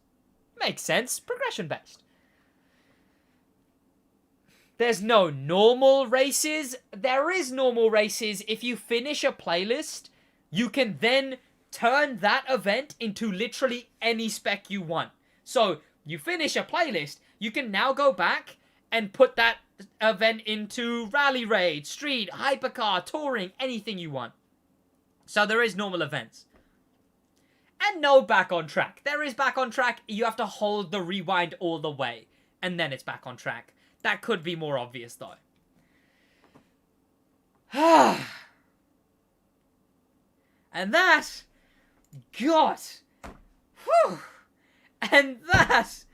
Makes sense. Progression-based. There's no normal races. There is normal races. If you finish a playlist, you can then turn that event into literally any spec you want. So, you finish a playlist, you can now go back and put that event into Rally Raid, Street, Hypercar, Touring, anything you want. So there is normal events. And no back on track. There is back on track, you have to hold the rewind all the way, and then it's back on track. That could be more obvious though. And that... God. Whew. And that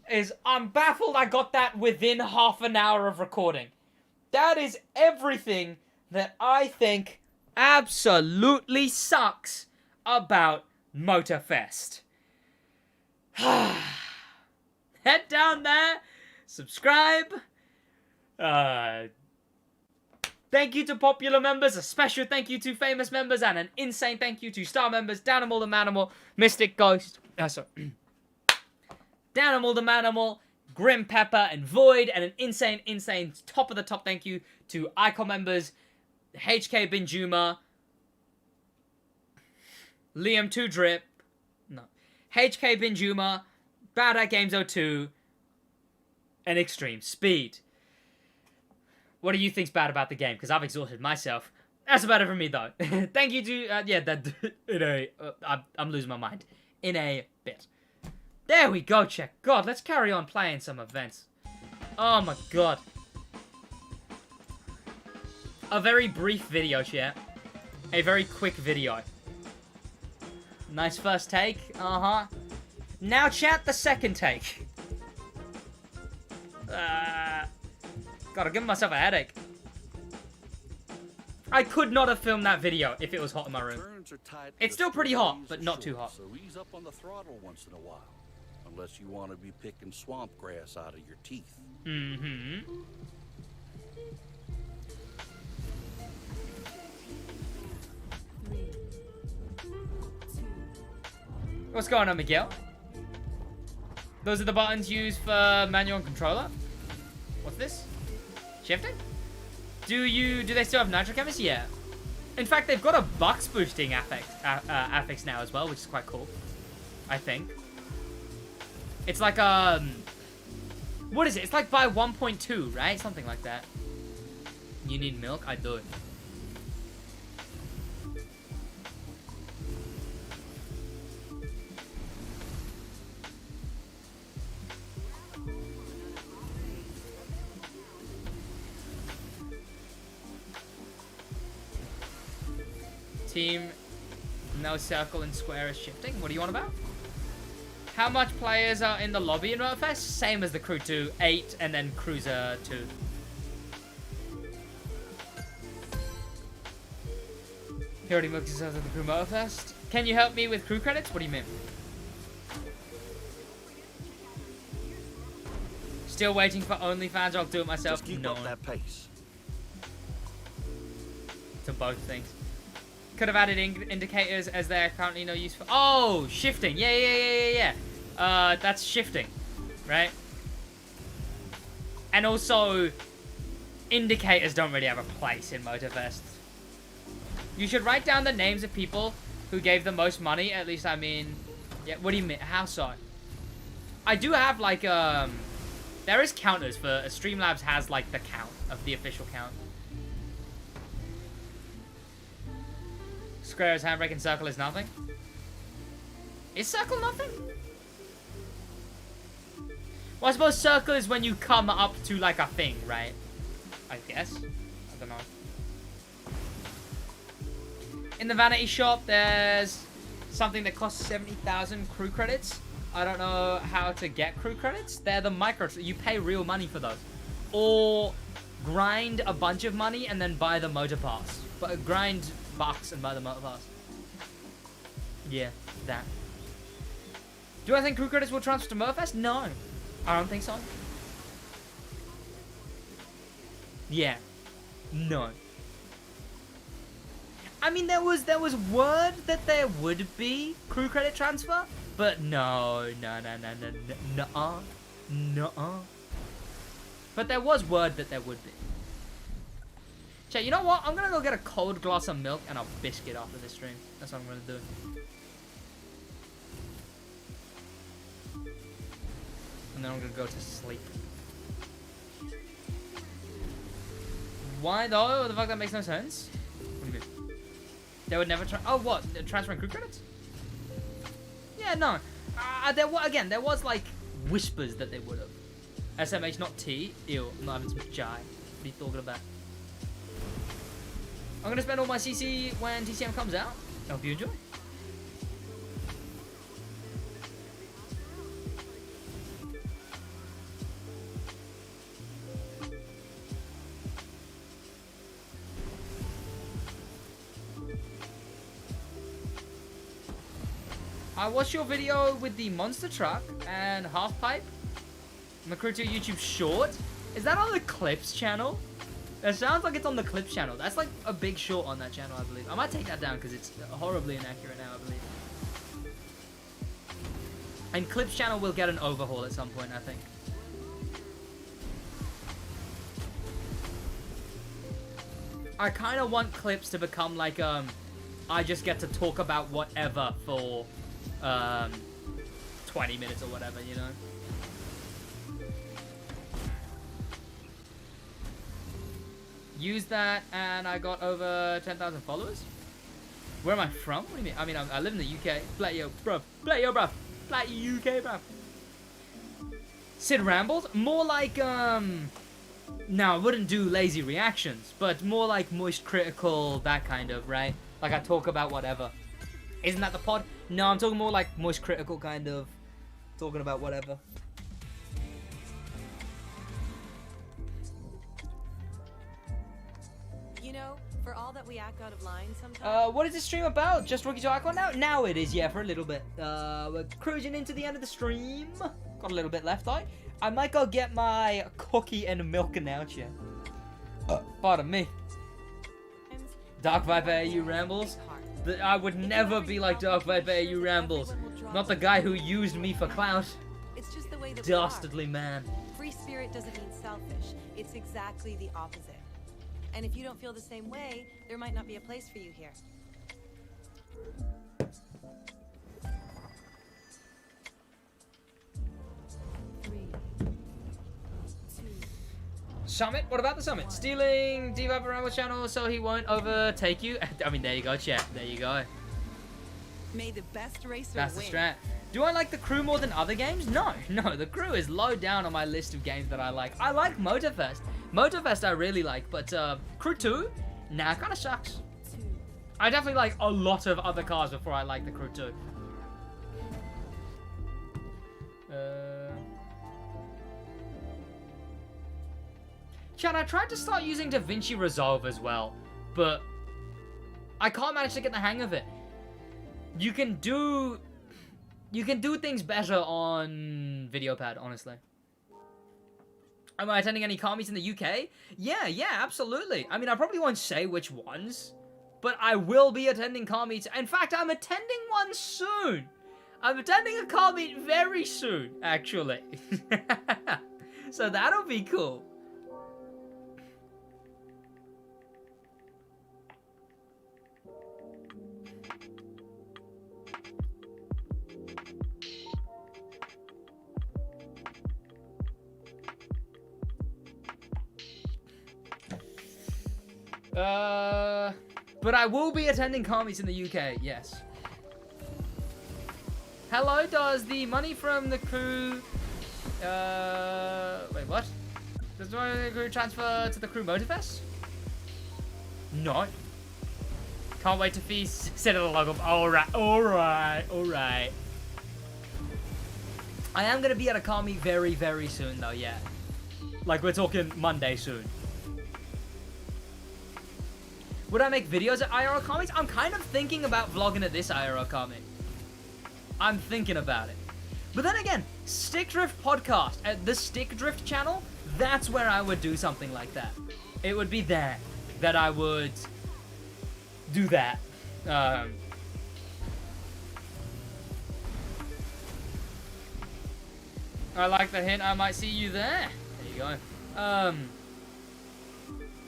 is... I'm baffled I got that within half an hour of recording. That is everything that I think absolutely sucks about Motorfest. Head down there, subscribe. Thank you to popular members, a special thank you to famous members, and an insane thank you to star members, Danimal the Manimal, Mystic Ghost, sorry. Danimal the Manimal, Grim Pepper, and Void, and an insane top of the top thank you to Icon members, HK Binjuma, Liam 2 Drip, no, HK Binjuma, Bad at Games 02, and Extreme Speed. What do you think's bad about the game? Because I've exhausted myself. That's about it for me, though. Thank you to, I'm losing my mind. In a bit. There we go, check. God, let's carry on playing some events. Oh my god. A very brief video, chat. A very quick video. Nice first take. Uh-huh. Now, chat, the second take. God, I'm giving myself a headache. I could not have filmed that video if it was hot in my room. It's still pretty hot, but not too hot. So ease up on the throttle once in a while. Unless you want to be picking swamp grass out of your teeth. Mm-hmm. What's going on, Miguel? Those are the buttons used for manual and controller. What's this? Shifting? Do they still have nitro cameras? Yeah. In fact, they've got a bucks boosting affix now as well, which is quite cool. I think. It's like what is it? It's like by 1.2, right? Something like that. You need milk? I do. Team, no circle and square is shifting. What do you want about? How much players are in the lobby in Motorfest? Same as the Crew 2, 8, and then Cruiser 2. He already booked himself at the Crew Motorfest. Can you help me with crew credits? What do you mean? Still waiting for OnlyFans, or I'll do it myself? Just keep up that pace. To both things. Could have added indicators as they're currently no use for... Oh, shifting. Yeah. That's shifting, right? And also, indicators don't really have a place in Motorfest. You should write down the names of people who gave the most money. At least, I mean... Yeah, what do you mean? How so? I do have, like, there is counters for... Streamlabs has, like, the count of the official count. Square is handbrake and circle is nothing. Is circle nothing? Well, I suppose circle is when you come up to like a thing, right? I guess. I don't know. In the vanity shop, there's something that costs 70,000 crew credits. I don't know how to get crew credits. They're the micro. You pay real money for those. Or grind a bunch of money and then buy the motor pass. But grind bucks and buy the motor pass. Yeah, that. Do I think crew credits will transfer to Motorfest? No. I don't think so. Yeah. No. I mean, there was word that there would be crew credit transfer, but no. But there was word that there would be. Chat, you know what? I'm gonna go get a cold glass of milk and a biscuit after this stream. That's what I'm gonna do. And then I'm gonna go to sleep. Why though? What the fuck? That makes no sense. What do you mean? They would never try. Oh, what? They're transferring crew credits? Yeah, no. There was like whispers that they would have. SMH, not T. Ew, I'm not having some chai. What are you talking about? I'm gonna spend all my CC when TCM comes out. I hope you enjoy. I watched your video with the monster truck and half pipe. Macruto YouTube short. Is that on the Clips channel? That sounds like it's on the Clips channel. That's like a big short on that channel, I believe. I might take that down because it's horribly inaccurate now, I believe. And Clips channel will get an overhaul at some point, I think. I kind of want Clips to become like, I just get to talk about whatever for, 20 minutes or whatever, you know? Use that, and I got over 10,000 followers. Where am I from? What do you mean? I mean, I live in the UK. Play yo, bro. Play yo, bro. Play UK, bro. Sid rambles? More like, no, I wouldn't do lazy reactions, but more like moist critical, that kind of, right? Like I talk about whatever. Isn't that the pod? No, I'm talking more like moist critical kind of, talking about whatever. You know, for all that we act out of line sometimes. What is this stream about? Just Rookie to Icon now? Now it is, yeah, for a little bit. We're cruising into the end of the stream. Got a little bit left, I might go get my cookie and milk now, yeah. Pardon me. Dark Viper AU rambles. I would never be like Dark Viper AU rambles. Not the guy who used me for clout. It's just the way that Dastardly man. Free spirit doesn't mean selfish. It's exactly the opposite. And if you don't feel the same way, there might not be a place for you here. Summit? What about the summit? Stealing D-Viper Ramble channel so he won't overtake you? I mean, there you go, chat. There you go. May the best racer That's win. the strat. Do I like the crew more than other games? No, the crew is low down on my list of games that I like. I like Motorfest. Motorfest I really like, but Crew 2? Nah, kinda sucks. I definitely like a lot of other cars before I like the Crew 2. Chad, I tried to start using DaVinci Resolve as well, but I can't manage to get the hang of it. You can do things better on VideoPad, honestly. Am I attending any car meets in the UK? Yeah, absolutely. I mean, I probably won't say which ones, but I will be attending car meets. In fact, I'm attending one soon. I'm attending a car meet very soon, actually. So that'll be cool. But I will be attending car meets in the UK, yes. Hello, does the money from the crew, wait, what? Does the money from the crew transfer to the crew Motorfest? No. Can't wait to feast, set it a log up. Alright. I am gonna be at a car meet very, very soon though, yeah. Like, we're talking Monday soon. Would I make videos at IRL comics? I'm kind of thinking about vlogging at this IRL comic. I'm thinking about it. But then again, Stick Drift podcast at the Stick Drift channel, that's where I would do something like that. It would be there that I would do that. I like the hint. I might see you there. There you go.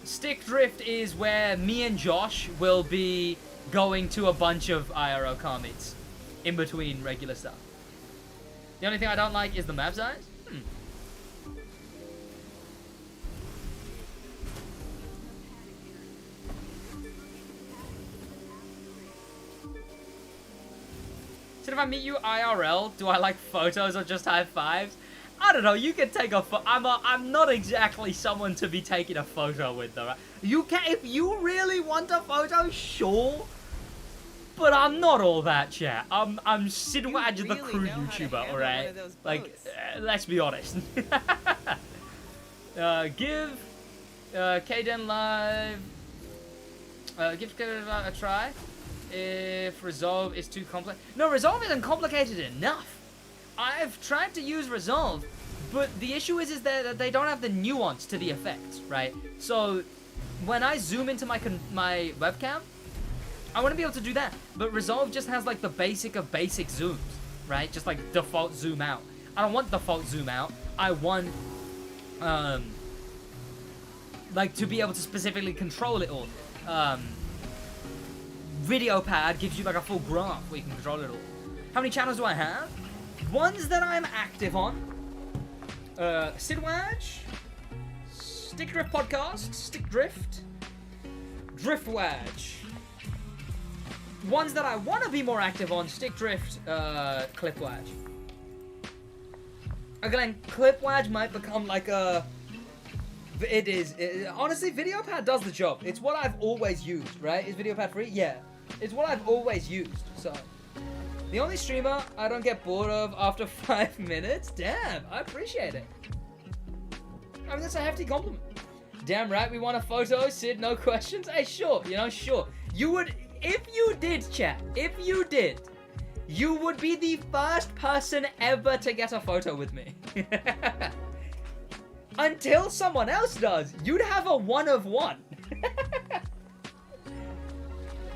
Stick Drift is where me and Josh will be going to a bunch of IRL car meets in between regular stuff. The only thing I don't like is the map size. So if I meet you IRL, do I like photos or just high fives? I don't know, you can take a photo. I'm not exactly someone to be taking a photo with, though. Right? You can, if you really want a photo, sure. But I'm not all that, chat. I'm SidWaj the crew YouTuber, alright? Like, let's be honest. Give Kden Live, give Kden Live a try. If Resolve is too complex. No, Resolve isn't complicated enough. I've tried to use Resolve, but the issue is that they don't have the nuance to the effects, right? So when I zoom into my webcam, I want to be able to do that, but Resolve just has like the basic of basic zooms. right? Just like default zoom out. I don't want default zoom out. I want, like, to be able to specifically control it all. Video pad gives you like a full graph where you can control it all. How many channels do I have? Ones that I'm active on. SidWaj, Stick Drift Podcast, Stick Drift, DriftWaj. Ones that I want to be more active on, Stick Drift, ClipWaj. Again, ClipWaj might become like a... honestly, VideoPad does the job. It's what I've always used, right? Is VideoPad free? Yeah. It's what I've always used, so... The only streamer I don't get bored of after 5 minutes? Damn, I appreciate it. I mean, that's a hefty compliment. Damn right, we want a photo, Sid, no questions? Hey, sure, you know, sure. You would, if you did, chat, if you did, you would be the first person ever to get a photo with me. Until someone else does, you'd have a one of one.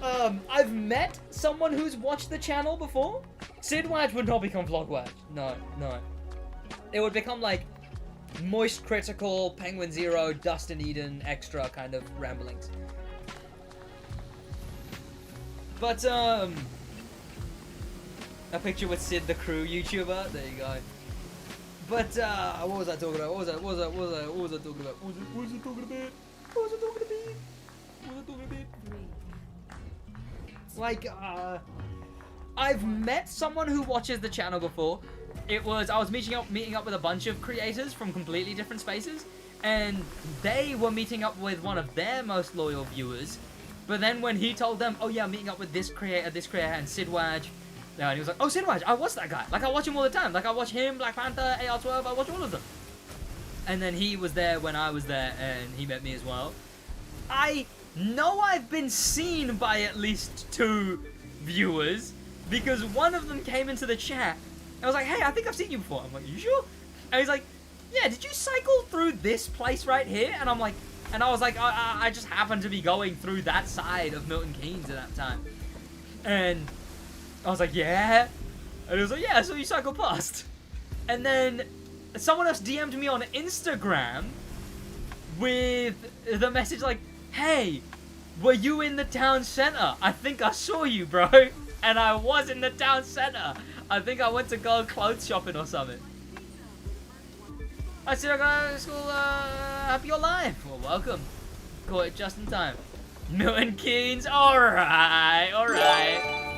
I've met someone who's watched the channel before. SidWaj would not become VlogWaj. No, no. It would become like Moist Critical, Penguin Zero, Dust and Eden, extra kind of ramblings. But, a picture with Sid the Crew YouTuber. There you go. But, what was I talking about? What was I talking about? What was I talking about? Like, I've met someone who watches the channel before. I was meeting up with a bunch of creators from completely different spaces, and they were meeting up with one of their most loyal viewers. But then when he told them, oh yeah, I'm meeting up with this creator, and SidWaj, and he was like, oh, SidWaj, I watch that guy. Like, I watch him all the time. Like, I watch him, Black Panther, AR12, I watch all of them. And then he was there when I was there, and he met me as well. I know I've been seen by at least 2 viewers, because one of them came into the chat, and I was like, hey, I think I've seen you before. I'm like, you sure? And he's like, yeah, did you cycle through this place right here? And I'm like, and I was like, I just happened to be going through that side of Milton Keynes at that time. And I was like, yeah. And he was like, yeah, so you cycle past. And then someone else DM'd me on Instagram with the message like, hey, were you in the town center? I think I saw you, bro. And I was in the town center. I think I went to go clothes shopping or something. I said I go to school, happy you're alive. Well, welcome. Caught it just in time. Milton Keynes, alright.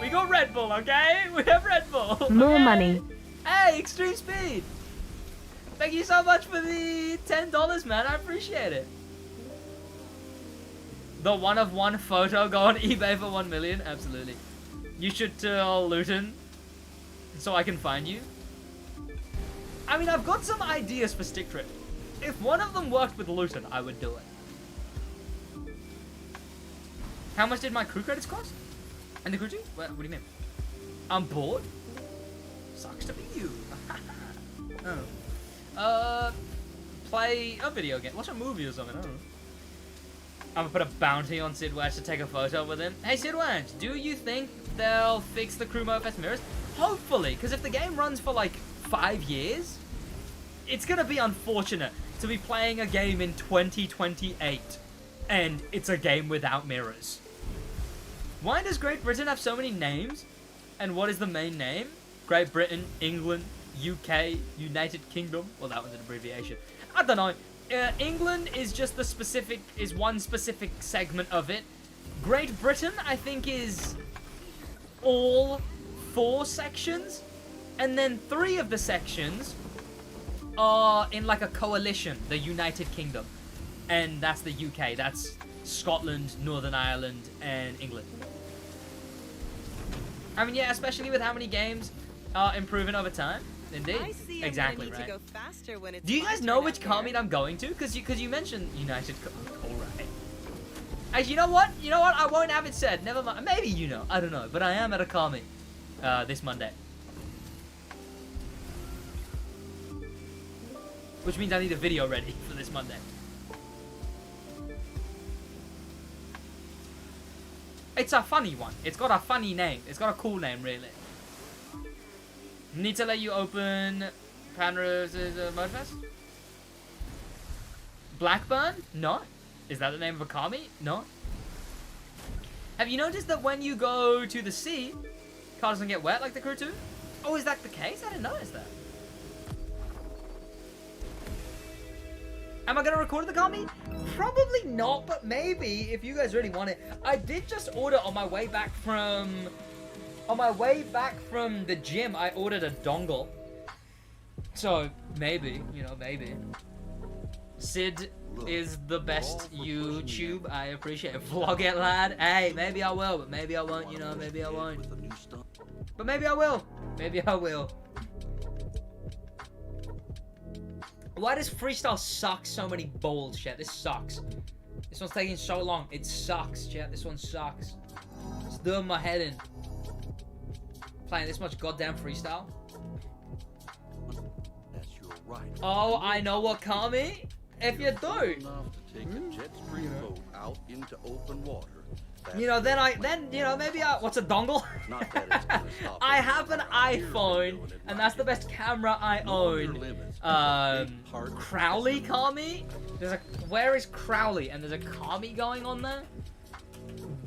We got Red Bull, okay? We have Red Bull. More money. Hey, Extreme Speed. Thank you so much for the $10, man. I appreciate it. The one of one photo go on eBay for 1 million? Absolutely. You should tell Luton so I can find you. I mean, I've got some ideas for Stick Drift. If one of them worked with Luton, I would do it. How much did my crew credits cost? And the crew team? What do you mean? I'm bored? Sucks to be you. Oh. Play a video game. Watch a movie or something, I don't know. I'm gonna put a bounty on SidWaj to take a photo with him. Hey SidWaj, do you think they'll fix the crew Motorfest mirrors? Hopefully, because if the game runs for like 5 years, it's gonna be unfortunate to be playing a game in 2028 and it's a game without mirrors. Why does Great Britain have so many names? And what is the main name? Great Britain, England, UK, United Kingdom. Well, that one's an abbreviation. I don't know. England is just is one specific segment of it. Great Britain, I think, is all 4 sections, and then 3 of the sections are in like a coalition, the United Kingdom, and that's the UK. That's Scotland, Northern Ireland, and England. I mean, yeah, especially with how many games are improving over time. Indeed. I see. Exactly Need right. to go faster when it's Do you my guys know turn which out car here. meet I'm going to? Because you mentioned United. All right. Actually, you know what? I won't have it said. Never mind. Maybe you know. I don't know. But I am at a car meet this Monday. Which means I need a video ready for this Monday. It's a funny one. It's got a funny name. It's got a cool name, really. Need to let you open Panra's Motorfest? Blackburn? No. Is that the name of a car meet? No. Have you noticed that when you go to the sea, car doesn't get wet like the Crew 2? Oh, is that the case? I didn't notice that. Am I gonna record the car meet? Probably not, but maybe if you guys really want it. I did just order on my way back from the gym. I ordered a dongle. So maybe, you know, maybe. Sid is the best YouTube. I appreciate it. Vlog it, lad. Hey, maybe I will, but maybe I won't. You know, maybe I won't. But maybe I will. Maybe I will. Why does freestyle suck so many balls, chat? This sucks. This one's taking so long. It sucks, chat. This one sucks. It's doing my head in. Playing this much goddamn freestyle. That's your right. Oh, I know what Kami. If you do, Enough to take a jet stream boat out into open water. you know, then you know, maybe what's a dongle? Not that it's gonna stop I us have an from out here iPhone, doing it and right that's the here. best camera I Know your own. limits. A big part of Crowley Kami? Where is Crowley? And there's a Kami going on there?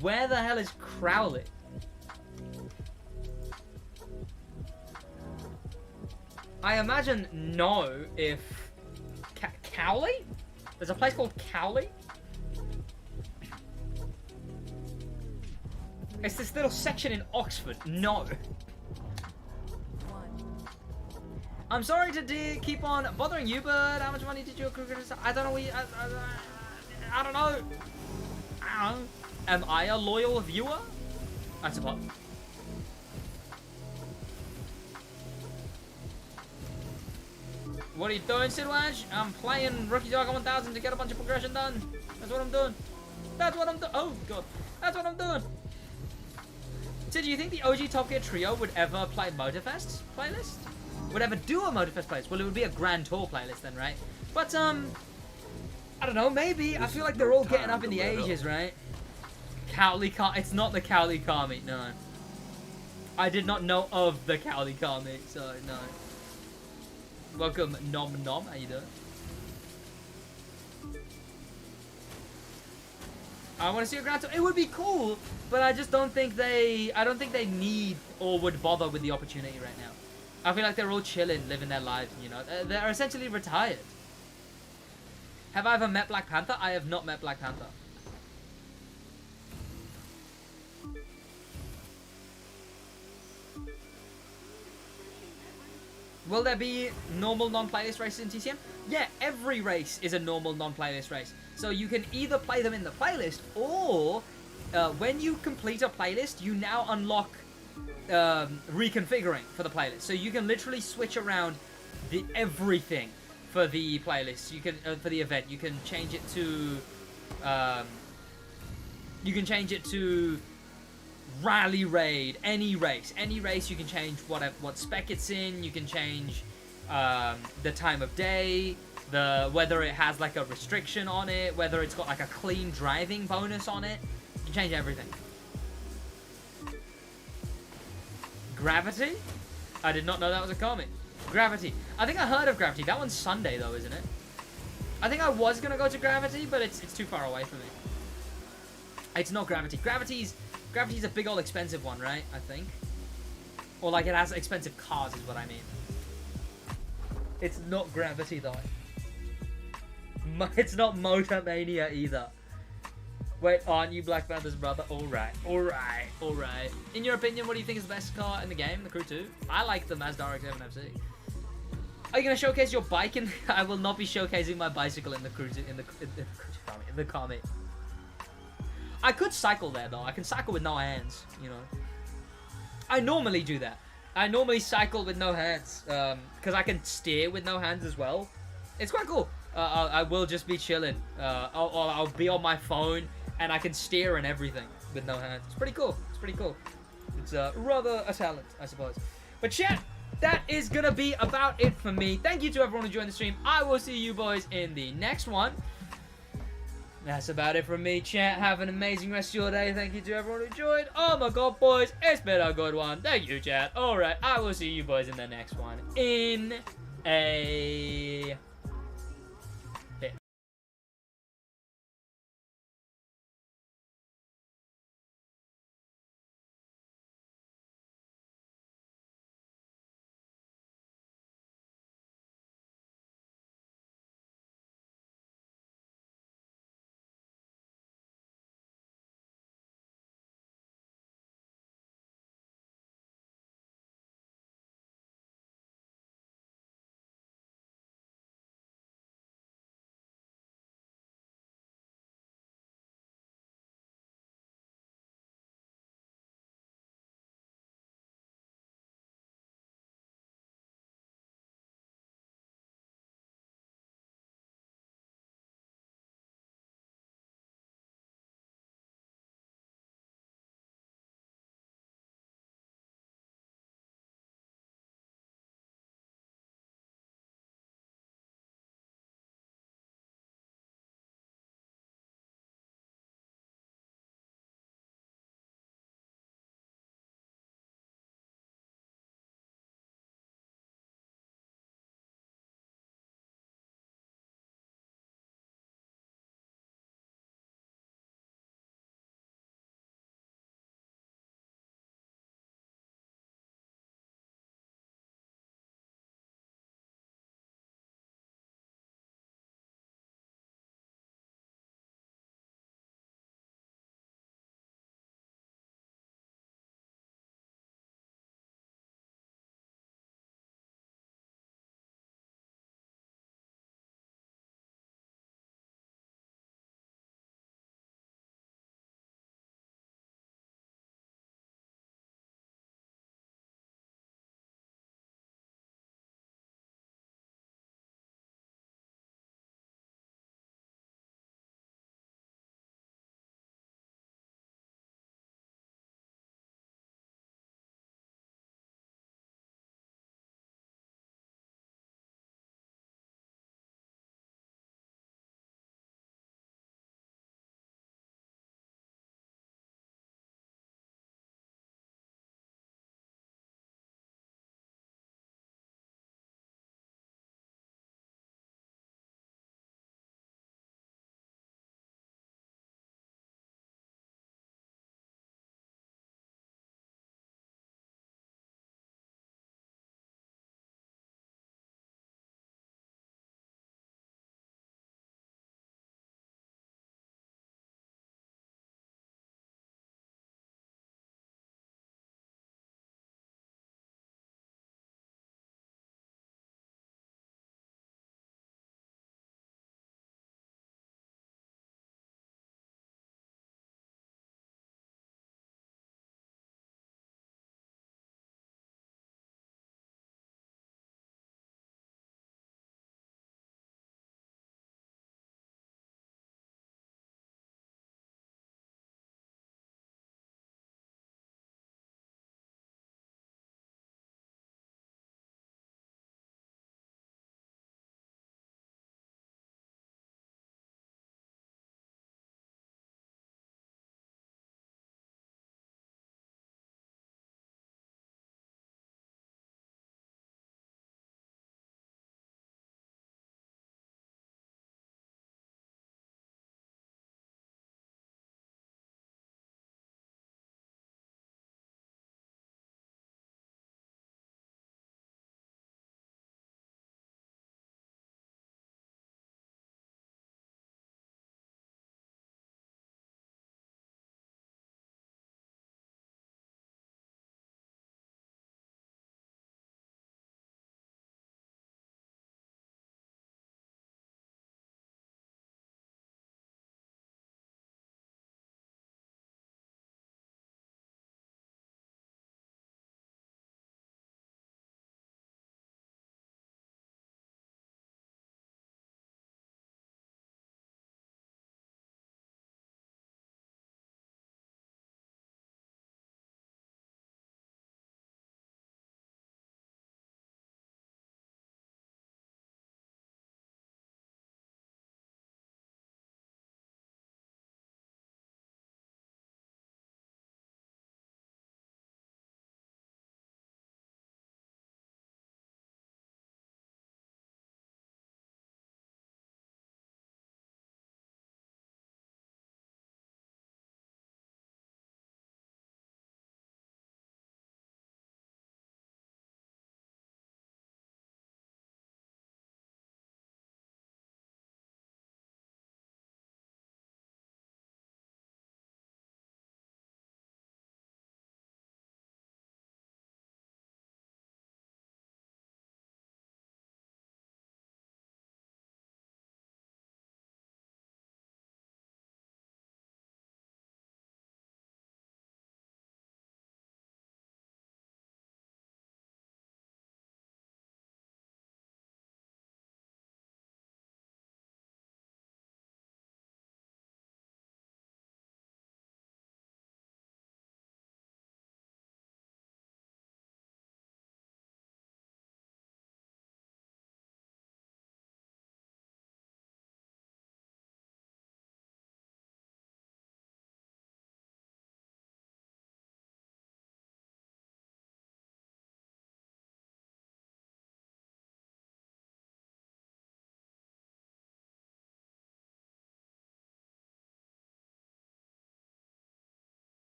Where the hell is Crowley? I imagine no if Cowley? There's a place called Cowley? It's this little section in Oxford. No. I'm sorry to keep on bothering you, but how much money did you accrue? I don't know. I don't know. I don't know. Am I a loyal viewer? I suppose. What are you doing, SidWaj? I'm playing Rookie Dog 1000 to get a bunch of progression done. That's what I'm doing. That's what I'm doing. Oh, God. That's what I'm doing. Sid, do you think the OG Top Gear trio would ever play Motorfest playlist? Would ever do a Motorfest playlist? Well, it would be a Grand Tour playlist then, right? But, I don't know, maybe. I feel like they're all getting up in the ages, right? Cowley car. It's not the Cowley car meet, no. I did not know of the Cowley car meet, so no. Welcome, Nom Nom. How you doing? I want to see a Grand Tour. It would be cool, but I just don't think they. I don't think they need or would bother with the opportunity right now. I feel like they're all chilling, living their lives. You know, they're essentially retired. Have I ever met Black Panther? I have not met Black Panther. Will there be normal non-playlist races in TCM? Yeah, every race is a normal non-playlist race. So you can either play them in the playlist, or when you complete a playlist, you now unlock reconfiguring for the playlist. So you can literally switch around everything for the playlist. You can for the event. You can change it to Rally Raid, any race you can change what spec it's in. You can change the time of day, whether it has like a restriction on it, whether it's got like a clean driving bonus on it. You can change everything. Gravity? I did not know that was a comic. Gravity. I think I heard of Gravity. That one's Sunday though, isn't it? I think I was gonna go to Gravity, but it's too far away for me. It's not Gravity. Gravity's a big old expensive one, right? I think. Or like it has expensive cars is what I mean. It's not Gravity though. It's not Motor Mania either. Wait, aren't you Black Panther's brother? Alright. In your opinion, what do you think is the best car in the game? The Crew 2? I like the Mazda RX-7 FC. Are you gonna showcase your bike in? I will not be showcasing my bicycle in the Crew 2 in the car meet. I could cycle there though. I can cycle with no hands, you know. I normally do that. I normally cycle with no hands, because I can steer with no hands as well. It's quite cool. I will just be chilling. I'll be on my phone and I can steer and everything with no hands. It's pretty cool. It's rather a talent, I suppose. But chat, that is gonna be about it for me. Thank you to everyone who joined the stream. I will see you boys in the next one. That's about it from me, chat. Have an amazing rest of your day. Thank you to everyone who joined. Oh my god, boys. It's been a good one. Thank you, chat. Alright, I will see you boys in the next one. In a